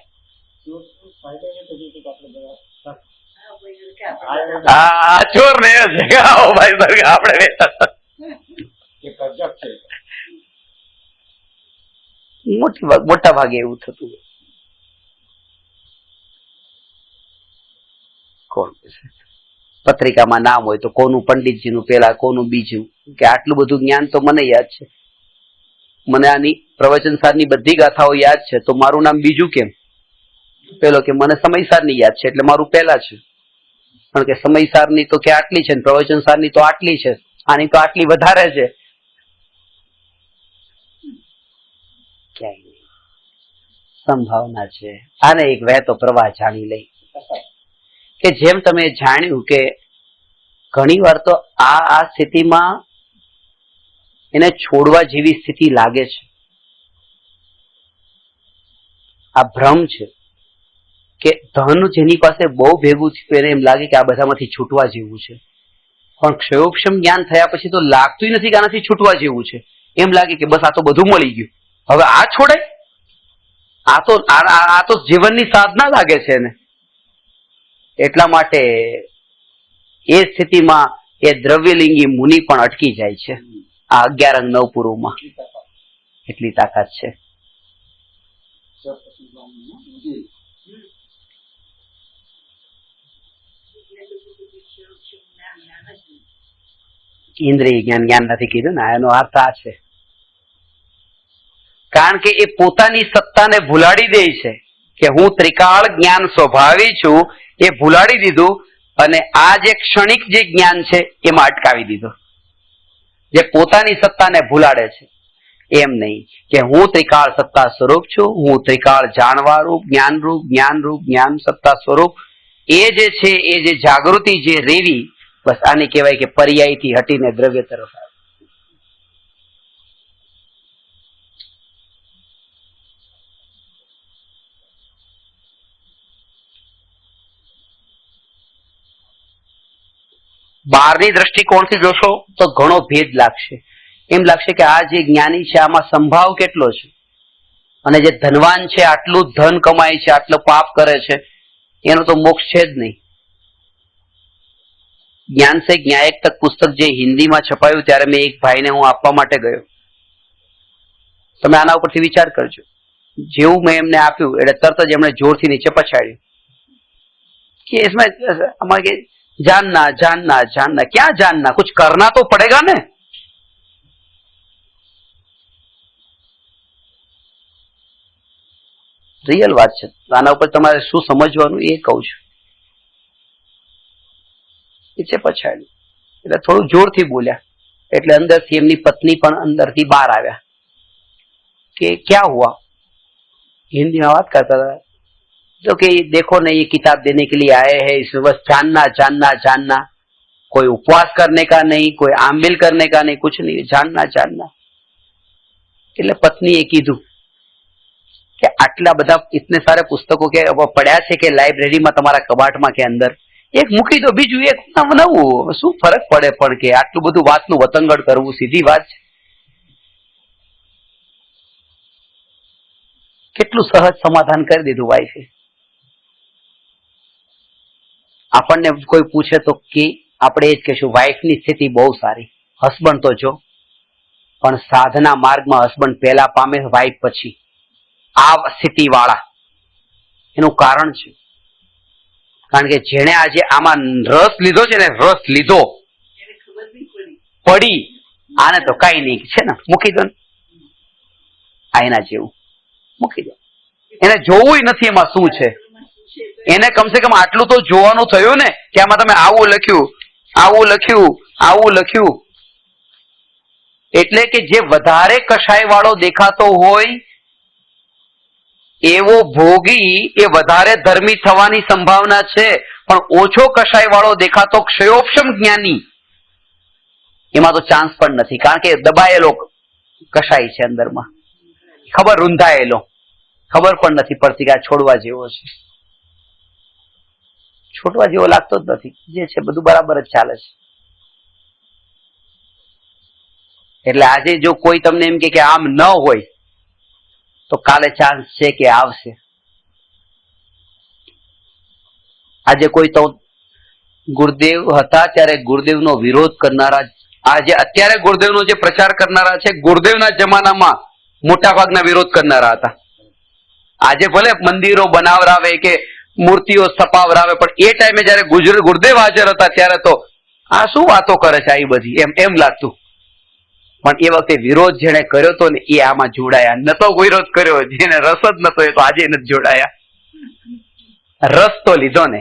હા ચોર ને આપણે મોટા ભાગે એવું થતું હોય. કોણ પત્રિકામાં નામ હોય તો કોનું પંડિતજીનું પેલા, કોનું બીજું, કે આટલું બધું જ્ઞાન તો મને યાદ છે. મને આની પ્રવચનસારની બધી ગાથાઓ યાદ છે તો મારું નામ બીજું કેમ? પેલો કે મને સમયસારની યાદ છે એટલે મારું પહેલા છે. કારણ કે સમયસારની તો કે આટલી છે, પ્રવચનસારની તો આટલી છે, આની તો આટલી વધારે છે. ક્યાંય નહીં, સંભાવના છે. આને એક વહેતો પ્રવાહ જાણી લઈ કે જેમ તમે જાણ્યું કે ઘણી વાર તો આ સ્થિતિમાં એને છોડવા જેવી સ્થિતિ લાગે છે. આ ભ્રમ છે કે ધન જેની પાસે બહુ ભેગું છે એને એમ લાગે કે આ બધામાંથી છૂટવા જેવું છે. પણ ક્ષયોક્ષમ જ્ઞાન થયા પછી તો લાગતું નથી કે આનાથી છૂટવા જેવું છે. એમ લાગે કે બસ આ તો બધું મળી ગયું, હવે આ છોડાય. આ તો જીવનની સાધના લાગે છે એને. એટલા માટે એ સ્થિતિમાં એ દ્રવ્યલિંગી મુનિ પણ અટકી જાય છે. આ 11 અંગ 9 પૂર્વમાં એટલી તાકાત છે. ઇન્દ્રિય જ્ઞાન નથી કીધું ને, એનો અર્થ આ છે. કારણ કે એ પોતાની સત્તાને ભૂલાડી દે છે કે હું ત્રિકાળ જ્ઞાન સ્વભાવી છું, એ ભૂલાડી દીધું અને આ જે ક્ષણિક જે જ્ઞાન છે એમાં અટકાવી દીધું. જે પોતાની સત્તાને ભૂલાડે છે. એમ નહીં કે હું ત્રિકાળ સત્તા સ્વરૂપ છું, હું ત્રિકાળ જાણવારૂપ, જ્ઞાનરૂપ, જ્ઞાન સત્તા સ્વરૂપ. એ જે છે એ જે જાગૃતિ જે રેવી બસ આને કહેવાય કે પર્યાયથી હટીને દ્રવ્ય તરફ આવે. બહારની દ્રષ્ટિકોણથી જોશો તો ઘણો ભેદ લાગશે. એમ લાગશે કે આ જે જ્ઞાની છે આમાં સંભાવ કેટલો છે, અને જે ધનવાન છે આટલું ધન કમાય છે, આટલું પાપ કરે છે, એનો તો મોક્ષ છે જ નહીં. જ્ઞાન સે જ્ઞાયક તક પુસ્તક જે હિન્દીમાં છપાયું ત્યારે મેં એક ભાઈને હું આપવા માટે ગયો. તમે આના ઉપરથી વિચાર કરજો. જેવું મેં એમને આપ્યું એટલે તરત જ એમણે જોરથી નીચે પછાડ્યું कि इसमें हमारे जानना जानना जानना क्या जानना, कुछ करना तो पड़ेगा ने. રિયલ વાત છે. આના ઉપર તમારે શું સમજવાનું એ કહું છું. નીચે પછાડ્યું એટલે થોડું જોરથી બોલ્યા એટલે અંદરથી એમની પત્ની પણ અંદરથી બહાર આવ્યા કે ક્યાં હુઆ. हिंदी में बात करता था तो कि देखो ना ये किताब देने के लिए आए हैं, इसमें बस जानना जानना जानना, कोई उपवास करने का नहीं, कोई आमिल करने का नहीं, कुछ नहीं, जानना जानना. એટલે પત્નીએ કીધું કે આટલા બધા ઇતને સારે પુસ્તકો કે પડ્યા છે કે લાઇબ્રેરીમાં તમારા કબાટમાં કે અંદર, એક મૂકી દો બીજું એક નવું, શું ફરક પડે પણ કે આટલું બધું વાતનું વતંગડ કરવું. સીધી વાત છે. કેટલું સહજ સમાધાન કરી દીધું વાઈફે. આપણને કોઈ પૂછે તો કે આપણે એ જ કહેશું વાઈફની સ્થિતિ બહુ સારી, હસબન્ડ તો જો, પણ સાધના માર્ગમાં હસબન્ડ પહેલા પામે, વાઈફ પછી. આ સ્થિતિ વાળા એનું કારણ છે કારણ કે જેણે આજે આમાં રસ લીધો છે ને, રસ લીધો પડી, આને તો કઈ નહીં છે ને, મૂકી દો ને, આઈના જેવું મૂકી દો. એને જોવું નથી એમાં શું છે. એને કમસે કમ આટલું તો જોવાનું થયું ને કે આમાં તમે આવું લખ્યું, આવું લખ્યું, આવું લખ્યું. એટલે કે જે વધારે કષાય વાળો દેખાતો હોય એવો ભોગી એ વધારે ધર્મી થવાની સંભાવના છે, પણ ઓછો કષાય વાળો દેખાતો ક્ષયોપશમ જ્ઞાની એમાં તો ચાન્સ પણ નથી, કારણ કે દબાયેલો કષાય છે અંદરમાં, ખબર રૂંધાયેલો, ખબર પણ નથી પડતી કે આ છોડવા જેવો છે. છોડવા જેવો લાગતો જ નથી, જે છે બધું બરાબર જ ચાલે છે. એટલે આજે જો કોઈ તમને એમ કે આમ ન હોય તો કાલે ચાન્સ છે કે આવશે. આજે કોઈ તો ગુરુદેવ હતા ત્યારે ગુરુદેવનો વિરોધ કરનારા, આજે અત્યારે ગુરુદેવનો જે પ્રચાર કરનારા છે, ગુરુદેવના જમાનામાં મોટા ભાગના વિરોધ કરનારા હતા. આજે ભલે મંદિરો બનાવરાવે કે મૂર્તિઓ સ્થપાવરાવે, પણ એ ટાઈમે જયારે ગુરુદેવ હાજર હતા ત્યારે તો આ શું વાતો કરે છે આ બધી, એમ લાગતું. પણ એ વખતે વિરોધ જેને કર્યો હતો ને એ આમાં જોડાયા. નતો વિરોધ કર્યો, જેને રસ જ નતો એ તો આજે નથી જોડાયા. રસ તો લીધો ને.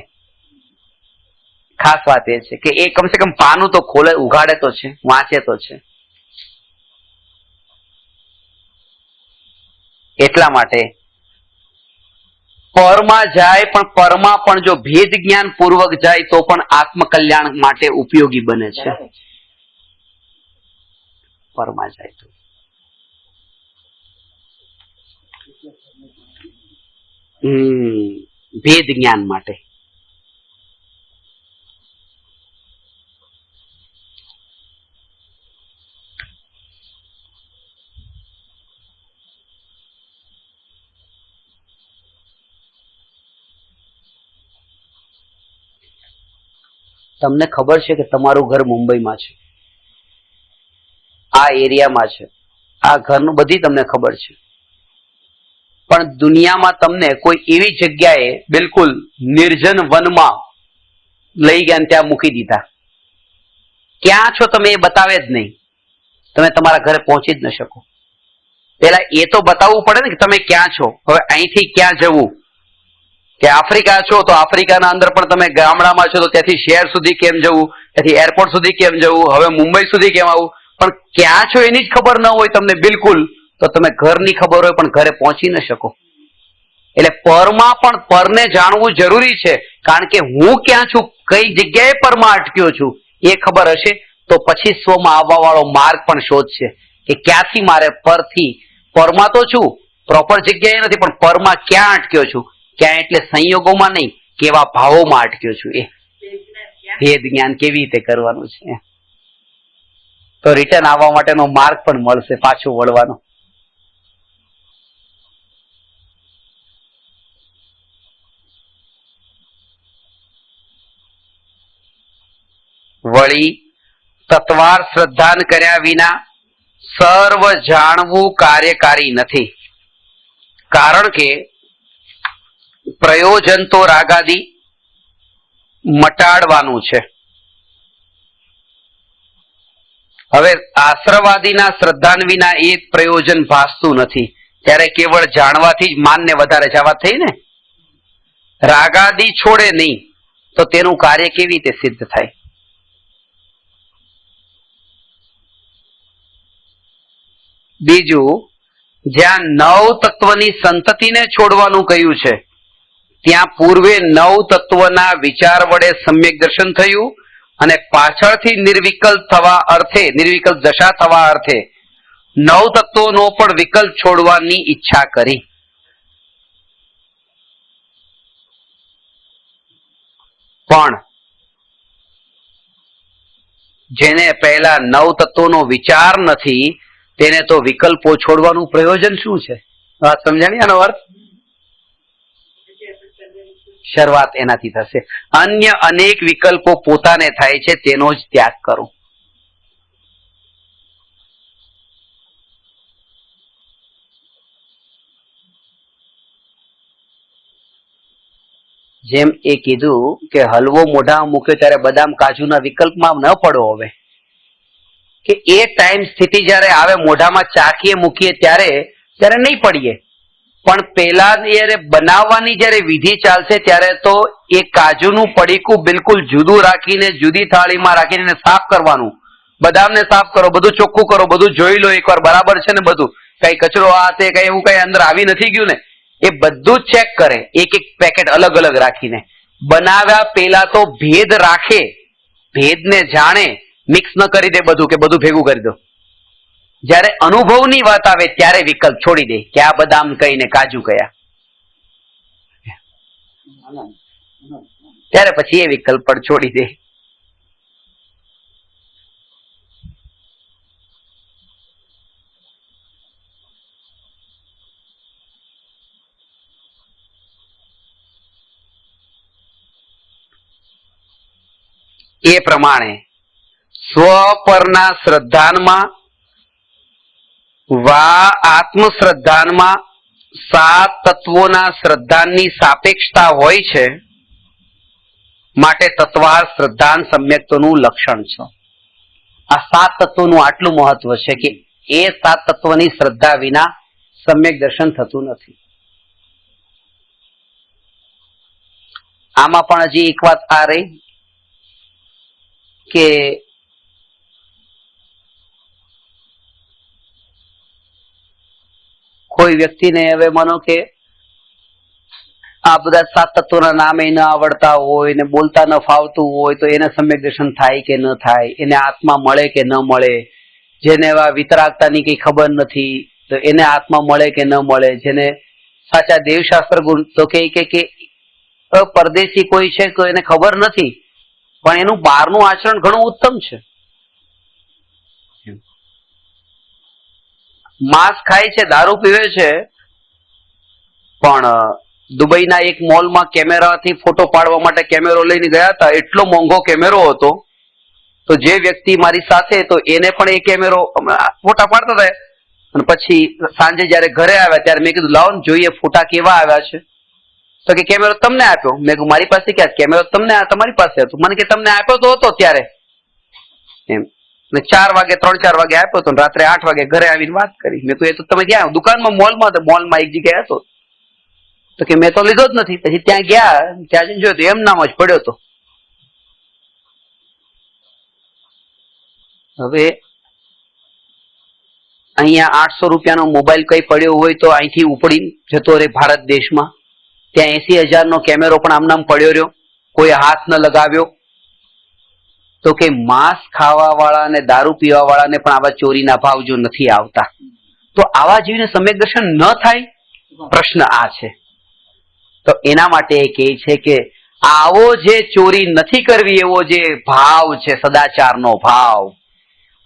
ખાસ વાત એ છે કે એ કમસે કમ પાનું તો ખોલે, ઉઘાડે તો છે, વાંચે તો છે. એટલા માટે પરમાં જાય, પણ પરમાં પણ જો ભેદ જ્ઞાન પૂર્વક જાય તો પણ આત્મકલ્યાણ માટે ઉપયોગી બને છે. પરમાં જાય તો ભેદ જ્ઞાન માટે. તમને ખબર છે કે તમારું ઘર મુંબઈમાં છે, આ એરિયામાં છે, આ ઘરનું બધી તમને ખબર છે, પણ દુનિયામાં તમને કોઈ એવી જગ્યાએ બિલકુલ નિર્જન વનમાં લઈ ગયા ત્યાં મૂકી દીધા. ક્યાં છો તમે એ બતાવે જ નહીં, તમે તમારા ઘરે પહોંચી જ ન શકો. પેલા એ તો બતાવવું પડે ને કે તમે ક્યાં છો. હવે અહીંથી ક્યાં જવું, કે આફ્રિકા છો તો આફ્રિકાના અંદર પણ તમે ગામડામાં છો તો ત્યાંથી શહેર સુધી કેમ જવું, ત્યાંથી એરપોર્ટ સુધી કેમ જવું, હવે મુંબઈ સુધી કેમ આવવું, પણ ક્યાં છો એની જ ખબર ન હોય તમને બિલકુલ, તો તમે ઘરની ખબર હોય પણ ઘરે પહોંચી ન શકો. એટલે પરમાં પણ પરને જાણવું જરૂરી છે, કારણ કે હું ક્યાં છું, કઈ જગ્યાએ પરમાં અટક્યો છું એ ખબર હશે તો પછી સ્વમાં આવવા વાળો માર્ગ પણ શોધશે કે ક્યાંથી મારે પરથી, પરમાં તો છું, પ્રોપર જગ્યાએ નથી, પણ પરમાં ક્યાં અટક્યો છું, ક્યાં એટલે સંયોગોમાં નહીં, કેવા ભાવોમાં અટક્યો છું, એ ભેદ જ્ઞાન કેવી રીતે કરવાનું છે. તો રિટર્ન આવવા માટેનો માર્ગ પણ મળશે, પાછો વળવાનો. વળી તત્વાર શ્રદ્ધાન કર્યા વિના સર્વ જાણવું કાર્યકારી નથી. કારણ કે પ્રયોજન તો રાગાદી મટાડવાનું છે. હવે આશ્રવાદીના શ્રદ્ધાન વિના એ પ્રયોજન ભાસતું નથી, ત્યારે કેવળ જાણવાથી જ માનને વધારે જવા થઈ ને. રાગાદી છોડે નહીં તો તેનું કાર્ય કેવી રીતે સિદ્ધ થાય? બીજું, જ્યાં નવ તત્વની સંતતિને છોડવાનું કહ્યું છે ત્યાં પૂર્વે નવ તત્વના વિચાર વડે સમ્યક દર્શન થયું અને પાછળથી નિર્વિકલ્પ થવા અર્થે, નિર્વિકલ્પ દશા થવા અર્થે નવ તત્વોનો પણ વિકલ્પ છોડવાની ઈચ્છા કરી. પણ જેને પહેલા નવ તત્વોનો વિચાર નથી તેને તો વિકલ્પો છોડવાનું પ્રયોજન શું છે? વાત સમજાણી? આનો અર્થ શરૂઆત એનાથી થશે. અન્ય અનેક વિકલ્પો પોતાને થાય છે, તેનો જ ત્યાગ કરો. જેમ એ કીધું કે હલવો મોઢામાં મૂક્યો ત્યારે બદામ કાજુના વિકલ્પમાં ન પડો. હવે કે એ ટાઈમ સ્થિતિ જયારે આવે, મોઢામાં ચાકીએ મૂકીએ ત્યારે નહીં પડીએ, પણ પેલા જયારે બનાવવાની જયારે વિધિ ચાલશે ત્યારે તો એ કાજુનું પડીકું બિલકુલ જુદું રાખીને જુદી થાળીમાં રાખીને સાફ કરવાનું. બદામને સાફ કરો, બધું ચોખ્ખું કરો, બધું જોઈ લો એકવાર બરાબર છે ને, બધું કઈ કચરો આ તે કઈ એવું કઈ અંદર આવી નથી ગયું ને, એ બધું જ ચેક કરે, એક એક પેકેટ અલગ અલગ રાખીને. બનાવ્યા પેલા તો ભેદ રાખે, ભેદને જાણે, મિક્સ ન કરી દે બધું કે બધું ભેગું કરી દો. જયારે અનુભવની વાત આવે ત્યારે વિકલ્પ છોડી દે કે આ બદામ કહીને કાજુ કયા, ત્યારે પછી એ વિકલ્પ પણ છોડી દે. એ પ્રમાણે સ્વ પરના શ્રદ્ધાનમાં વા આત્મ શ્રદ્ધાનમાં સાત તત્વોના શ્રદ્ધાની સાપેક્ષતા હોય છે, માટે તત્વાર શ્રદ્ધાન સમ્યક્તનું લક્ષણ છે. આ સાત તત્વોનું આટલું મહત્વ છે કે એ સાત તત્વની શ્રદ્ધા વિના સમ્યક દર્શન થતું નથી. આમાં પણ હજી એક વાત આ રહી કે કોઈ વ્યક્તિને હવે માનો કે આ બધા સાત તત્વોના નામ ન આવડતા હોય ને બોલતા ન ફાવતું હોય તો એને સમ્યક દર્શન થાય કે ન થાય, એને આત્મા મળે કે ન મળે, જેને એવા વિતરાગતાની કઈ ખબર નથી તો એને આત્મા મળે કે ન મળે, જેને સાચા દેવશાસ્ત્ર ગુણ તો કે પરદેશી કોઈ છે તો એને ખબર નથી પણ એનું બહારનું આચરણ ઘણું ઉત્તમ છે. માંસ ખાય છે, દારૂ પીવે છે, પણ દુબઈના એક મોલમાં કેમેરાથી ફોટો પાડવા માટે કેમેરો લઈને ગયા હતા. એટલો મોંઘો કેમેરો હતો તો જે વ્યક્તિ મારી સાથે તો એને પણ એ કેમેરો ફોટા પાડતા હતા. અને પછી સાંજે જયારે ઘરે આવ્યા ત્યારે મેં કીધું લાવો ને જોઈએ ફોટા કેવા આવ્યા છે. તો કે કેમેરો તમને આપ્યો. મેં કીધું મારી પાસે ક્યાં, કેમેરો તમને તમારી પાસે હતો. મને કે તમને આપ્યો તો હતો ત્યારે એમ. 4 વાગે 3-4 વાગે આપ્યો તો રાત્રે 8 વાગે ઘરે આવીને વાત કરી. મેં કહ્યું એ તો તમે ગયા દુકાનમાં મોલમાં એક જગ્યાએ હતો તો કે મેં તો લીધો જ નથી. પછી ત્યાં ગયા, ત્યાં જઈને જોયો તો એમ નામ જ પડ્યો હતો. હવે અહીંયા 800 રૂપિયાનો મોબાઈલ કઈ પડ્યો હોય તો અહીંથી ઉપડી જતો રહે ભારત દેશમાં, ત્યાં 80,000 નો કેમેરો પણ આમ નામ પડ્યો રહ્યો, કોઈ હાથ ન લગાવ્યો તો કે માંસ ખાવા વાળા અને દારૂ પીવા વાળાને પણ આવા ચોરીના ભાવ જો નથી આવતા, તો આવા જીવને સમ્યક દર્શન ન થાય? પ્રશ્ન આ છે. તો એના માટે એ કહે છે કે આવો જે ચોરી નથી કરવી એવો જે ભાવ છે, સદાચારનો ભાવ,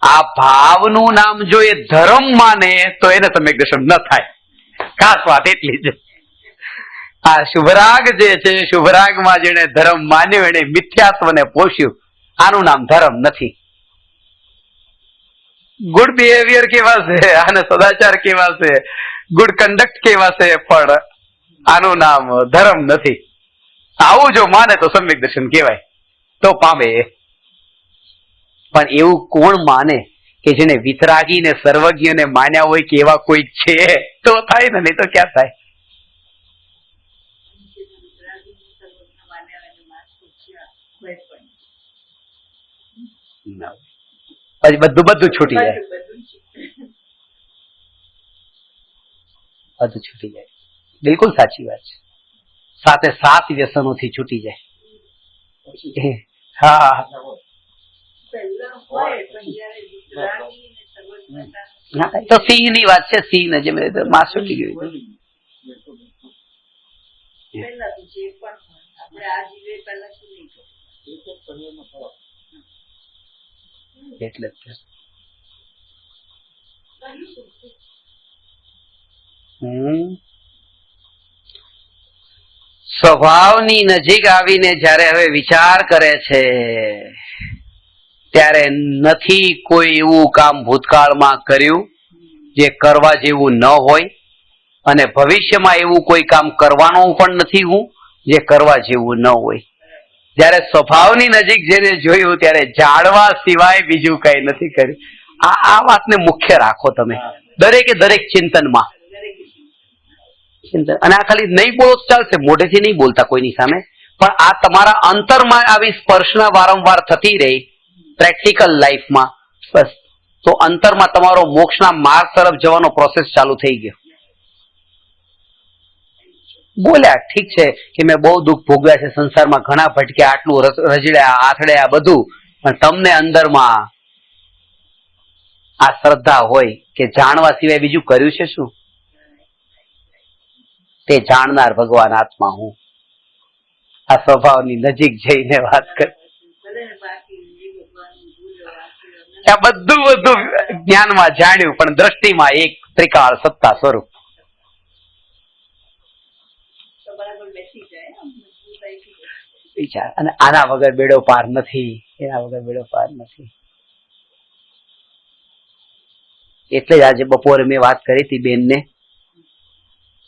આ ભાવનું નામ જો એ ધર્મ માને તો એને સમ્યક દર્શન ન થાય. ખાસ વાત એટલી છે. આ શુભરાગ જે છે, શુભરાગમાં જેને ધર્મ માન્યો એને મિથ્યાત્વને પોષ્યું, આનું નામ ધર્મ નથી. ગુડ બિહેવિયર કેવા છે, આને સદાચાર કેવા છે, ગુડ કન્ડક્ટ કેવા છે, પણ આનું નામ ધર્મ નથી. આવું જો માને તો સમ્યક દર્શન કહેવાય, તો પામે. પણ એવું કોણ માને કે જેને વિતરાગી ને સર્વજ્ઞ ને માન્યા હોય કે એવા કોઈક છે તો થાય ને, નહીં તો ક્યાં થાય? પછી બધું છૂટી જાય, બધું છૂટી જાય. બિલકુલ સાચી વાત છે. સાથે 7 વ્યસનોથી છૂટી જાય. હા, તો સિંહ ની વાત છે. સિંહ ને જેમ માંસ છૂટી ગયું એટલે સ્વભાવની નજીક આવીને જયારે હવે વિચાર કરે છે ત્યારે નથી કોઈ એવું કામ ભૂતકાળમાં કર્યું જે કરવા જેવું ન હોય, અને ભવિષ્યમાં એવું કોઈ કામ કરવાનું પણ નથી હું જે કરવા જેવું ન હોય. જયારે સ્વભાવની નજીક જેને જોયું ત્યારે જાણવા સિવાય બીજું કઈ નથી કર્યું. આ વાતને મુખ્ય રાખો તમે દરેકે દરેક ચિંતનમાં. અને આ ખાલી નહીં બોલો તો ચાલશે, મોઢેથી નહીં બોલતા કોઈની સામે, પણ આ તમારા અંતરમાં આવી સ્પર્શના વારંવાર થતી રહી પ્રેક્ટિકલ લાઈફમાં, બસ તો અંતરમાં તમારો મોક્ષના માર્ગ તરફ જવાનો પ્રોસેસ ચાલુ થઈ ગયો. બોલ્યા ઠીક છે કે મેં બહુ દુઃખ ભોગવ્યા છે સંસારમાં, ઘણા ભટક્યા, આટલું રજડ્યા, આથડ્યા, બધું, પણ તમને અંદરમાં આ શ્રદ્ધા હોય કે જાણવા સિવાય બીજું કર્યું છે શું? તે જાણનાર ભગવાન આત્મા હું. આ સ્વભાવની નજીક જઈને વાત કર. આ બધું જ્ઞાનમાં જાણ્યું, પણ દ્રષ્ટિમાં એક ત્રિકાળ સત્તા સ્વરૂપ. વિચાર, અને આના વગર બેડો પાર નથી, એના વગર બેડો પાર નથી. એટલે જ આજે બપોરે મેં વાત કરી હતી બેનને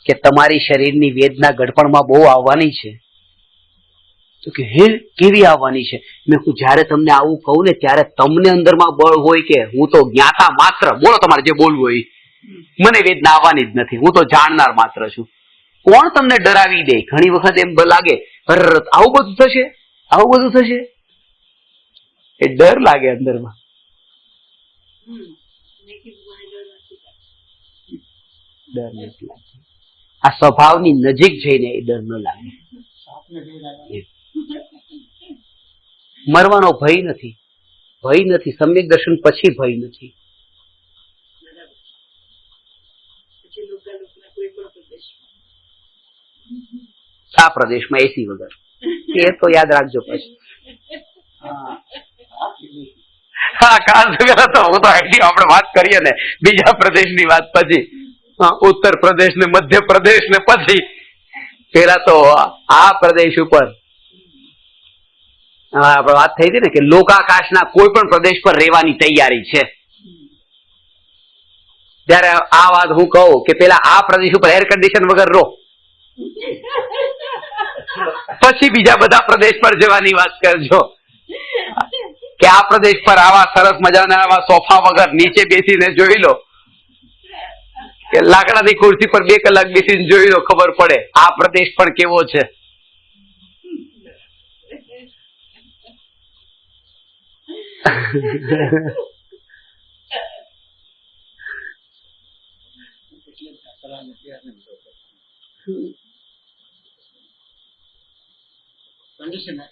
કે તમારી શરીરની વેદના ગડપણમાં બહુ આવવાની છે. તો કે હે કેવી આવવાની છે? મેં કહ્યું જયારે તમને આવું કહું ને ત્યારે તમને અંદરમાં બળ હોય કે હું તો જ્ઞાતા માત્ર, બોલો તમારે જે બોલવું હોય, મને વેદના આવવાની જ નથી, હું તો જાણનાર માત્ર છું. કોણ તમને ડરાવી દે? ઘણી વખત એમ લાગે આવું બધું થશે, આવું બધું થશે, એ ડર લાગે અંદરમાં. ડર નથી લાગતો. આ સ્વભાવની નજીક જઈને એ ડર ન લાગે. મરવાનો ભય નથી, ભય નથી. સમ્યક દર્શન પછી ભય નથી. આ પ્રદેશમાં એસી વગર, એ તો યાદ રાખજો પછી. હા, ખાસ વગર તો હું તો આપણે વાત કરીએ ને બીજા પ્રદેશની વાત પછી, ઉત્તર પ્રદેશ ને મધ્ય પ્રદેશ ને પછી પેલા તો આ પ્રદેશ ઉપર આપણે વાત થઈ હતી ને કે લોકાકાશના કોઈ પણ પ્રદેશ પર રહેવાની તૈયારી છે. ત્યારે આ વાત હું કહું કે પેલા આ પ્રદેશ ઉપર એર કન્ડિશન વગર રહો, પછી બીજા બધા પ્રદેશ પર જવાની વાત કરજો કે આ પ્રદેશ પર આવા સરસ મજાના આવા સોફા વગર નીચે બેસીને જોઈ લો, કે લાકડાની ખુરશી પર 2 કલાક બેસીને જોઈ લો, ખબર પડે આ પ્રદેશ પણ કેવો છે.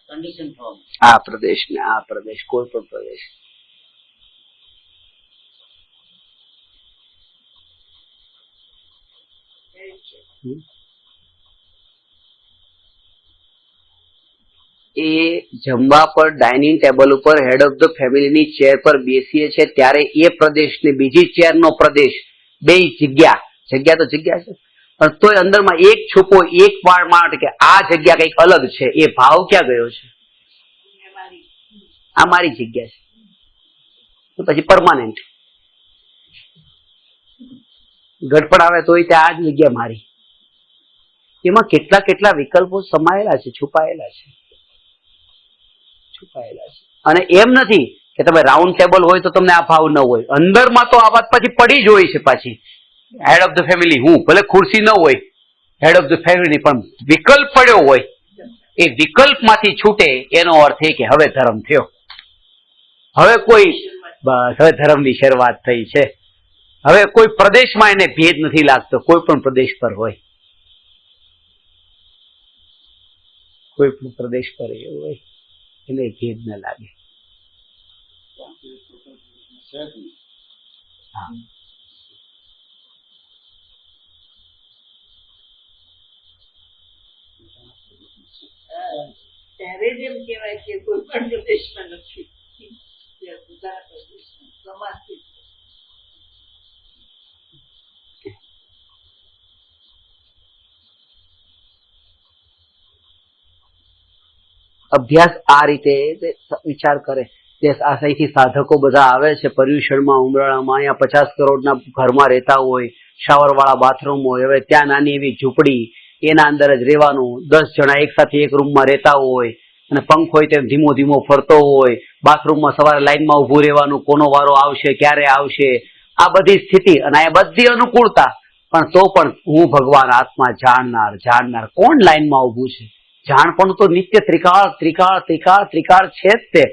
condition from આ પ્રદેશ ને આ પ્રદેશ, કોઈ પણ પ્રદેશ. એ જમવા પર ડાઇનિંગ ટેબલ ઉપર હેડ ઓફ ધ ફેમિલીની ચેર પર બેસીએ છે ત્યારે એ પ્રદેશ ને બીજી ચેરનો પ્રદેશ, બે જગ્યા, જગ્યા તો જગ્યા છે પણ તોય અંદરમાં એક છુપો એક માટે કે આ જગ્યા કઈક અલગ છે, એ ભાવ ક્યાં ગયો છે? આ મારી જગ્યા છે, પછી પરમાનન્ટ ગડપડ આવે તોય ત્યાં આ જ જગ્યા મારી. એમાં કેટલા કેટલા વિકલ્પો સમાયેલા છે, છુપાયેલા છે. અને એમ નથી કે તમે રાઉન્ડ ટેબલ હોય તો તમને આ ભાવ ન હોય, અંદરમાં તો આ વાત પછી પડી જ હોય છે. પાછી હેડ ઓફ ધ ફેમિલી હું, ભલે ખુરશી ન હોય હેડ ઓફ ધ ફેમિલી, પણ વિકલ્પ પડ્યો હોય, એ વિકલ્પમાંથી છૂટે એનો અર્થ એ કે હવે ધર્મ થયો, હવે કોઈ બસ હવે ધર્મની શરૂઆત થઈ છે. હવે કોઈ પ્રદેશમાં એને ભેદ નથી લાગતો, કોઈ પણ પ્રદેશ પર હોય, કોઈ પણ પ્રદેશ પર એવું હોય એને ભેદ ન લાગે. ત્યારે જ એમ કહેવાય કે કોઈ પણ પ્રદેશમાં નથી, બધા પ્રદેશમાં સમાજથી. અભ્યાસ આ રીતે વિચાર કરે કે અહીંથી સાધકો બધા આવે છે પર્યુષણમાં, ઉમરાળામાં, અહીંયા 50 કરોડના ઘરમાં રહેતા હોય, શાવર વાળા બાથરૂમ હોય, હવે ત્યાં નાની એવી ઝૂંપડી, એના અંદર જ રહેવાનું, 10 જણા એક સાથે એક રૂમમાં રહેતા હોય, અને પંખ હોય તેમ ધીમો ધીમો ફરતો હોય, બાથરૂમમાં સવારે લાઈનમાં ઉભું રહેવાનું, કોનો વારો આવશે ક્યારે આવશે, આ બધી સ્થિતિ અને આ બધી અનુકૂળતા. પણ તો પણ હું ભગવાન આત્મા જાણનાર જાણનાર, કોણ લાઈનમાં ઉભું છે? જાણપણ તો નિત્ય ત્રિકાળ ત્રિકાળ ત્રિકાળ ત્રિકાળ છે જ તે.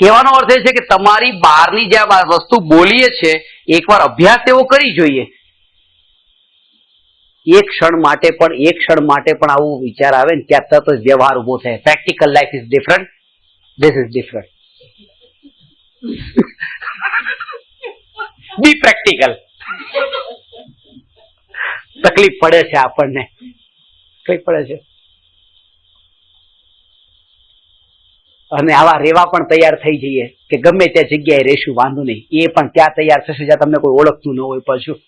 કહેવાનો અર્થ એ છે કે તમારી બહારની જે આ વસ્તુ બોલીએ છે એકવાર અભ્યાસ એવો કરી જોઈએ. એક ક્ષણ માટે પણ આવું વિચાર આવે ને ત્યાં તરત જ વ્યવહાર ઉભો થાય. Practical life is different, this is different. B practical. તકલીફ પડે છે આપણને, તકલીફ પડે છે, અને આવા રેવા પણ તૈયાર થઈ જઈએ કે ગમે ત્યાં જગ્યાએ રહેશું વાંધો નહીં, એ પણ ત્યાં તૈયાર થશે જ્યાં તમને કોઈ ઓળખતું ન હોય. પાછું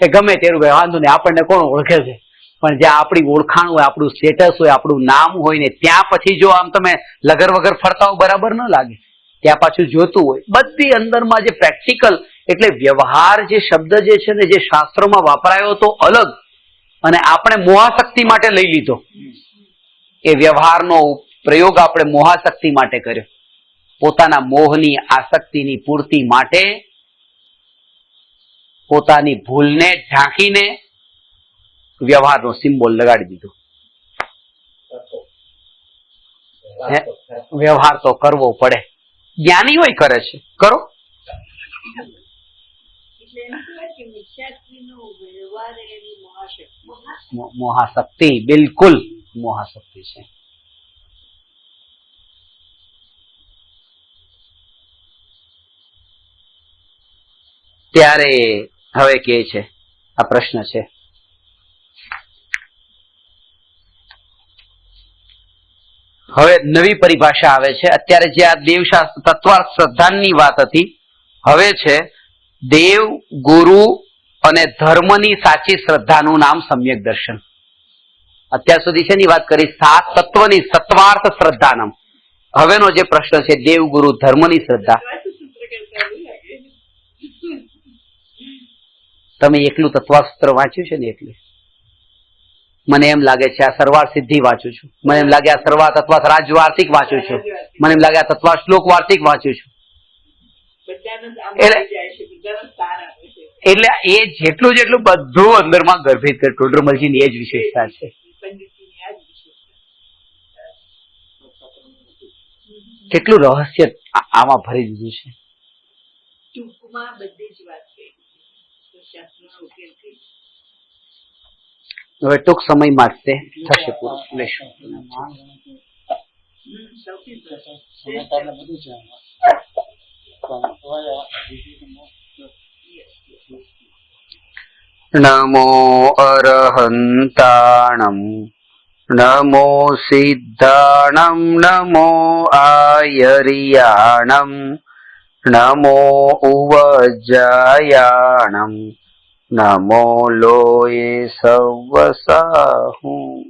કે ગમે તેનું વાંધો નહીં, આપણને કોણ ઓળખે છે, પણ જ્યાં આપણી ઓળખાણ હોય, આપણું સ્ટેટસ હોય, આપણું નામ હોય ને ત્યાં પછી જો આમ તમે લગર વગર ફરતા હો બરાબર ન લાગે. ત્યાં પાછું જોતું હોય બધી અંદરમાં જે પ્રેક્ટિકલ, એટલે વ્યવહાર જે શબ્દ જે છે ને જે શાસ્ત્રોમાં વાપરાયો તો અલગ, અને આપણે મોહાશક્તિ માટે લઈ લીધો. એ વ્યવહારનો પ્રયોગ આપણે મોહાશક્તિ માટે કર્યો, પોતાના મોહની આસક્તિની પૂર્તિ માટે, પોતાની ભૂલને ઢાંકીને વ્યવહારનો સિમ્બોલ લગાડી દીધો. વ્યવહાર તો કરવો પડે, જ્ઞાની હોય કરે છે, કરો. એટલે એમ કહેવાય કે મિથ્યાત્વીનો વ્યવહાર એની મહાશક્તિ. મોહાશક્તિ, બિલકુલ મોહાશક્તિ છે. ત્યારે હવે કે છે આ પ્રશ્ન છે, હવે નવી પરિભાષા આવે છે. અત્યારે જે આ દેવશાસ્ત્ર તત્વાર્થ શ્રદ્ધાની વાત હતી, હવે છે દેવ, ગુરુ અને ધર્મની સાચી શ્રદ્ધાનું નામ સમ્યક દર્શન. અત્યાર સુધી શેની વાત કરી? 7 તત્વની સત્વાર્થ શ્રદ્ધાનમ. હવેનો જે પ્રશ્ન છે દેવ, ગુરુ, ધર્મની શ્રદ્ધા. તમે એકલું તત્વાસૂત્ર વાંચ્યું છે ને? એટલે મને એમ લાગે છે આ સરવાળ સિદ્ધિ વાંચું છું, મને એમ લાગે આ સરવા તત્વાસ રાજવાર્ષિક વાંચું છું, મને એમ લાગે આ તત્વા શ્લોક વાર્ષિક વાંચું છું. એટલે એ જેટલું જેટલું બધું અંદરમાં ગર્ભિત કરે. ટોડરમલજીની એ જ વિશેષતા છે. કેટલું રહસ્ય આમાં ભરી દીધું છે. ટૂંકમાં બધી જ વાત કરી, શાસ્ત્રનો ઉકેલ થઈ. હવે ટૂંક સમયમાં જ તે થશે પૂરું લેશું. સૌથી નમો અરહંતાણમ નમો સિદ્ધાણમ નમો આયર્યાણમ નમો ઉવજ્જાયાણમ નમો લોયે સવસાહું.